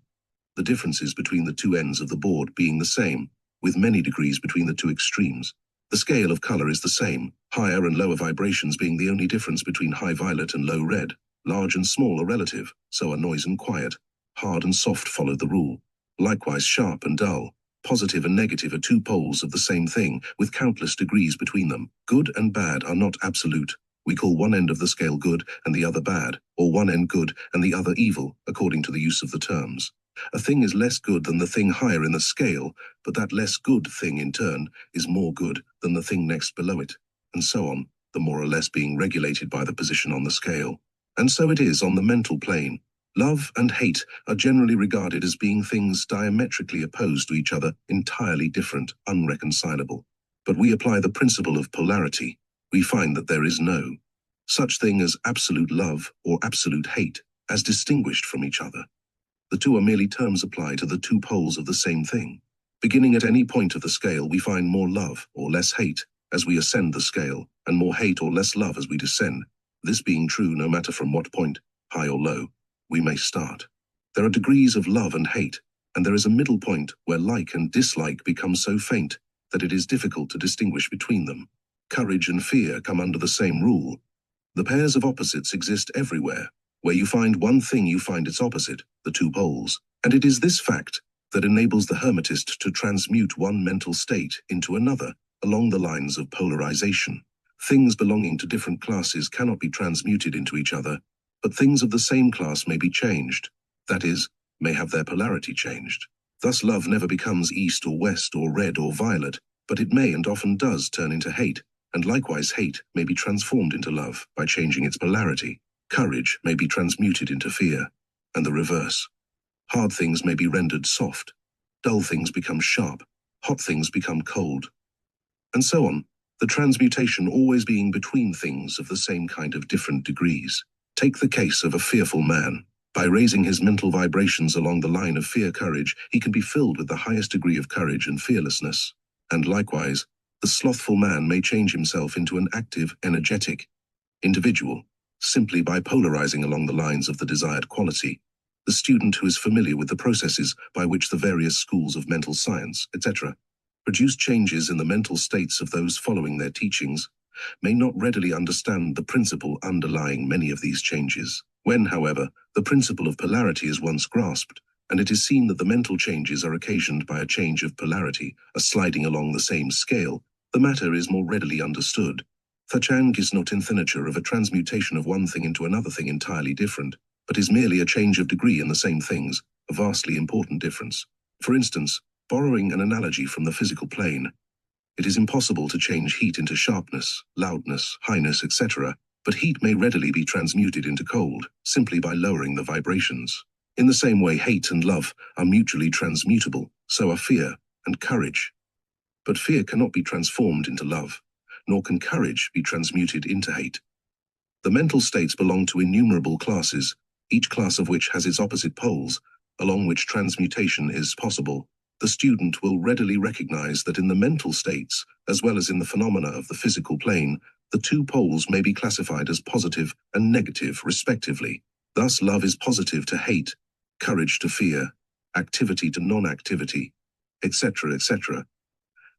The differences between the two ends of the board being the same, with many degrees between the two extremes. The scale of color is the same, higher and lower vibrations being the only difference between high violet and low red. Large and small are relative, so are noise and quiet. Hard and soft follow the rule. Likewise, sharp and dull. Positive and negative are 2 poles of the same thing, with countless degrees between them. Good and bad are not absolute. We call one end of the scale good and the other bad, or one end good and the other evil, according to the use of the terms. A thing is less good than the thing higher in the scale, but that less good thing in turn is more good than the thing next below it, and so on, the more or less being regulated by the position on the scale. And so it is on the mental plane. Love and hate are generally regarded as being things diametrically opposed to each other, entirely different, unreconcilable. But we apply the principle of polarity. We find that there is no such thing as absolute love or absolute hate, as distinguished from each other. The two are merely terms applied to the two poles of the same thing. Beginning at any point of the scale, we find more love or less hate as we ascend the scale, and more hate or less love as we descend. This being true no matter from what point, high or low, we may start. There are degrees of love and hate, and there is a middle point where like and dislike become so faint that it is difficult to distinguish between them. Courage and fear come under the same rule. The pairs of opposites exist everywhere. Where you find one thing, you find its opposite, the two poles. And it is this fact that enables the Hermetist to transmute one mental state into another along the lines of polarization. Things belonging to different classes cannot be transmuted into each other, but things of the same class may be changed, that is, may have their polarity changed. Thus love never becomes east or west or red or violet, but it may and often does turn into hate, and likewise hate may be transformed into love by changing its polarity. Courage may be transmuted into fear, and the reverse. Hard things may be rendered soft, dull things become sharp, hot things become cold, and so on, the transmutation always being between things of the same kind of different degrees. Take the case of a fearful man. By raising his mental vibrations along the line of fear-courage, he can be filled with the highest degree of courage and fearlessness. And likewise, the slothful man may change himself into an active, energetic individual, simply by polarizing along the lines of the desired quality. The student who is familiar with the processes by which the various schools of mental science, etc., produce changes in the mental states of those following their teachings, may not readily understand the principle underlying many of these changes. When, however, the principle of polarity is once grasped, and it is seen that the mental changes are occasioned by a change of polarity, a sliding along the same scale, the matter is more readily understood. Thachang is not infiniture of a transmutation of one thing into another thing entirely different, but is merely a change of degree in the same things, a vastly important difference. For instance, borrowing an analogy from the physical plane, it is impossible to change heat into sharpness, loudness, highness, etc., but heat may readily be transmuted into cold, simply by lowering the vibrations. In the same way, hate and love are mutually transmutable, so are fear and courage. But fear cannot be transformed into love, nor can courage be transmuted into hate. The mental states belong to innumerable classes, each class of which has its opposite poles, along which transmutation is possible. The student will readily recognize that in the mental states, as well as in the phenomena of the physical plane, the two poles may be classified as positive and negative, respectively. Thus, love is positive to hate, courage to fear, activity to non-activity, etc., etc.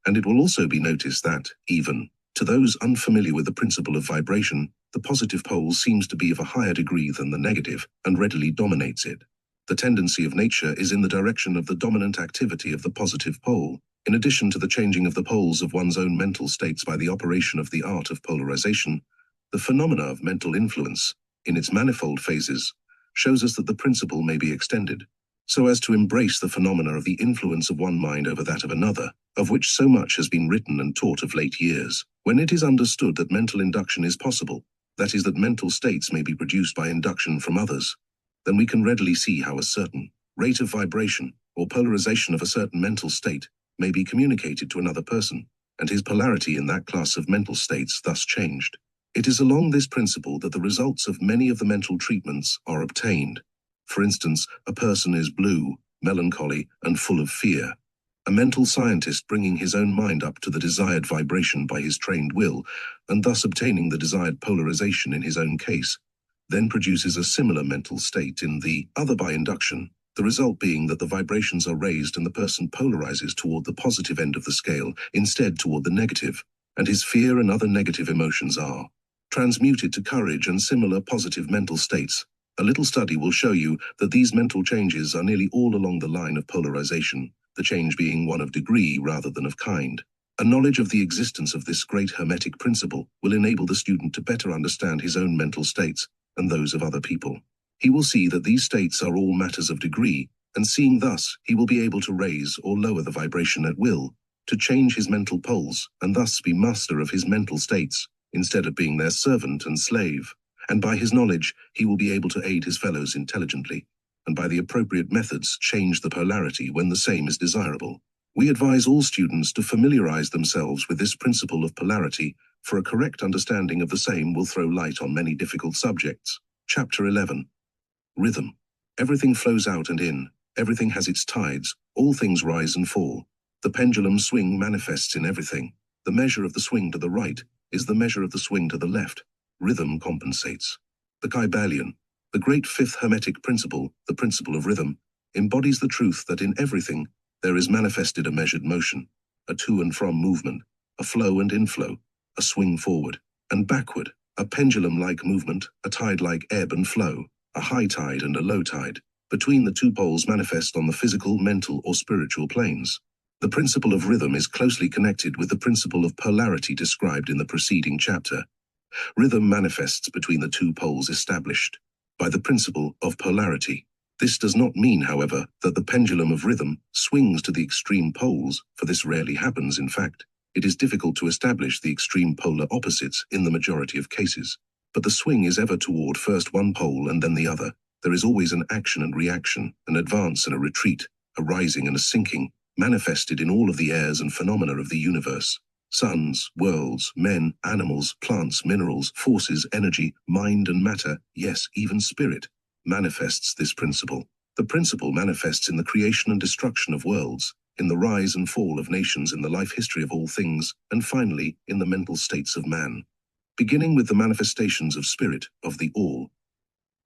And it will also be noticed that, even to those unfamiliar with the principle of vibration, the positive pole seems to be of a higher degree than the negative and readily dominates it. The tendency of nature is in the direction of the dominant activity of the positive pole. In addition to the changing of the poles of one's own mental states by the operation of the art of polarization, the phenomena of mental influence, in its manifold phases, shows us that the principle may be extended, so as to embrace the phenomena of the influence of one mind over that of another, of which so much has been written and taught of late years. When it is understood that mental induction is possible, that is, that mental states may be produced by induction from others, then we can readily see how a certain rate of vibration or polarization of a certain mental state may be communicated to another person, and his polarity in that class of mental states thus changed. It is along this principle that the results of many of the mental treatments are obtained. For instance, a person is blue, melancholy, and full of fear. A mental scientist bringing his own mind up to the desired vibration by his trained will, and thus obtaining the desired polarization in his own case, then produces a similar mental state in the other by induction, the result being that the vibrations are raised and the person polarizes toward the positive end of the scale instead toward the negative, and his fear and other negative emotions are transmuted to courage and similar positive mental states. A little study will show you that these mental changes are nearly all along the line of polarization, the change being one of degree rather than of kind. A knowledge of the existence of this great Hermetic principle will enable the student to better understand his own mental states and those of other people. He will see that these states are all matters of degree, and seeing thus, he will be able to raise or lower the vibration at will, to change his mental poles, and thus be master of his mental states, instead of being their servant and slave. And by his knowledge, he will be able to aid his fellows intelligently, and by the appropriate methods change the polarity when the same is desirable. We advise all students to familiarize themselves with this principle of polarity, for a correct understanding of the same will throw light on many difficult subjects. Chapter 11. Rhythm. Everything flows out and in, everything has its tides, all things rise and fall. The pendulum swing manifests in everything. The measure of the swing to the right is the measure of the swing to the left. Rhythm compensates. The Kybalion, the great fifth Hermetic principle, the principle of rhythm, embodies the truth that in everything there is manifested a measured motion, a to and from movement, a flow and inflow, a swing forward and backward, a pendulum-like movement, a tide-like ebb and flow, a high tide and a low tide, between the two poles manifest on the physical, mental, or spiritual planes. The principle of rhythm is closely connected with the principle of polarity described in the preceding chapter. Rhythm manifests between the two poles established by the principle of polarity. This does not mean, however, that the pendulum of rhythm swings to the extreme poles, for this rarely happens. In fact, it is difficult to establish the extreme polar opposites in the majority of cases. But the swing is ever toward first one pole and then the other. There is always an action and reaction, an advance and a retreat, a rising and a sinking, manifested in all of the airs and phenomena of the universe. Suns, worlds, men, animals, plants, minerals, forces, energy, mind and matter, yes, even spirit, manifests this principle. The principle manifests in the creation and destruction of worlds, in the rise and fall of nations, in the life history of all things, and finally, in the mental states of man. Beginning with the manifestations of spirit, of the all,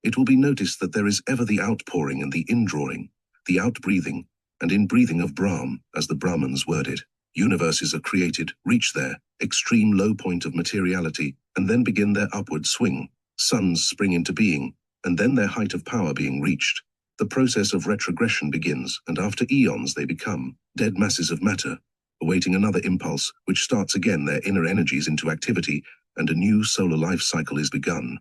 it will be noticed that there is ever the outpouring and the indrawing, the outbreathing and inbreathing of Brahm, as the Brahmins word it. Universes are created, reach their extreme low point of materiality, and then begin their upward swing. Suns spring into being, and then their height of power being reached. The process of retrogression begins, and after eons they become dead masses of matter, awaiting another impulse, which starts again their inner energies into activity, and a new solar life cycle is begun.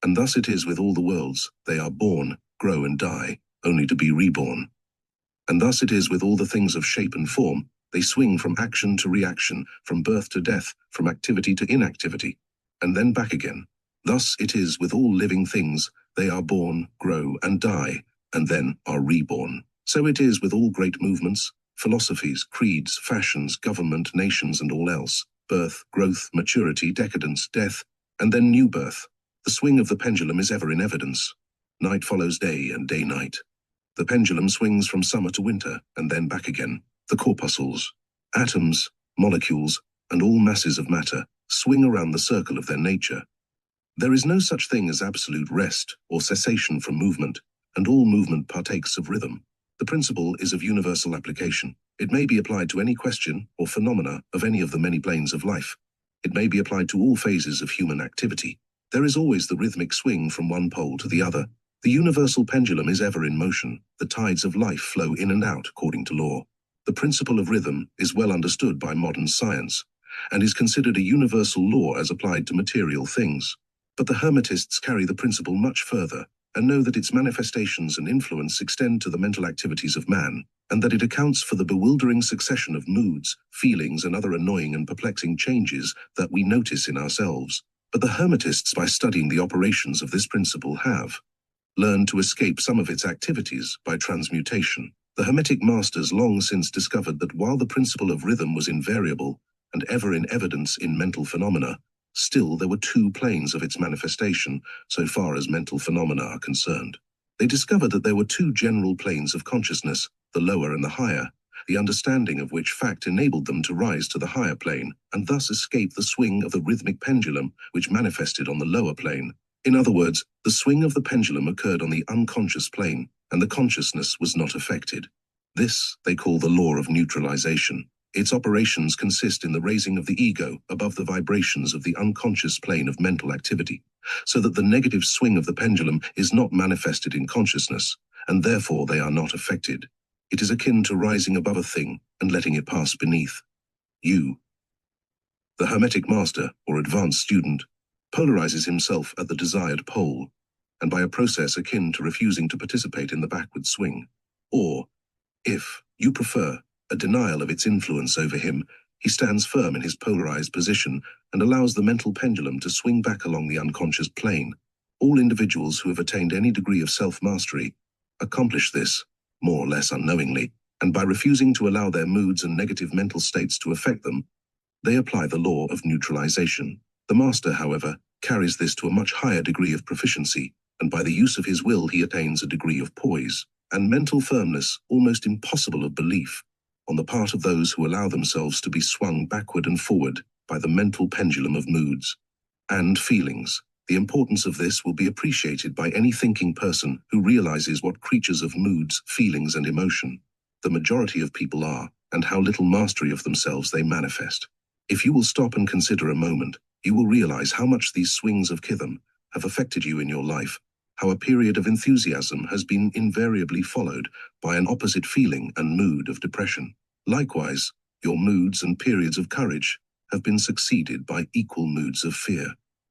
And thus it is with all the worlds. They are born, grow and die, only to be reborn. And thus it is with all the things of shape and form. They swing from action to reaction, from birth to death, from activity to inactivity, and then back again. Thus it is with all living things. They are born, grow and die, and then are reborn. So it is with all great movements, philosophies, creeds, fashions, government, nations and all else. Birth, growth, maturity, decadence, death, and then new birth. The swing of the pendulum is ever in evidence. Night follows day and day night. The pendulum swings from summer to winter, and then back again. The corpuscles, atoms, molecules, and all masses of matter swing around the circle of their nature. There is no such thing as absolute rest or cessation from movement, and all movement partakes of rhythm. The principle is of universal application. It may be applied to any question or phenomena of any of the many planes of life. It may be applied to all phases of human activity. There is always the rhythmic swing from one pole to the other. The universal pendulum is ever in motion. The tides of life flow in and out according to law. The principle of rhythm is well understood by modern science, and is considered a universal law as applied to material things. But the Hermetists carry the principle much further, and know that its manifestations and influence extend to the mental activities of man, and that it accounts for the bewildering succession of moods, feelings, and other annoying and perplexing changes that we notice in ourselves. But the Hermetists, by studying the operations of this principle, have learned to escape some of its activities by transmutation. The Hermetic masters long since discovered that while the principle of rhythm was invariable and ever in evidence in mental phenomena, still there were two planes of its manifestation so far as mental phenomena are concerned. They discovered that there were two general planes of consciousness, the lower and the higher, the understanding of which fact enabled them to rise to the higher plane and thus escape the swing of the rhythmic pendulum which manifested on the lower plane. In other words, the swing of the pendulum occurred on the unconscious plane, and the consciousness was not affected. This they call the law of neutralization. Its operations consist in the raising of the ego above the vibrations of the unconscious plane of mental activity, so that the negative swing of the pendulum is not manifested in consciousness, and therefore they are not affected. It is akin to rising above a thing and letting it pass beneath. You The Hermetic master, or advanced student, polarizes himself at the desired pole, and by a process akin to refusing to participate in the backward swing, or, if you prefer, a denial of its influence over him, he stands firm in his polarized position and allows the mental pendulum to swing back along the unconscious plane. All individuals who have attained any degree of self-mastery accomplish this, more or less unknowingly, and by refusing to allow their moods and negative mental states to affect them, they apply the law of neutralization. The master, however, carries this to a much higher degree of proficiency, and by the use of his will he attains a degree of poise and mental firmness almost impossible of belief on the part of those who allow themselves to be swung backward and forward by the mental pendulum of moods and feelings. The importance of this will be appreciated by any thinking person who realizes what creatures of moods, feelings, and emotion the majority of people are, and how little mastery of themselves they manifest. If you will stop and consider a moment, you will realize how much these swings of Kybalion have affected you in your life, how a period of enthusiasm has been invariably followed by an opposite feeling and mood of depression. Likewise, your moods and periods of courage have been succeeded by equal moods of fear.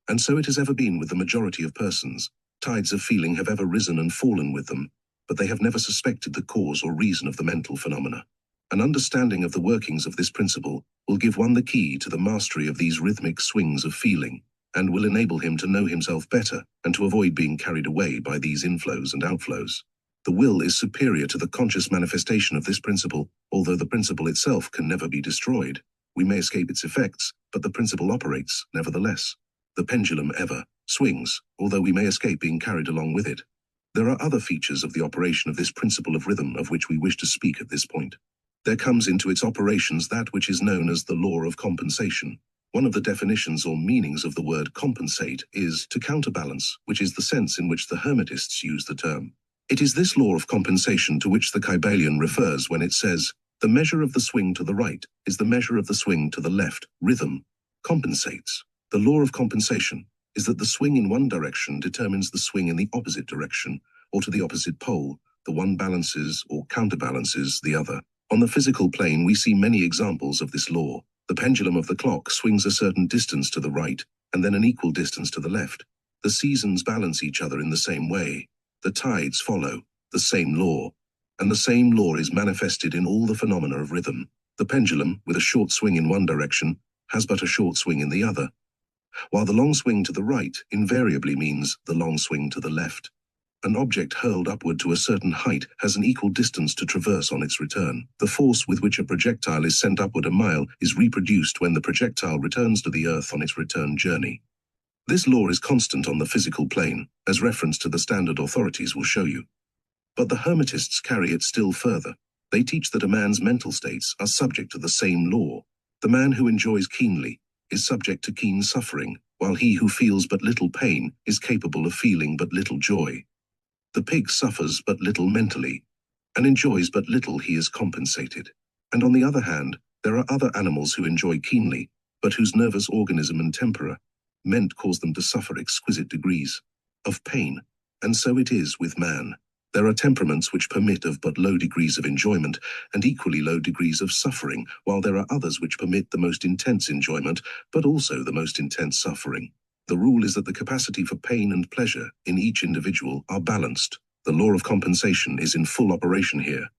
And so it has ever been with the majority of persons. Tides of feeling have ever risen and fallen with them, but they have never suspected the cause or reason of the mental phenomena. An understanding of the workings of this principle will give one the key to the mastery of these rhythmic swings of feeling, and will enable him to know himself better and to avoid being carried away by these inflows and outflows. The will is superior to the conscious manifestation of this principle, although the principle itself can never be destroyed. We may escape its effects, but the principle operates nevertheless. The pendulum ever swings, although we may escape being carried along with it. There are other features of the operation of this principle of rhythm of which we wish to speak at this point. There comes into its operations that which is known as the law of compensation. One of the definitions or meanings of the word compensate is to counterbalance, which is the sense in which the Hermetists use the term. It is this law of compensation to which the Kybalion refers when it says, the measure of the swing to the right is the measure of the swing to the left. Rhythm compensates. The law of compensation is that the swing in one direction determines the swing in the opposite direction, or to the opposite pole. The one balances or counterbalances the other. On the physical plane, we see many examples of this law. The pendulum of the clock swings a certain distance to the right, and then an equal distance to the left. The seasons balance each other in the same way. The tides follow the same law, and the same law is manifested in all the phenomena of rhythm. The pendulum, with a short swing in one direction, has but a short swing in the other, while the long swing to the right invariably means the long swing to the left. An object hurled upward to a certain height has an equal distance to traverse on its return. The force with which a projectile is sent upward a mile is reproduced when the projectile returns to the Earth on its return journey. This law is constant on the physical plane, as reference to the standard authorities will show you. But the Hermetists carry it still further. They teach that a man's mental states are subject to the same law. The man who enjoys keenly is subject to keen suffering, while he who feels but little pain is capable of feeling but little joy. The pig suffers but little mentally, and enjoys but little he is compensated. And on the other hand, there are other animals who enjoy keenly, but whose nervous organism and temperament cause them to suffer exquisite degrees of pain. And so it is with man. There are temperaments which permit of but low degrees of enjoyment and equally low degrees of suffering, while there are others which permit the most intense enjoyment, but also the most intense suffering. The rule is that the capacity for pain and pleasure in each individual are balanced. The law of compensation is in full operation here.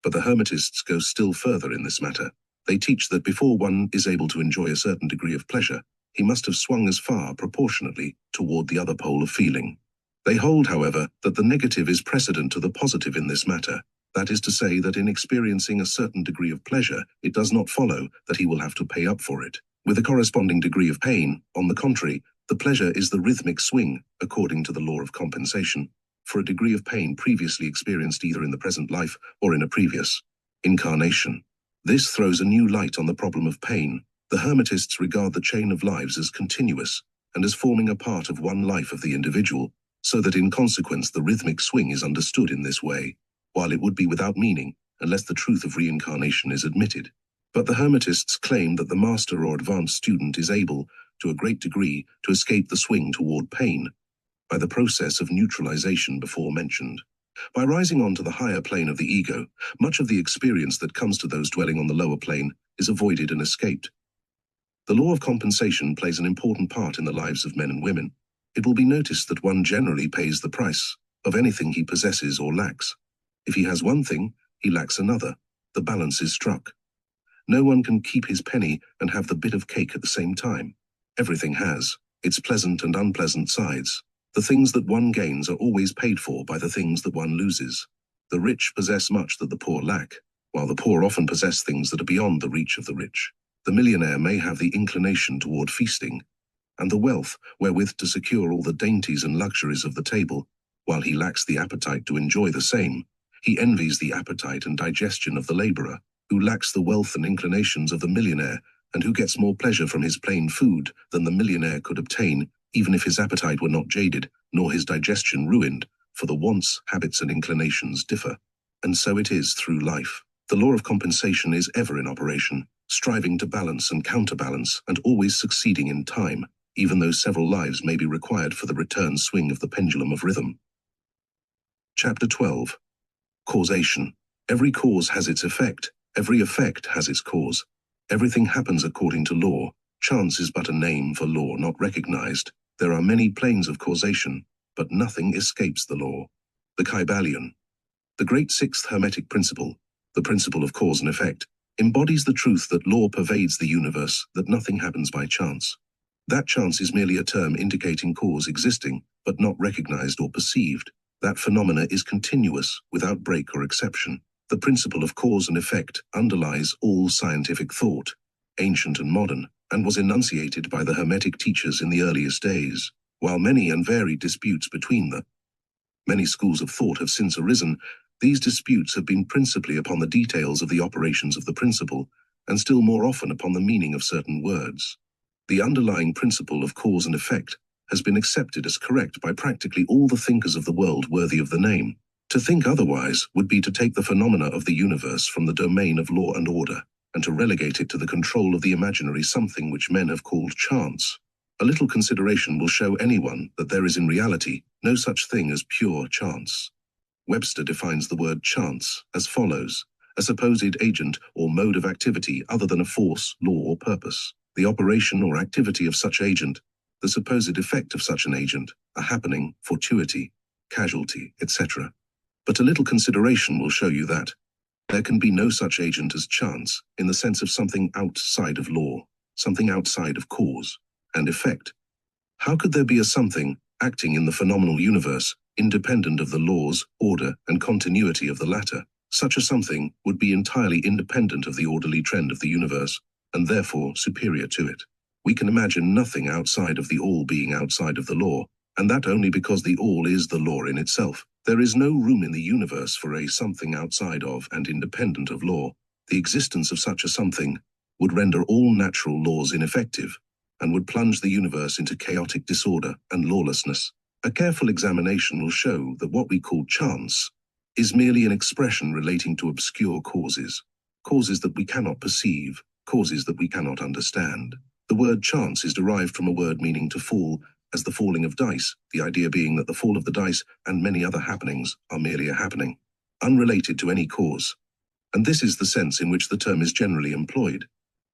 But the Hermetists go still further in this matter. They teach that before one is able to enjoy a certain degree of pleasure, he must have swung as far proportionately toward the other pole of feeling. They hold, however, that the negative is precedent to the positive in this matter. That is to say that in experiencing a certain degree of pleasure, it does not follow that he will have to pay up for it with a corresponding degree of pain. On the contrary, the pleasure is the rhythmic swing, according to the law of compensation, for a degree of pain previously experienced either in the present life or in a previous incarnation. This throws a new light on the problem of pain. The Hermetists regard the chain of lives as continuous and as forming a part of one life of the individual, so that in consequence the rhythmic swing is understood in this way, while it would be without meaning unless the truth of reincarnation is admitted. But the Hermetists claim that the master or advanced student is able, to a great degree, to escape the swing toward pain by the process of neutralization before mentioned. By rising on to the higher plane of the ego, much of the experience that comes to those dwelling on the lower plane is avoided and escaped. The law of compensation plays an important part in the lives of men and women. It will be noticed that one generally pays the price of anything he possesses or lacks. If he has one thing, he lacks another. The balance is struck. No one can keep his penny and have the bit of cake at the same time. Everything has its pleasant and unpleasant sides. The things that one gains are always paid for by the things that one loses. The rich possess much that the poor lack, while the poor often possess things that are beyond the reach of the rich. The millionaire may have the inclination toward feasting, and the wealth wherewith to secure all the dainties and luxuries of the table, while he lacks the appetite to enjoy the same. He envies the appetite and digestion of the laborer, who lacks the wealth and inclinations of the millionaire, and who gets more pleasure from his plain food than the millionaire could obtain, even if his appetite were not jaded, nor his digestion ruined, for the wants, habits, and inclinations differ. And so it is through life. The law of compensation is ever in operation, striving to balance and counterbalance, and always succeeding in time, even though several lives may be required for the return swing of the pendulum of rhythm. Chapter 12. Causation. Every cause has its effect. Every effect has its cause. Everything happens according to law. Chance is but a name for law not recognized. There are many planes of causation, but nothing escapes the law. The Kybalion. The great sixth Hermetic principle, the principle of cause and effect, embodies the truth that law pervades the universe, that nothing happens by chance. That chance is merely a term indicating cause existing, but not recognized or perceived. That phenomena is continuous, without break or exception. The principle of cause and effect underlies all scientific thought, ancient and modern, and was enunciated by the Hermetic teachers in the earliest days. While many and varied disputes between the many schools of thought have since arisen, these disputes have been principally upon the details of the operations of the principle, and still more often upon the meaning of certain words. The underlying principle of cause and effect has been accepted as correct by practically all the thinkers of the world worthy of the name. To think otherwise would be to take the phenomena of the universe from the domain of law and order, and to relegate it to the control of the imaginary something which men have called chance. A little consideration will show anyone that there is in reality no such thing as pure chance. Webster defines the word chance as follows: a supposed agent or mode of activity other than a force, law, or purpose, the operation or activity of such agent, the supposed effect of such an agent, a happening, fortuity, casualty, etc. But a little consideration will show you that there can be no such agent as chance, in the sense of something outside of law, something outside of cause and effect. How could there be a something acting in the phenomenal universe, independent of the laws, order, and continuity of the latter? Such a something would be entirely independent of the orderly trend of the universe, and therefore superior to it. We can imagine nothing outside of the all being outside of the law, and that only because the all is the law in itself. There is no room in the universe for a something outside of and independent of law. The existence of such a something would render all natural laws ineffective, and would plunge the universe into chaotic disorder and lawlessness. A careful examination will show that what we call chance is merely an expression relating to obscure causes, causes that we cannot perceive, causes that we cannot understand. The word chance is derived from a word meaning to fall, as the falling of dice, the idea being that the fall of the dice and many other happenings are merely a happening, unrelated to any cause. And this is the sense in which the term is generally employed.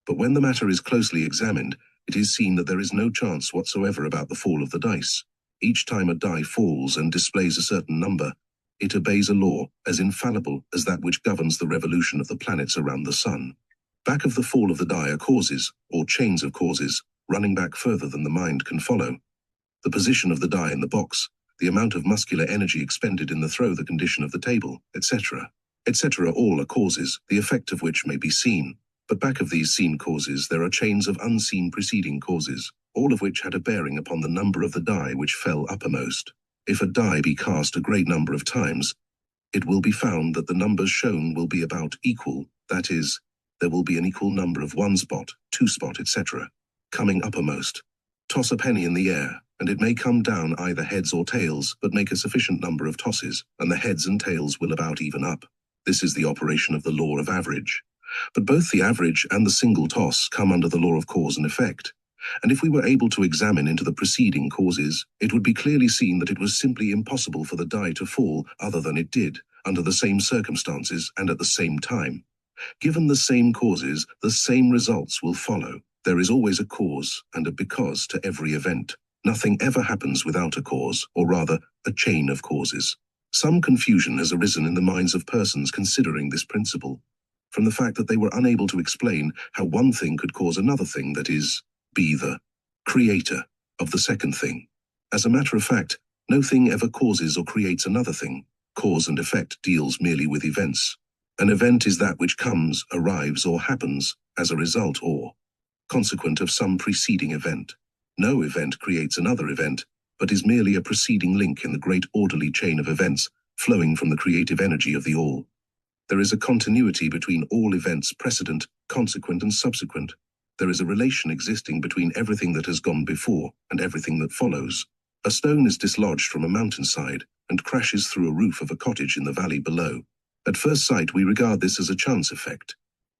But when the matter is closely examined, it is seen that there is no chance whatsoever about the fall of the dice. Each time a die falls and displays a certain number, it obeys a law as infallible as that which governs the revolution of the planets around the sun. Back of the fall of the die are causes, or chains of causes, running back further than the mind can follow. The position of the die in the box, the amount of muscular energy expended in the throw, the condition of the table, etc., etc., all are causes, the effect of which may be seen. But back of these seen causes there are chains of unseen preceding causes, all of which had a bearing upon the number of the die which fell uppermost. If a die be cast a great number of times, it will be found that the numbers shown will be about equal, that is, there will be an equal number of 1 spot, 2 spot, etc., coming uppermost. Toss a penny in the air, and it may come down either heads or tails, but make a sufficient number of tosses, and the heads and tails will about even up. This is the operation of the law of average. But both the average and the single toss come under the law of cause and effect. And if we were able to examine into the preceding causes, it would be clearly seen that it was simply impossible for the die to fall other than it did, under the same circumstances and at the same time. Given the same causes, the same results will follow. There is always a cause and a because to every event. Nothing ever happens without a cause, or rather, a chain of causes. Some confusion has arisen in the minds of persons considering this principle, from the fact that they were unable to explain how one thing could cause another thing, that is, be the creator of the second thing. As a matter of fact, no thing ever causes or creates another thing. Cause and effect deals merely with events. An event is that which comes, arrives, or happens as a result or consequent of some preceding event. No event creates another event, but is merely a preceding link in the great orderly chain of events flowing from the creative energy of the all. There is a continuity between all events precedent, consequent, and subsequent. There is a relation existing between everything that has gone before and everything that follows. A stone is dislodged from a mountainside and crashes through a roof of a cottage in the valley below. At first sight, we regard this as a chance effect.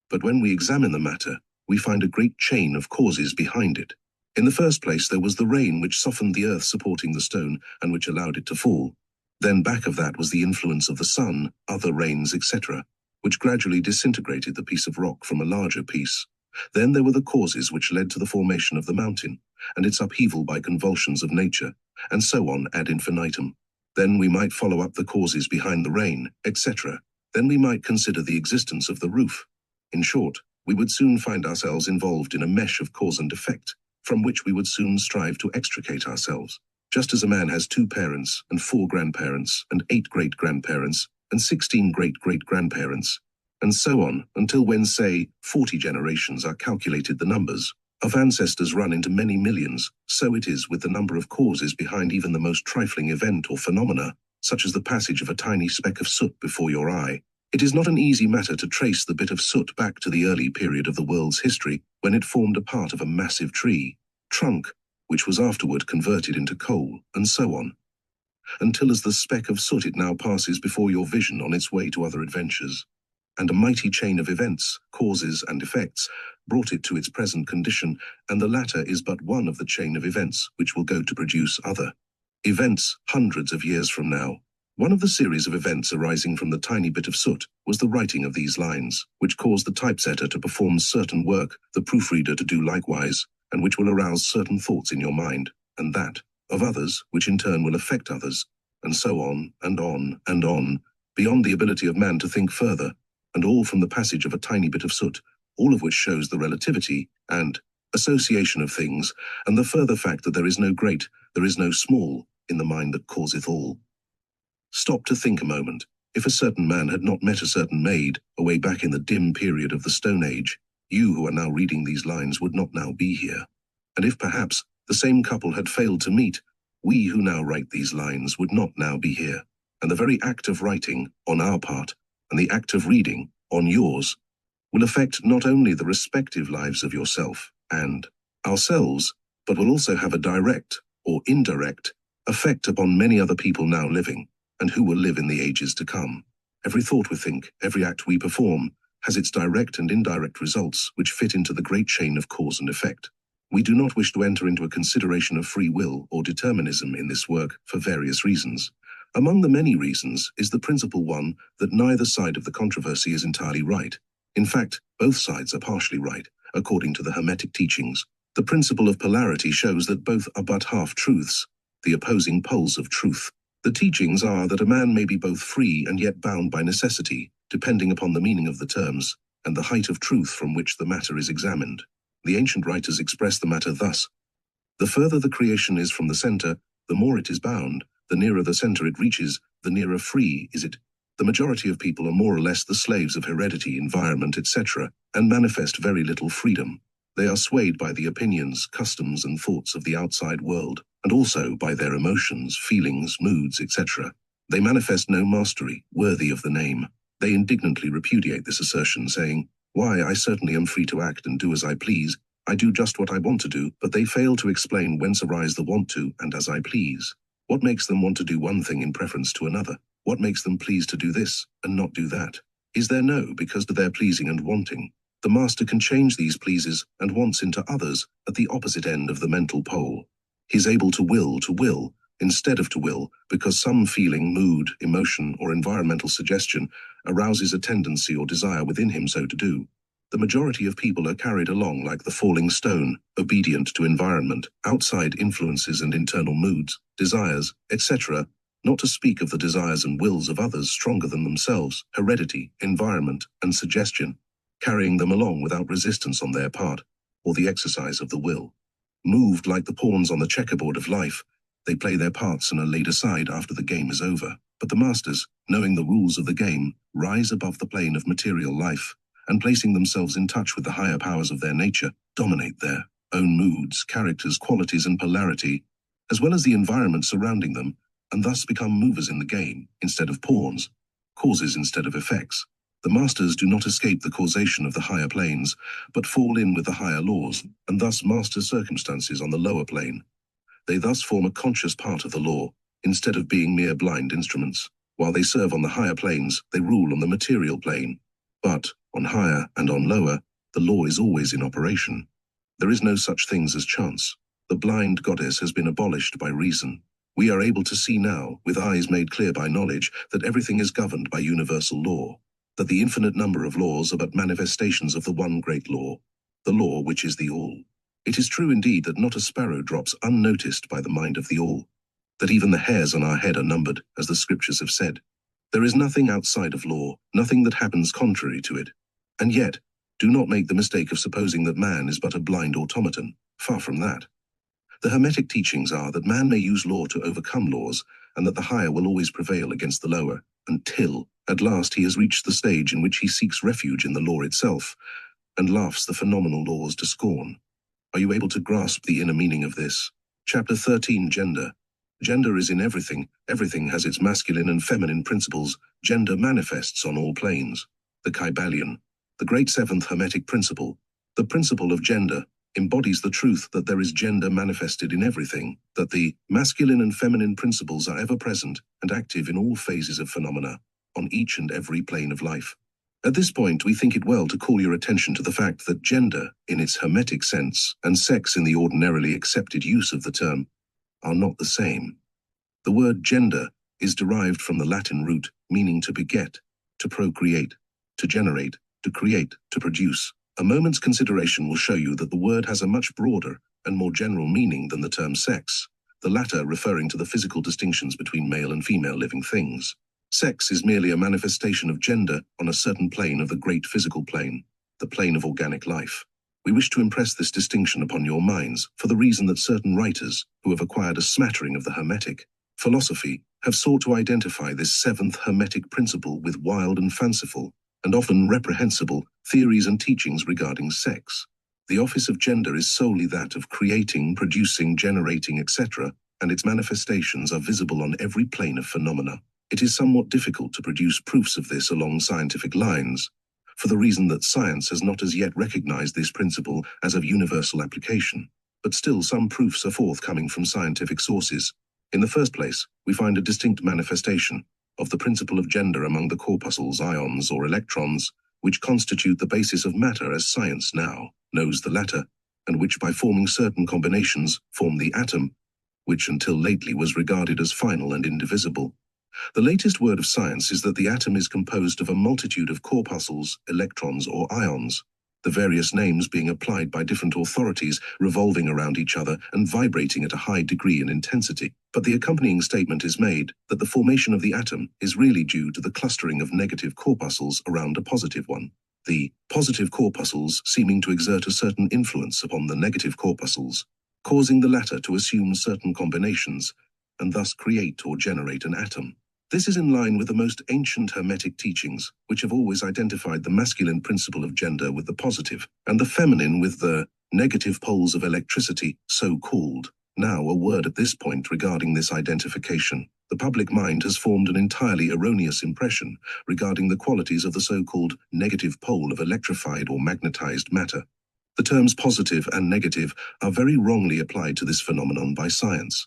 But when we examine the matter, we find a great chain of causes behind it. In the first place, there was the rain which softened the earth supporting the stone and which allowed it to fall. Then back of that was the influence of the sun, other rains, etc., which gradually disintegrated the piece of rock from a larger piece. Then there were the causes which led to the formation of the mountain, and its upheaval by convulsions of nature, and so on ad infinitum. Then we might follow up the causes behind the rain, etc. Then we might consider the existence of the roof. In short, we would soon find ourselves involved in a mesh of cause and effect, from which we would soon strive to extricate ourselves. Just as a man has 2 parents, and 4 grandparents, and 8 great-grandparents, and 16 great-great-grandparents, and so on, until when, say, 40 generations are calculated the numbers of ancestors run into many millions, so it is with the number of causes behind even the most trifling event or phenomena, such as the passage of a tiny speck of soot before your eye. It is not an easy matter to trace the bit of soot back to the early period of the world's history, when it formed a part of a massive tree, trunk, which was afterward converted into coal, and so on, until as the speck of soot it now passes before your vision on its way to other adventures. And a mighty chain of events, causes and effects, brought it to its present condition, and the latter is but one of the chain of events which will go to produce other events hundreds of years from now. One of the series of events arising from the tiny bit of soot was the writing of these lines, which caused the typesetter to perform certain work, the proofreader to do likewise, and which will arouse certain thoughts in your mind, and that of others, which in turn will affect others, and so on, and on, and on, beyond the ability of man to think further, and all from the passage of a tiny bit of soot, all of which shows the relativity and association of things, and the further fact that there is no great, there is no small, in the mind that causeth all. Stop to think a moment. If a certain man had not met a certain maid, away back in the dim period of the Stone Age, you who are now reading these lines would not now be here. And if perhaps the same couple had failed to meet, we who now write these lines would not now be here. And the very act of writing, on our part, and the act of reading, on yours, will affect not only the respective lives of yourself and ourselves, but will also have a direct or indirect effect upon many other people now living, and who will live in the ages to come. Every thought we think, every act we perform, has its direct and indirect results which fit into the great chain of cause and effect. We do not wish to enter into a consideration of free will or determinism in this work for various reasons. Among the many reasons is the principal one that neither side of the controversy is entirely right. In fact, both sides are partially right, according to the Hermetic teachings. The principle of polarity shows that both are but half-truths, the opposing poles of truth. The teachings are that a man may be both free and yet bound by necessity, depending upon the meaning of the terms, and the height of truth from which the matter is examined. The ancient writers express the matter thus: the further the creation is from the center, the more it is bound, the nearer the center it reaches, the nearer free is it. The majority of people are more or less the slaves of heredity, environment, etc., and manifest very little freedom. They are swayed by the opinions, customs, and thoughts of the outside world, and also by their emotions, feelings, moods, etc. They manifest no mastery worthy of the name. They indignantly repudiate this assertion, saying, "Why, I certainly am free to act and do as I please. I do just what I want to do," but they fail to explain whence arise the want to and as I please. What makes them want to do one thing in preference to another? What makes them please to do this and not do that? Is there no because to their pleasing and wanting? The master can change these pleases and wants into others at the opposite end of the mental pole. He's able to will instead of to will because some feeling, mood, emotion, or environmental suggestion arouses a tendency or desire within him so to do. The majority of people are carried along like the falling stone, obedient to environment, outside influences and internal moods, desires, etc., not to speak of the desires and wills of others stronger than themselves, heredity, environment, and suggestion, carrying them along without resistance on their part, or the exercise of the will. Moved like the pawns on the checkerboard of life, they play their parts and are laid aside after the game is over. But the masters, knowing the rules of the game, rise above the plane of material life, and placing themselves in touch with the higher powers of their nature, dominate their own moods, characters, qualities, and polarity, as well as the environment surrounding them, and thus become movers in the game instead of pawns, causes instead of effects. The masters do not escape the causation of the higher planes, but fall in with the higher laws, and thus master circumstances on the lower plane. They thus form a conscious part of the law, instead of being mere blind instruments. While they serve on the higher planes, they rule on the material plane. But, on higher and on lower, the law is always in operation. There is no such things as chance. The blind goddess has been abolished by reason. We are able to see now, with eyes made clear by knowledge, that everything is governed by universal law, that the infinite number of laws are but manifestations of the one great law, the law which is the all. It is true indeed that not a sparrow drops unnoticed by the mind of the all, that even the hairs on our head are numbered, as the scriptures have said. There is nothing outside of law, nothing that happens contrary to it. And yet, do not make the mistake of supposing that man is but a blind automaton. Far from that. The Hermetic teachings are that man may use law to overcome laws, and that the higher will always prevail against the lower, until, at last, he has reached the stage in which he seeks refuge in the law itself, and laughs the phenomenal laws to scorn. Are you able to grasp the inner meaning of this? Chapter 13, Gender. Gender is in everything. Everything has its masculine and feminine principles. Gender manifests on all planes. The Kybalion, the great seventh Hermetic principle, the principle of gender, embodies the truth that there is gender manifested in everything, that the masculine and feminine principles are ever present and active in all phases of phenomena, on each and every plane of life. At this point, we think it well to call your attention to the fact that gender, in its Hermetic sense, and sex in the ordinarily accepted use of the term, are not the same. The word gender is derived from the Latin root meaning to beget, to procreate, to generate, to create, to produce. A moment's consideration will show you that the word has a much broader and more general meaning than the term sex, the latter referring to the physical distinctions between male and female living things. Sex is merely a manifestation of gender on a certain plane of the great physical plane, the plane of organic life. We wish to impress this distinction upon your minds for the reason that certain writers, who have acquired a smattering of the Hermetic philosophy, have sought to identify this seventh Hermetic principle with wild and fanciful, and often reprehensible, theories and teachings regarding sex. The office of gender is solely that of creating, producing, generating, etc., and its manifestations are visible on every plane of phenomena. It is somewhat difficult to produce proofs of this along scientific lines, for the reason that science has not as yet recognized this principle as of universal application. But still some proofs are forthcoming from scientific sources. In the first place, we find a distinct manifestation of the principle of gender among the corpuscles, ions, or electrons, which constitute the basis of matter as science now knows the latter, and which by forming certain combinations form the atom, which until lately was regarded as final and indivisible. The latest word of science is that the atom is composed of a multitude of corpuscles, electrons, or ions, the various names being applied by different authorities, revolving around each other and vibrating at a high degree in intensity. But the accompanying statement is made that the formation of the atom is really due to the clustering of negative corpuscles around a positive one, the positive corpuscles seeming to exert a certain influence upon the negative corpuscles, causing the latter to assume certain combinations, and thus create or generate an atom. This is in line with the most ancient Hermetic teachings, which have always identified the masculine principle of gender with the positive, and the feminine with the negative poles of electricity, so-called. Now, a word at this point regarding this identification. The public mind has formed an entirely erroneous impression regarding the qualities of the so-called negative pole of electrified or magnetized matter. The terms positive and negative are very wrongly applied to this phenomenon by science.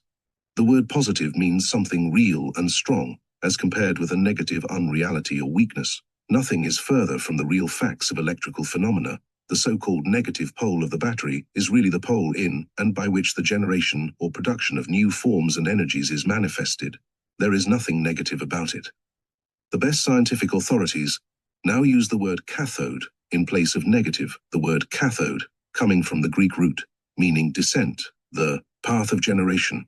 The word positive means something real and strong, as compared with a negative unreality or weakness. Nothing is further from the real facts of electrical phenomena. The so-called negative pole of the battery is really the pole in and by which the generation or production of new forms and energies is manifested. There is nothing negative about it. The best scientific authorities now use the word cathode in place of negative, the word cathode, coming from the Greek root, meaning descent, the path of generation,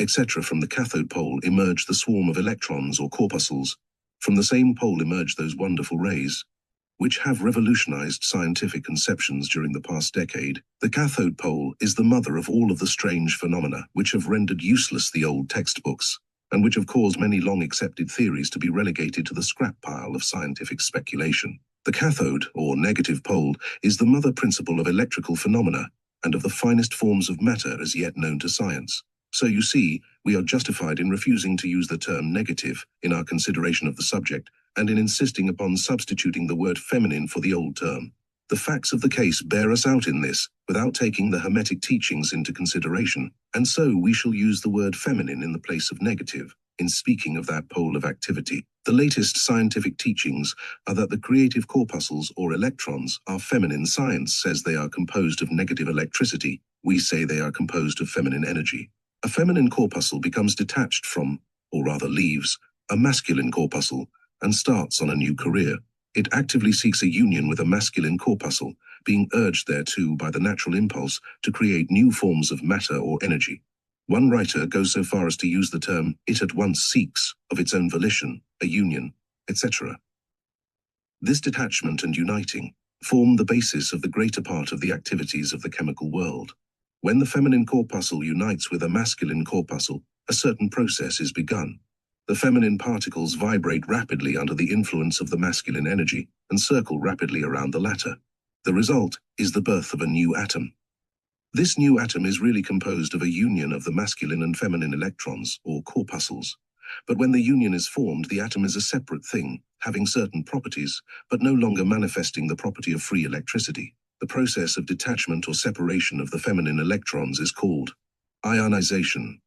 etc. From the cathode pole emerge the swarm of electrons or corpuscles. From the same pole emerge those wonderful rays, which have revolutionized scientific conceptions during the past decade. The cathode pole is the mother of all of the strange phenomena which have rendered useless the old textbooks, and which have caused many long-accepted theories to be relegated to the scrap pile of scientific speculation. The cathode, or negative pole, is the mother principle of electrical phenomena and of the finest forms of matter as yet known to science. So you see, we are justified in refusing to use the term negative in our consideration of the subject, and in insisting upon substituting the word feminine for the old term. The facts of the case bear us out in this, without taking the Hermetic teachings into consideration, and so we shall use the word feminine in the place of negative, in speaking of that pole of activity. The latest scientific teachings are that the creative corpuscles or electrons are feminine. Science says they are composed of negative electricity. We say they are composed of feminine energy. A feminine corpuscle becomes detached from, or rather leaves, a masculine corpuscle and starts on a new career. It actively seeks a union with a masculine corpuscle, being urged thereto by the natural impulse to create new forms of matter or energy. One writer goes so far as to use the term, it at once seeks, of its own volition, a union, etc. This detachment and uniting form the basis of the greater part of the activities of the chemical world. When the feminine corpuscle unites with a masculine corpuscle, a certain process is begun. The feminine particles vibrate rapidly under the influence of the masculine energy and circle rapidly around the latter. The result is the birth of a new atom. This new atom is really composed of a union of the masculine and feminine electrons, or corpuscles. But when the union is formed, the atom is a separate thing, having certain properties, but no longer manifesting the property of free electricity. The process of detachment or separation of the feminine electrons is called ionization.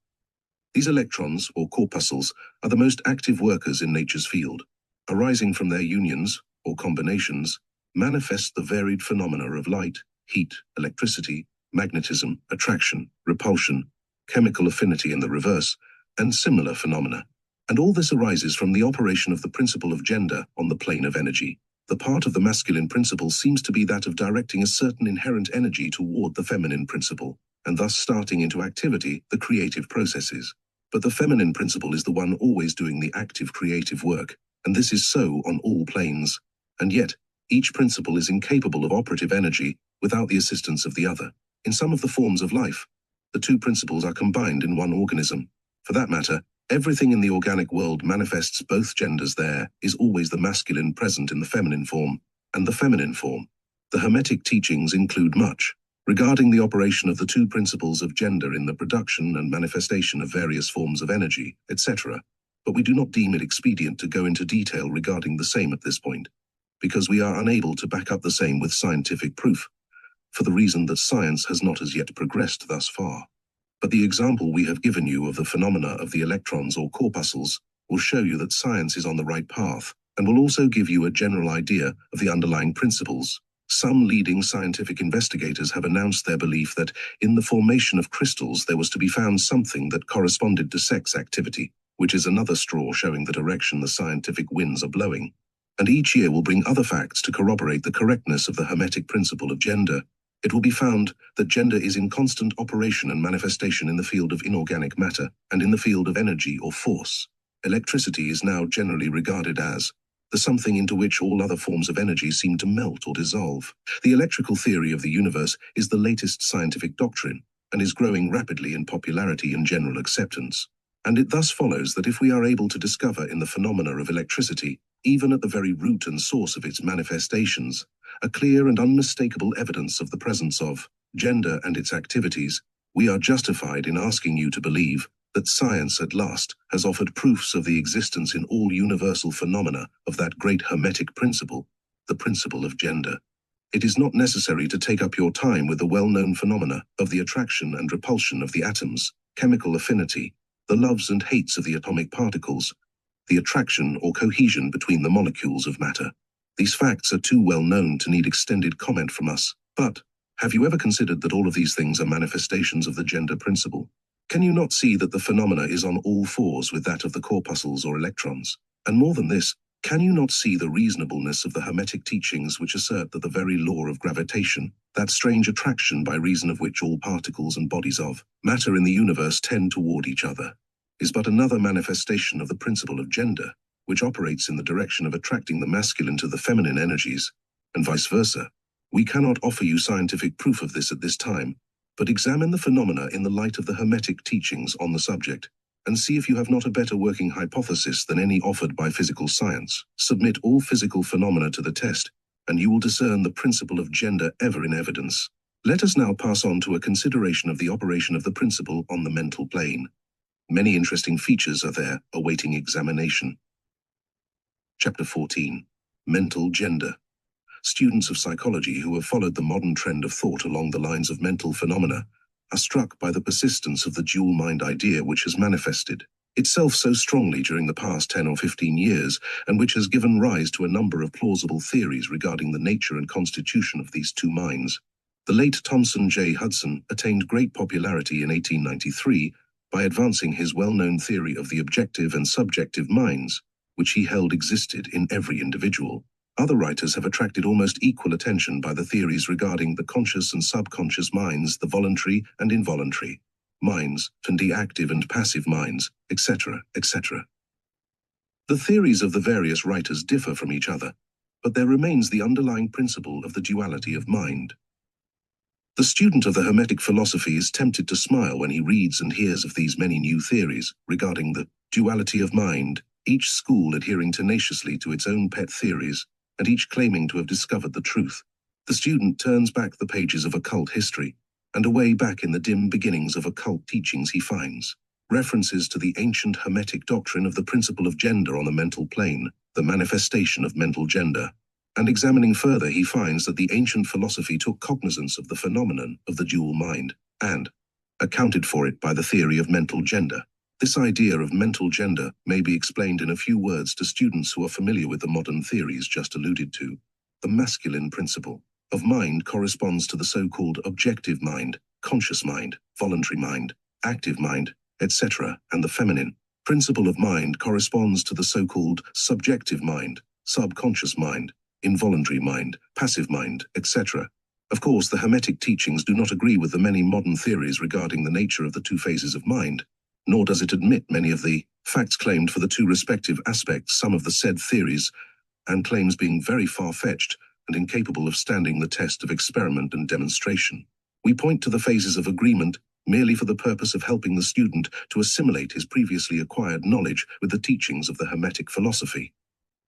These electrons, or corpuscles, are the most active workers in nature's field. Arising from their unions, or combinations, manifest the varied phenomena of light, heat, electricity, magnetism, attraction, repulsion, chemical affinity in the reverse, and similar phenomena. And all this arises from the operation of the principle of gender on the plane of energy. The part of the masculine principle seems to be that of directing a certain inherent energy toward the feminine principle, and thus starting into activity the creative processes. But the feminine principle is the one always doing the active creative work, and this is so on all planes. And yet, each principle is incapable of operative energy without the assistance of the other. In some of the forms of life, the two principles are combined in one organism. For that matter, everything in the organic world manifests both genders. There is always the masculine present in the feminine form, and the feminine form. The Hermetic teachings include much regarding the operation of the two principles of gender in the production and manifestation of various forms of energy, etc. But we do not deem it expedient to go into detail regarding the same at this point, because we are unable to back up the same with scientific proof, for the reason that science has not as yet progressed thus far. But the example we have given you of the phenomena of the electrons or corpuscles will show you that science is on the right path, and will also give you a general idea of the underlying principles. Some leading scientific investigators have announced their belief that in the formation of crystals there was to be found something that corresponded to sex activity, which is another straw showing the direction the scientific winds are blowing. And each year will bring other facts to corroborate the correctness of the Hermetic principle of gender. It will be found that gender is in constant operation and manifestation in the field of inorganic matter and in the field of energy or force. Electricity is now generally regarded as the something into which all other forms of energy seem to melt or dissolve. The electrical theory of the universe is the latest scientific doctrine and is growing rapidly in popularity and general acceptance. And it thus follows that if we are able to discover in the phenomena of electricity, even at the very root and source of its manifestations, a clear and unmistakable evidence of the presence of gender and its activities, we are justified in asking you to believe that science at last has offered proofs of the existence in all universal phenomena of that great Hermetic principle, the principle of gender. It is not necessary to take up your time with the well-known phenomena of the attraction and repulsion of the atoms, chemical affinity, the loves and hates of the atomic particles, the attraction or cohesion between the molecules of matter. These facts are too well known to need extended comment from us. But have you ever considered that all of these things are manifestations of the gender principle? Can you not see that the phenomena is on all fours with that of the corpuscles or electrons? And more than this, Can you not see the reasonableness of the Hermetic teachings which assert that the very law of gravitation, that strange attraction by reason of which all particles and bodies of matter in the universe tend toward each other, is but another manifestation of the principle of gender, which operates in the direction of attracting the masculine to the feminine energies, and vice versa? We cannot offer you scientific proof of this at this time, but examine the phenomena in the light of the Hermetic teachings on the subject, and see if you have not a better working hypothesis than any offered by physical science. Submit all physical phenomena to the test, and you will discern the principle of gender ever in evidence. Let us now pass on to a consideration of the operation of the principle on the mental plane. Many interesting features are there awaiting examination. Chapter 14. Mental Gender. Students of psychology who have followed the modern trend of thought along the lines of mental phenomena are struck by the persistence of the dual mind idea which has manifested itself so strongly during the past 10 or 15 years, and which has given rise to a number of plausible theories regarding the nature and constitution of these two minds. The late Thomson J. Hudson attained great popularity in 1893 by advancing his well-known theory of the objective and subjective minds, which he held existed in every individual. Other writers have attracted almost equal attention by the theories regarding the conscious and subconscious minds, the voluntary and involuntary minds, and the active and passive minds, etc., etc. The theories of the various writers differ from each other, but there remains the underlying principle of the duality of mind. The student of the Hermetic philosophy is tempted to smile when he reads and hears of these many new theories regarding the duality of mind, each school adhering tenaciously to its own pet theories, and each claiming to have discovered the truth. The student turns back the pages of occult history, and away back in the dim beginnings of occult teachings he finds references to the ancient Hermetic doctrine of the principle of gender on the mental plane, the manifestation of mental gender. And examining further, he finds that the ancient philosophy took cognizance of the phenomenon of the dual mind, and accounted for it by the theory of mental gender. This idea of mental gender may be explained in a few words to students who are familiar with the modern theories just alluded to. The masculine principle of mind corresponds to the so-called objective mind, conscious mind, voluntary mind, active mind, etc., and the feminine principle of mind corresponds to the so-called subjective mind, subconscious mind, involuntary mind, passive mind, etc. Of course, the Hermetic teachings do not agree with the many modern theories regarding the nature of the two phases of mind, nor does it admit many of the facts claimed for the two respective aspects, some of the said theories and claims being very far-fetched and incapable of standing the test of experiment and demonstration. We point to the phases of agreement merely for the purpose of helping the student to assimilate his previously acquired knowledge with the teachings of the Hermetic philosophy.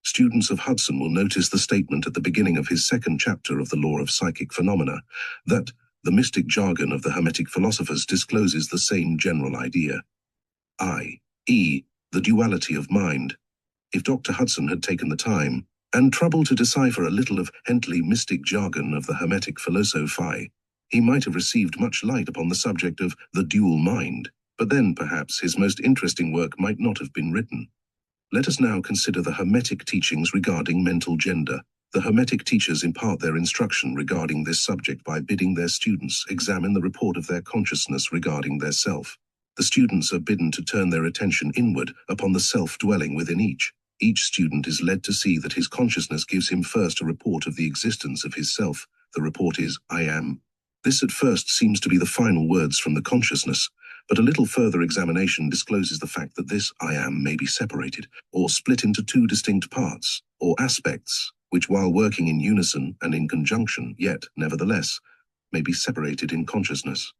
Students of Hudson will notice the statement at the beginning of his second chapter of the Law of Psychic Phenomena that the mystic jargon of the Hermetic philosophers discloses the same general idea, i.e., the duality of mind. If Dr. Hudson had taken the time and trouble to decipher a little of Hentley mystic jargon of the Hermetic philosophy, he might have received much light upon the subject of the dual mind, but then perhaps his most interesting work might not have been written. Let us now consider the Hermetic teachings regarding mental gender. The Hermetic teachers impart their instruction regarding this subject by bidding their students examine the report of their consciousness regarding their self. The students are bidden to turn their attention inward upon the self dwelling within each. Each student is led to see that his consciousness gives him first a report of the existence of his self. The report is, I am. This at first seems to be the final words from the consciousness, but a little further examination discloses the fact that this I am may be separated, or split into two distinct parts, or aspects, which while working in unison and in conjunction, yet, nevertheless, may be separated in consciousness.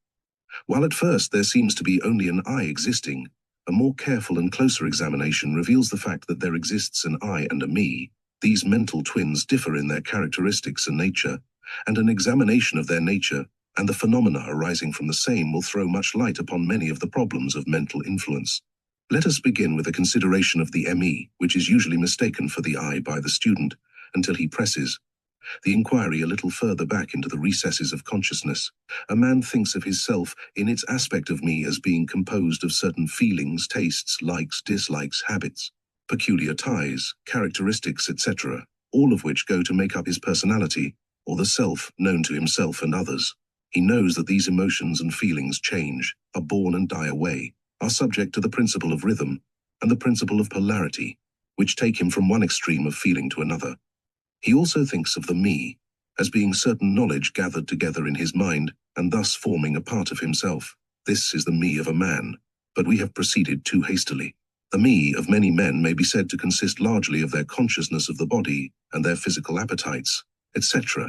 While at first there seems to be only an I existing, a more careful and closer examination reveals the fact that there exists an I and a me. These mental twins differ in their characteristics and nature, and an examination of their nature and the phenomena arising from the same will throw much light upon many of the problems of mental influence. Let us begin with a consideration of the ME, which is usually mistaken for the I by the student, until he presses the inquiry a little further back into the recesses of consciousness. A man thinks of his self in its aspect of me as being composed of certain feelings, tastes, likes, dislikes, habits, peculiar ties, characteristics, etc., all of which go to make up his personality, or the self known to himself and others. He knows that these emotions and feelings change, are born and die away, are subject to the principle of rhythm and the principle of polarity. which take him from one extreme of feeling to another. He also thinks of the me as being certain knowledge gathered together in his mind and thus forming a part of himself. This is the me of a man, but we have proceeded too hastily. The me of many men may be said to consist largely of their consciousness of the body and their physical appetites, etc.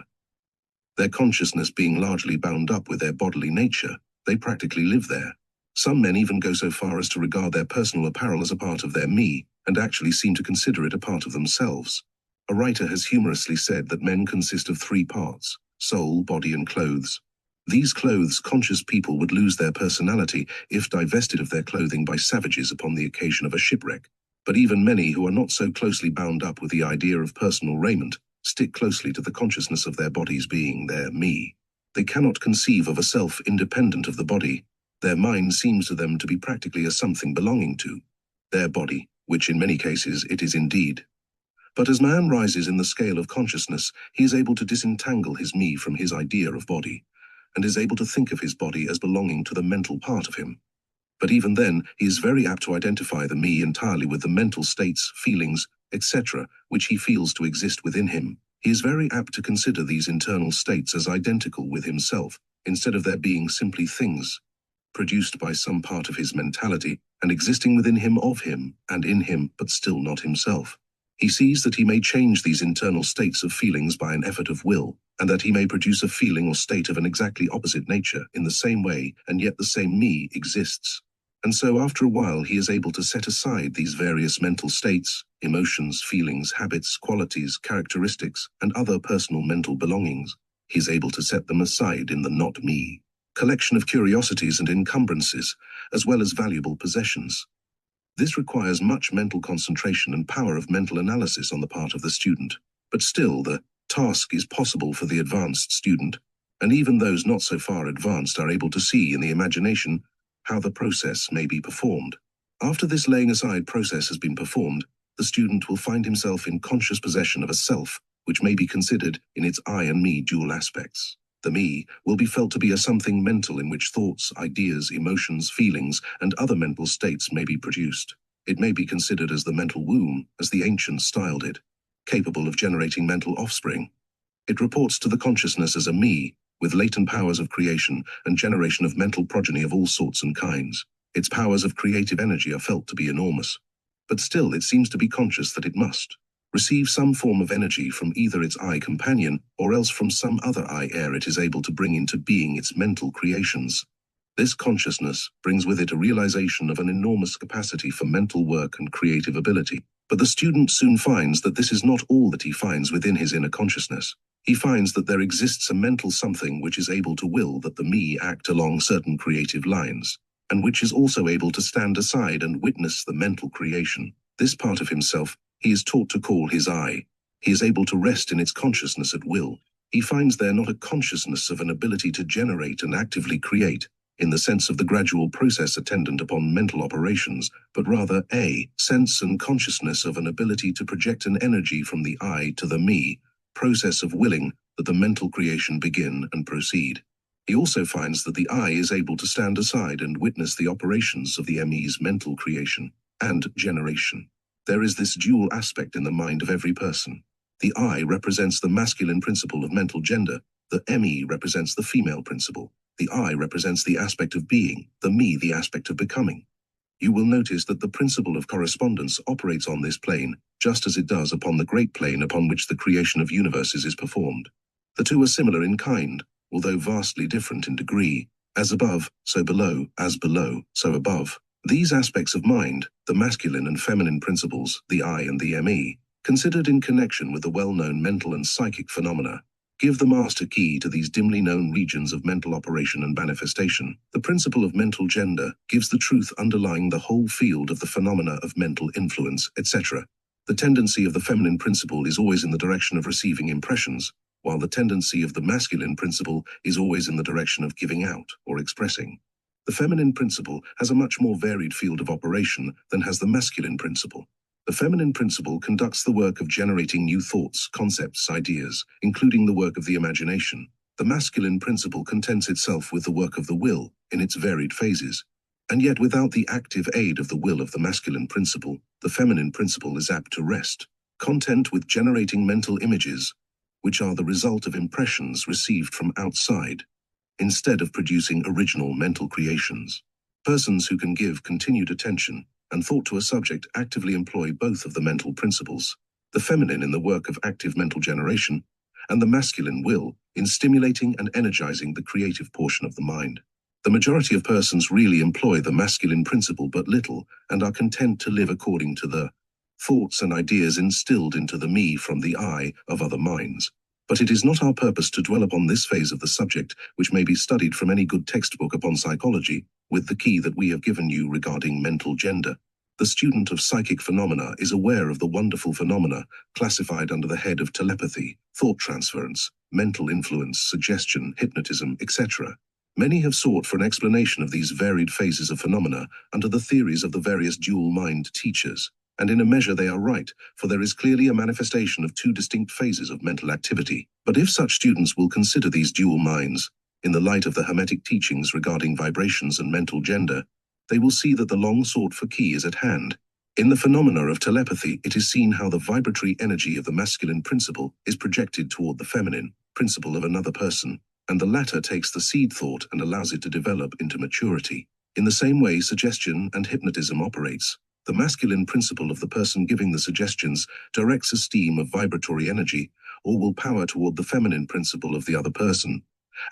Their consciousness being largely bound up with their bodily nature, they practically live there. Some men even go so far as to regard their personal apparel as a part of their me, and actually seem to consider it a part of themselves. A writer has humorously said that men consist of three parts: soul, body, and clothes. These clothes-conscious people would lose their personality if divested of their clothing by savages upon the occasion of a shipwreck. But even many who are not so closely bound up with the idea of personal raiment stick closely to the consciousness of their bodies being their me. They cannot conceive of a self independent of the body. Their mind seems to them to be practically a something belonging to their body, which in many cases it is indeed. But as man rises in the scale of consciousness, he is able to disentangle his me from his idea of body, and is able to think of his body as belonging to the mental part of him. But even then, he is very apt to identify the me entirely with the mental states, feelings, etc., which he feels to exist within him. He is very apt to consider these internal states as identical with himself, instead of there being simply things produced by some part of his mentality and existing within him of him and in him, but still not himself. He sees that he may change these internal states of feelings by an effort of will, and that he may produce a feeling or state of an exactly opposite nature in the same way, and yet the same me exists. And so after a while he is able to set aside these various mental states, emotions, feelings, habits, qualities, characteristics, and other personal mental belongings. He is able to set them aside in the not me collection of curiosities and encumbrances, as well as valuable possessions. This requires much mental concentration and power of mental analysis on the part of the student. But still, the task is possible for the advanced student, and even those not so far advanced are able to see in the imagination how the process may be performed. After this laying aside process has been performed, the student will find himself in conscious possession of a self, which may be considered in its I and me dual aspects. The me will be felt to be a something mental in which thoughts, ideas, emotions, feelings, and other mental states may be produced. It may be considered as the mental womb, as the ancients styled it, capable of generating mental offspring. It reports to the consciousness as a me, with latent powers of creation and generation of mental progeny of all sorts and kinds. Its powers of creative energy are felt to be enormous. But still it seems to be conscious that it must receive some form of energy from either its I companion or else from some other I air it is able to bring into being its mental creations. This consciousness brings with it a realization of an enormous capacity for mental work and creative ability. But the student soon finds that this is not all that he finds within his inner consciousness. He finds that there exists a mental something which is able to will that the me act along certain creative lines, and which is also able to stand aside and witness the mental creation. This part of himself he is taught to call his I. He is able to rest in its consciousness at will. He finds there not a consciousness of an ability to generate and actively create, in the sense of the gradual process attendant upon mental operations, but rather a sense and consciousness of an ability to project an energy from the I to the me, process of willing that the mental creation begin and proceed. He also finds that the I is able to stand aside and witness the operations of the ME's mental creation and generation. There is this dual aspect in the mind of every person. The I represents the masculine principle of mental gender, the ME represents the female principle. The I represents the aspect of being, the me the aspect of becoming. You will notice that the principle of correspondence operates on this plane, just as it does upon the great plane upon which the creation of universes is performed. The two are similar in kind, although vastly different in degree. As above, so below, as below, so above. These aspects of mind, the masculine and feminine principles, the I and the ME, considered in connection with the well-known mental and psychic phenomena, give the master key to these dimly known regions of mental operation and manifestation. The principle of mental gender gives the truth underlying the whole field of the phenomena of mental influence, etc. The tendency of the feminine principle is always in the direction of receiving impressions, while the tendency of the masculine principle is always in the direction of giving out or expressing. The feminine principle has a much more varied field of operation than has the masculine principle. The feminine principle conducts the work of generating new thoughts, concepts, ideas, including the work of the imagination. The masculine principle contents itself with the work of the will, in its varied phases. And yet without the active aid of the will of the masculine principle, the feminine principle is apt to rest, content with generating mental images, which are the result of impressions received from outside, instead of producing original mental creations. Persons who can give continued attention and thought to a subject actively employ both of the mental principles, the feminine in the work of active mental generation, and the masculine will in stimulating and energizing the creative portion of the mind. The majority of persons really employ the masculine principle but little and are content to live according to the thoughts and ideas instilled into the me from the I of other minds. But it is not our purpose to dwell upon this phase of the subject, which may be studied from any good textbook upon psychology, with the key that we have given you regarding mental gender. The student of psychic phenomena is aware of the wonderful phenomena classified under the head of telepathy, thought transference, mental influence, suggestion, hypnotism, etc. Many have sought for an explanation of these varied phases of phenomena under the theories of the various dual-mind teachers. And in a measure they are right, for there is clearly a manifestation of two distinct phases of mental activity. But if such students will consider these dual minds, in the light of the Hermetic teachings regarding vibrations and mental gender, they will see that the long-sought-for key is at hand. In the phenomena of telepathy, it is seen how the vibratory energy of the masculine principle is projected toward the feminine principle of another person, and the latter takes the seed thought and allows it to develop into maturity. In the same way suggestion and hypnotism operates. The masculine principle of the person giving the suggestions directs a stream of vibratory energy or will power toward the feminine principle of the other person,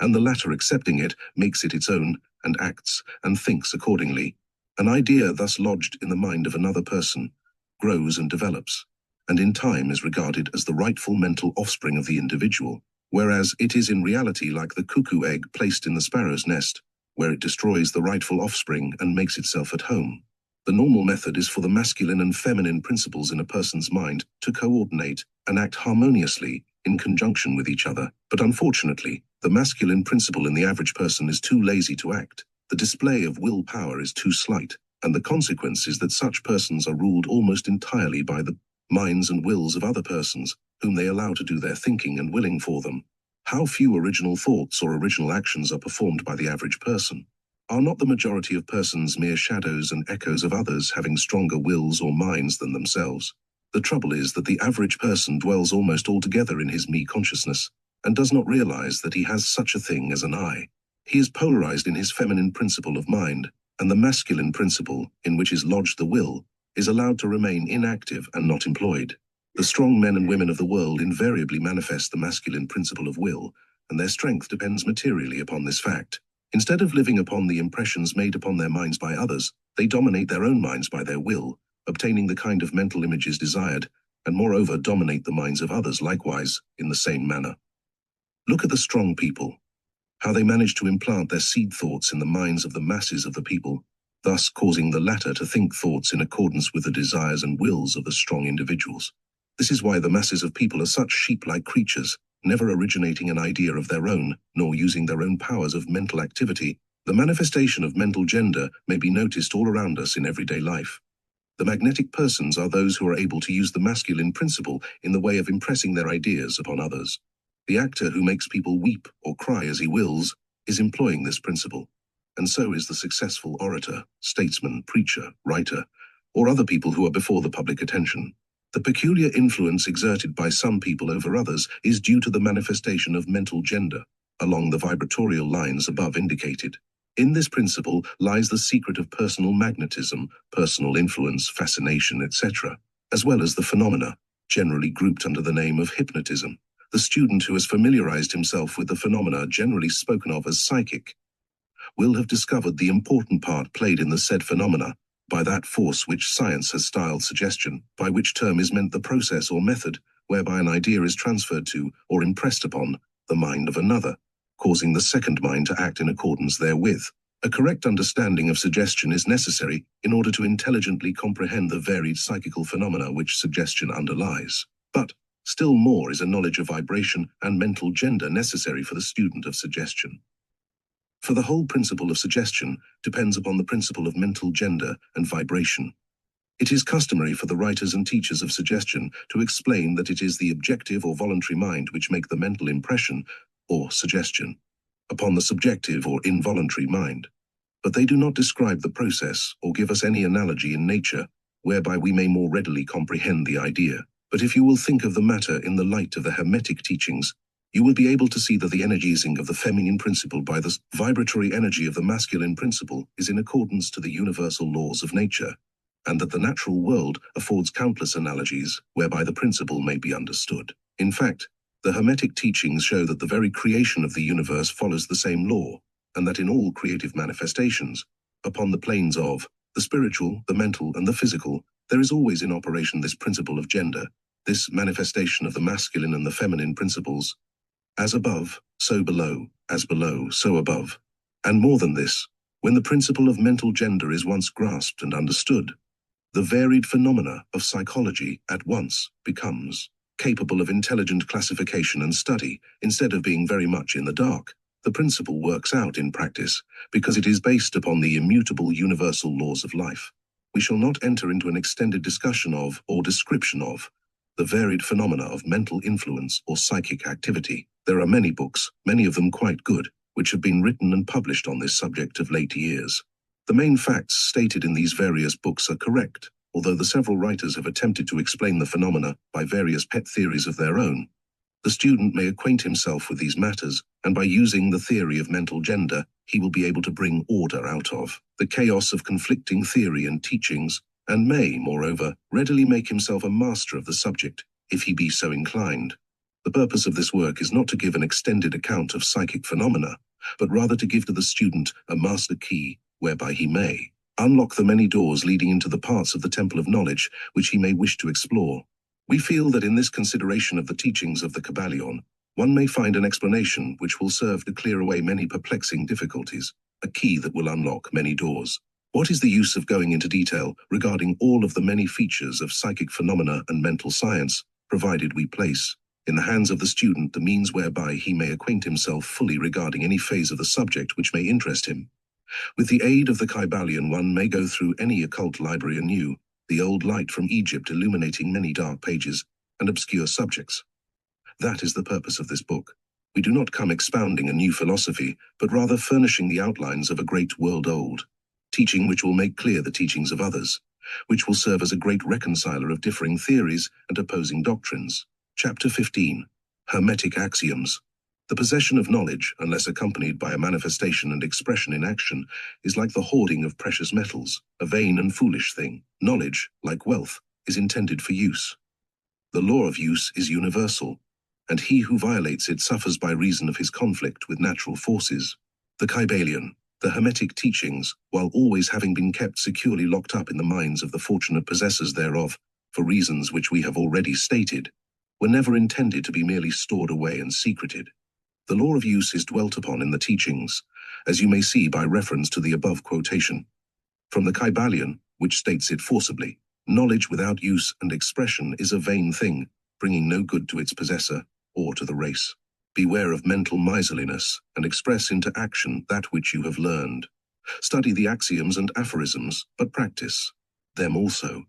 and the latter accepting it makes it its own and acts and thinks accordingly. An idea thus lodged in the mind of another person grows and develops, and in time is regarded as the rightful mental offspring of the individual, whereas it is in reality like the cuckoo egg placed in the sparrow's nest, where it destroys the rightful offspring and makes itself at home. The normal method is for the masculine and feminine principles in a person's mind to coordinate and act harmoniously in conjunction with each other. But unfortunately, the masculine principle in the average person is too lazy to act. The display of willpower is too slight, and the consequence is that such persons are ruled almost entirely by the minds and wills of other persons, whom they allow to do their thinking and willing for them. How few original thoughts or original actions are performed by the average person? Are not the majority of persons mere shadows and echoes of others having stronger wills or minds than themselves? The trouble is that the average person dwells almost altogether in his me consciousness, and does not realize that he has such a thing as an I. He is polarized in his feminine principle of mind, and the masculine principle, in which is lodged the will, is allowed to remain inactive and not employed. The strong men and women of the world invariably manifest the masculine principle of will, and their strength depends materially upon this fact. Instead of living upon the impressions made upon their minds by others, they dominate their own minds by their will, obtaining the kind of mental images desired, and moreover dominate the minds of others likewise in the same manner. Look at the strong people, how they manage to implant their seed thoughts in the minds of the masses of the people, thus causing the latter to think thoughts in accordance with the desires and wills of the strong individuals. This is why the masses of people are such sheep-like creatures, never originating an idea of their own, nor using their own powers of mental activity. The manifestation of mental gender may be noticed all around us in everyday life. The magnetic persons are those who are able to use the masculine principle in the way of impressing their ideas upon others. The actor who makes people weep or cry as he wills is employing this principle, and so is the successful orator, statesman, preacher, writer, or other people who are before the public attention. The peculiar influence exerted by some people over others is due to the manifestation of mental gender, along the vibratorial lines above indicated. In this principle lies the secret of personal magnetism, personal influence, fascination, etc., as well as the phenomena, generally grouped under the name of hypnotism. The student who has familiarized himself with the phenomena generally spoken of as psychic will have discovered the important part played in the said phenomena by that force which science has styled suggestion, by which term is meant the process or method whereby an idea is transferred to or impressed upon the mind of another, causing the second mind to act in accordance therewith. A correct understanding of suggestion is necessary in order to intelligently comprehend the varied psychical phenomena which suggestion underlies. But still more is a knowledge of vibration and mental gender necessary for the student of suggestion. For the whole principle of suggestion depends upon the principle of mental gender and vibration. It is customary for the writers and teachers of suggestion to explain that it is the objective or voluntary mind which make the mental impression, or suggestion, upon the subjective or involuntary mind. but they do not describe the process or give us any analogy in nature whereby we may more readily comprehend the idea. But if you will think of the matter in the light of the Hermetic teachings, you will be able to see that the energizing of the feminine principle by the vibratory energy of the masculine principle is in accordance to the universal laws of nature, and that the natural world affords countless analogies whereby the principle may be understood. In fact, the Hermetic teachings show that the very creation of the universe follows the same law, and that in all creative manifestations, upon the planes of the spiritual, the mental, and the physical, there is always in operation this principle of gender, this manifestation of the masculine and the feminine principles, as above, so below, as below, so above. And more than this, when the principle of mental gender is once grasped and understood, the varied phenomena of psychology at once becomes capable of intelligent classification and study instead of being very much in the dark. The principle works out in practice because it is based upon the immutable universal laws of life. We shall not enter into an extended discussion of or description of the varied phenomena of mental influence or psychic activity. There are many books, many of them quite good, which have been written and published on this subject of late years. The main facts stated in these various books are correct, although the several writers have attempted to explain the phenomena by various pet theories of their own. The student may acquaint himself with these matters, and by using the theory of mental gender, he will be able to bring order out of the chaos of conflicting theory and teachings, and may, moreover, readily make himself a master of the subject, if he be so inclined. The purpose of this work is not to give an extended account of psychic phenomena, but rather to give to the student a master key, whereby he may unlock the many doors leading into the parts of the temple of knowledge which he may wish to explore. We feel that in this consideration of the teachings of the Kybalion, one may find an explanation which will serve to clear away many perplexing difficulties, a key that will unlock many doors. What is the use of going into detail regarding all of the many features of psychic phenomena and mental science, provided we place in the hands of the student the means whereby he may acquaint himself fully regarding any phase of the subject which may interest him? With the aid of the Kybalion, one may go through any occult library anew, the old light from Egypt illuminating many dark pages and obscure subjects. That is the purpose of this book. We do not come expounding a new philosophy, but rather furnishing the outlines of a great world-old teaching which will make clear the teachings of others, which will serve as a great reconciler of differing theories and opposing doctrines. Chapter 15. Hermetic Axioms. The possession of knowledge, unless accompanied by a manifestation and expression in action, is like the hoarding of precious metals, a vain and foolish thing. Knowledge, like wealth, is intended for use. The law of use is universal, and he who violates it suffers by reason of his conflict with natural forces. The Kybalion, the Hermetic teachings, while always having been kept securely locked up in the minds of the fortunate possessors thereof, for reasons which we have already stated, were never intended to be merely stored away and secreted. The law of use is dwelt upon in the teachings, as you may see by reference to the above quotation. From the Kybalion, which states it forcibly, knowledge without use and expression is a vain thing, bringing no good to its possessor, or to the race. Beware of mental miserliness, and express into action that which you have learned. Study the axioms and aphorisms, but practice them also.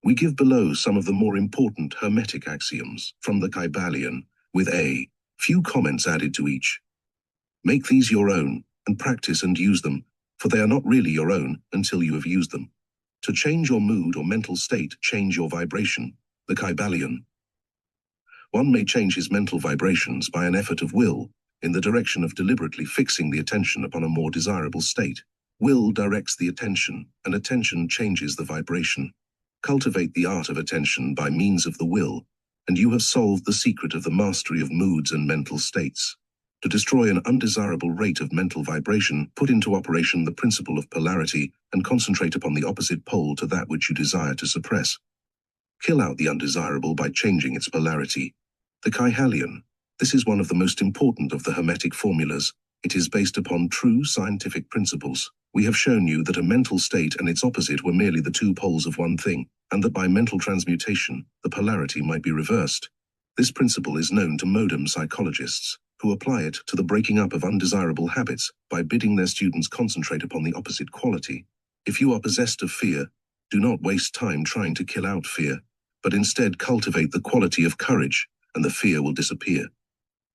We give below some of the more important Hermetic axioms from the Kybalion, with a few comments added to each. Make these your own, and practice and use them, for they are not really your own until you have used them. To change your mood or mental state, change your vibration. The Kybalion. One may change his mental vibrations by an effort of will, in the direction of deliberately fixing the attention upon a more desirable state. Will directs the attention, and attention changes the vibration. Cultivate the art of attention by means of the will, and you have solved the secret of the mastery of moods and mental states. To destroy an undesirable rate of mental vibration, put into operation the principle of polarity and concentrate upon the opposite pole to that which you desire to suppress. Kill out the undesirable by changing its polarity. The Kybalion. This is one of the most important of the Hermetic formulas. It is based upon true scientific principles. We have shown you that a mental state and its opposite were merely the two poles of one thing, and that by mental transmutation, the polarity might be reversed. This principle is known to modern psychologists, who apply it to the breaking up of undesirable habits by bidding their students concentrate upon the opposite quality. If you are possessed of fear, do not waste time trying to kill out fear, but instead cultivate the quality of courage, and the fear will disappear.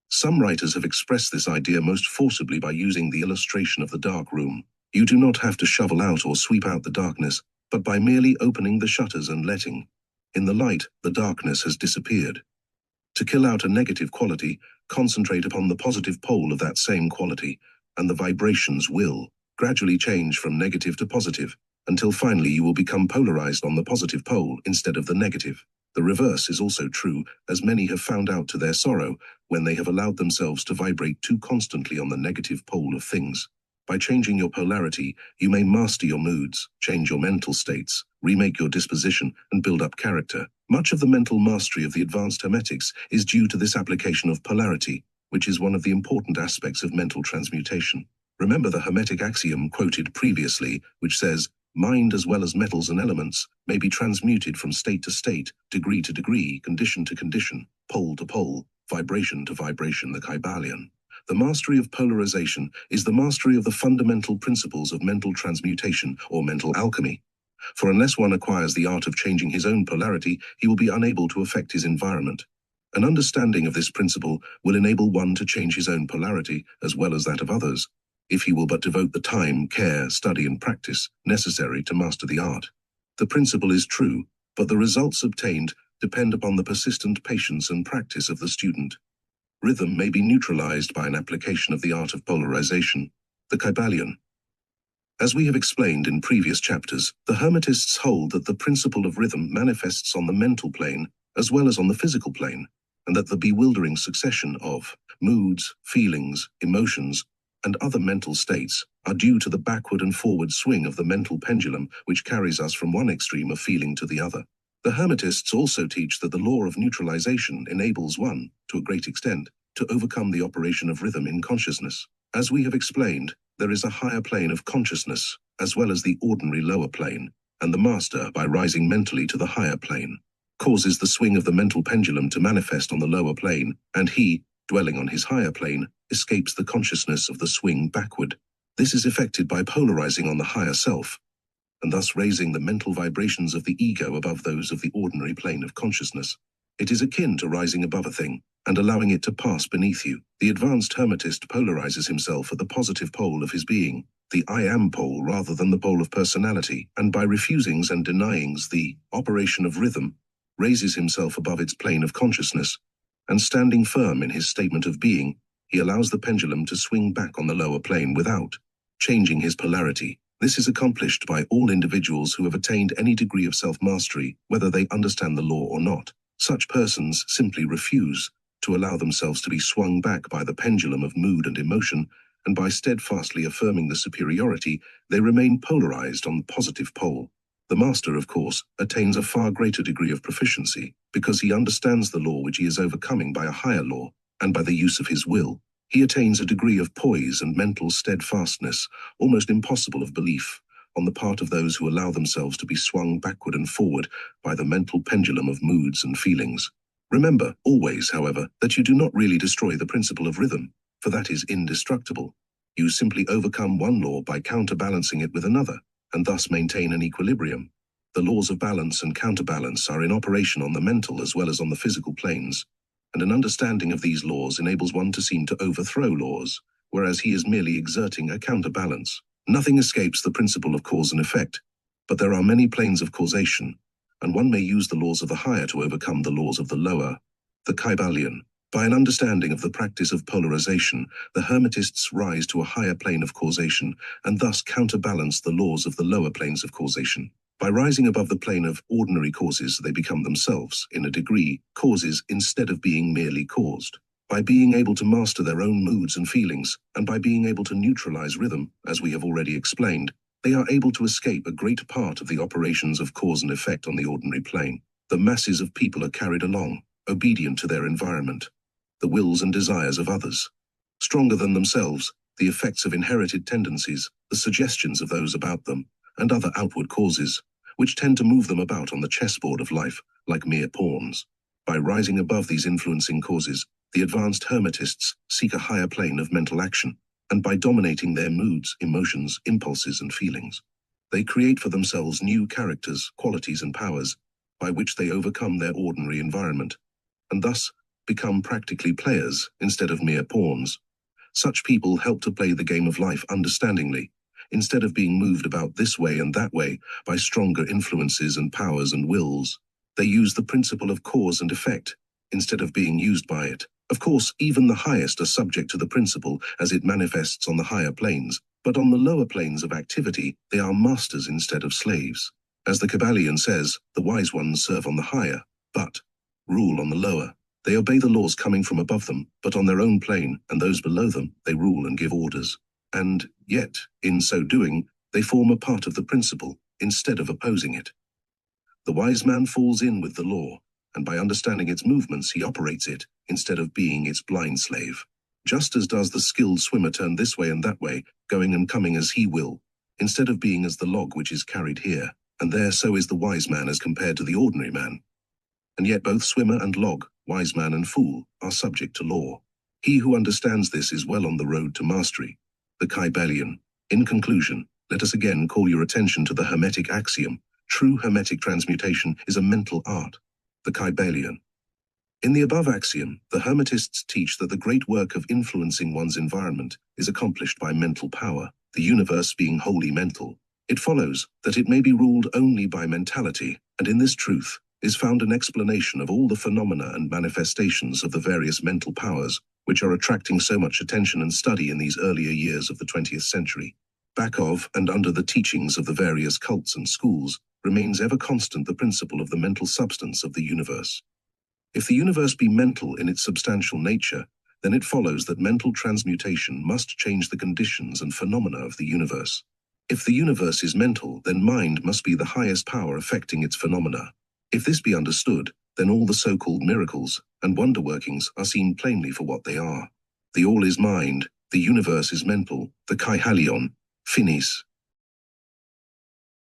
Some writers have expressed this idea most forcibly by using the illustration of the dark room. You do not have to shovel out or sweep out the darkness, but by merely opening the shutters and letting in the light, the darkness has disappeared. To kill out a negative quality, concentrate upon the positive pole of that same quality, and the vibrations will gradually change from negative to positive, until finally you will become polarized on the positive pole instead of the negative. The reverse is also true, as many have found out to their sorrow when they have allowed themselves to vibrate too constantly on the negative pole of things. By changing your polarity, you may master your moods, change your mental states, remake your disposition, and build up character. Much of the mental mastery of the advanced Hermetics is due to this application of polarity, which is one of the important aspects of mental transmutation. Remember the Hermetic axiom quoted previously, which says, "Mind as well as metals and elements may be transmuted from state to state, degree to degree, condition to condition, pole to pole, vibration to vibration," the Kybalion. The mastery of polarization is the mastery of the fundamental principles of mental transmutation or mental alchemy. For unless one acquires the art of changing his own polarity, he will be unable to affect his environment. An understanding of this principle will enable one to change his own polarity as well as that of others, if he will but devote the time, care, study, and practice necessary to master the art. The principle is true, but the results obtained depend upon the persistent patience and practice of the student. Rhythm may be neutralized by an application of the art of polarization, the Kybalion. As we have explained in previous chapters, the Hermetists hold that the principle of rhythm manifests on the mental plane as well as on the physical plane, and that the bewildering succession of moods, feelings, emotions, and other mental states are due to the backward and forward swing of the mental pendulum which carries us from one extreme of feeling to the other. The Hermetists also teach that the law of neutralization enables one, to a great extent, to overcome the operation of rhythm in consciousness. As we have explained, there is a higher plane of consciousness, as well as the ordinary lower plane, and the master, by rising mentally to the higher plane, causes the swing of the mental pendulum to manifest on the lower plane, and he, dwelling on his higher plane, escapes the consciousness of the swing backward. This is effected by polarizing on the higher self, and thus raising the mental vibrations of the ego above those of the ordinary plane of consciousness. It is akin to rising above a thing and allowing it to pass beneath you. The advanced Hermetist polarizes himself at the positive pole of his being, the I am pole rather than the pole of personality, and by refusings and denyings the operation of rhythm, raises himself above its plane of consciousness, and standing firm in his statement of being, he allows the pendulum to swing back on the lower plane without changing his polarity. This is accomplished by all individuals who have attained any degree of self-mastery, whether they understand the law or not. Such persons simply refuse to allow themselves to be swung back by the pendulum of mood and emotion, and by steadfastly affirming the superiority, they remain polarized on the positive pole. The master, of course, attains a far greater degree of proficiency, because he understands the law which he is overcoming by a higher law, and by the use of his will. He attains a degree of poise and mental steadfastness, almost impossible of belief, on the part of those who allow themselves to be swung backward and forward by the mental pendulum of moods and feelings. Remember, always, however, that you do not really destroy the principle of rhythm, for that is indestructible. You simply overcome one law by counterbalancing it with another, and thus maintain an equilibrium. The laws of balance and counterbalance are in operation on the mental as well as on the physical planes, and an understanding of these laws enables one to seem to overthrow laws, whereas he is merely exerting a counterbalance. Nothing escapes the principle of cause and effect, but there are many planes of causation, and one may use the laws of the higher to overcome the laws of the lower. The Kybalion. By an understanding of the practice of polarization, the Hermetists rise to a higher plane of causation, and thus counterbalance the laws of the lower planes of causation. By rising above the plane of ordinary causes, they become themselves, in a degree, causes instead of being merely caused. By being able to master their own moods and feelings, and by being able to neutralize rhythm, as we have already explained, they are able to escape a great part of the operations of cause and effect on the ordinary plane. The masses of people are carried along, obedient to their environment, the wills and desires of others. Stronger than themselves, the effects of inherited tendencies, the suggestions of those about them, and other outward causes, which tend to move them about on the chessboard of life like mere pawns. By rising above these influencing causes, the advanced Hermetists seek a higher plane of mental action, and by dominating their moods, emotions, impulses, and feelings, they create for themselves new characters, qualities, and powers by which they overcome their ordinary environment, and thus become practically players instead of mere pawns. Such people help to play the game of life understandingly, instead of being moved about this way and that way by stronger influences and powers and wills. They use the principle of cause and effect, instead of being used by it. Of course, even the highest are subject to the principle as it manifests on the higher planes, but on the lower planes of activity, they are masters instead of slaves. As the Kybalion says, the wise ones serve on the higher, but rule on the lower. They obey the laws coming from above them, but on their own plane, and those below them, they rule and give orders. And yet, in so doing, they form a part of the principle, instead of opposing it. The wise man falls in with the law, and by understanding its movements he operates it, instead of being its blind slave. Just as does the skilled swimmer turn this way and that way, going and coming as he will, instead of being as the log which is carried here, and there so is the wise man as compared to the ordinary man. And yet both swimmer and log, wise man and fool, are subject to law. He who understands this is well on the road to mastery. The Kybalion. In conclusion, let us again call your attention to the Hermetic axiom. True Hermetic transmutation is a mental art. The Kybalion. In the above axiom, the Hermetists teach that the great work of influencing one's environment is accomplished by mental power, the universe being wholly mental. It follows that it may be ruled only by mentality, and in this truth is found an explanation of all the phenomena and manifestations of the various mental powers which are attracting so much attention and study in these earlier years of the 20th century. Back of and under the teachings of the various cults and schools remains ever constant the principle of the mental substance of the universe. If the universe be mental in its substantial nature, then it follows that mental transmutation must change the conditions and phenomena of the universe. If the universe is mental, then mind must be the highest power affecting its phenomena. If this be understood, then all the so-called miracles and wonder workings are seen plainly for what they are. The all is mind, the universe is mental, the Kybalion, finis.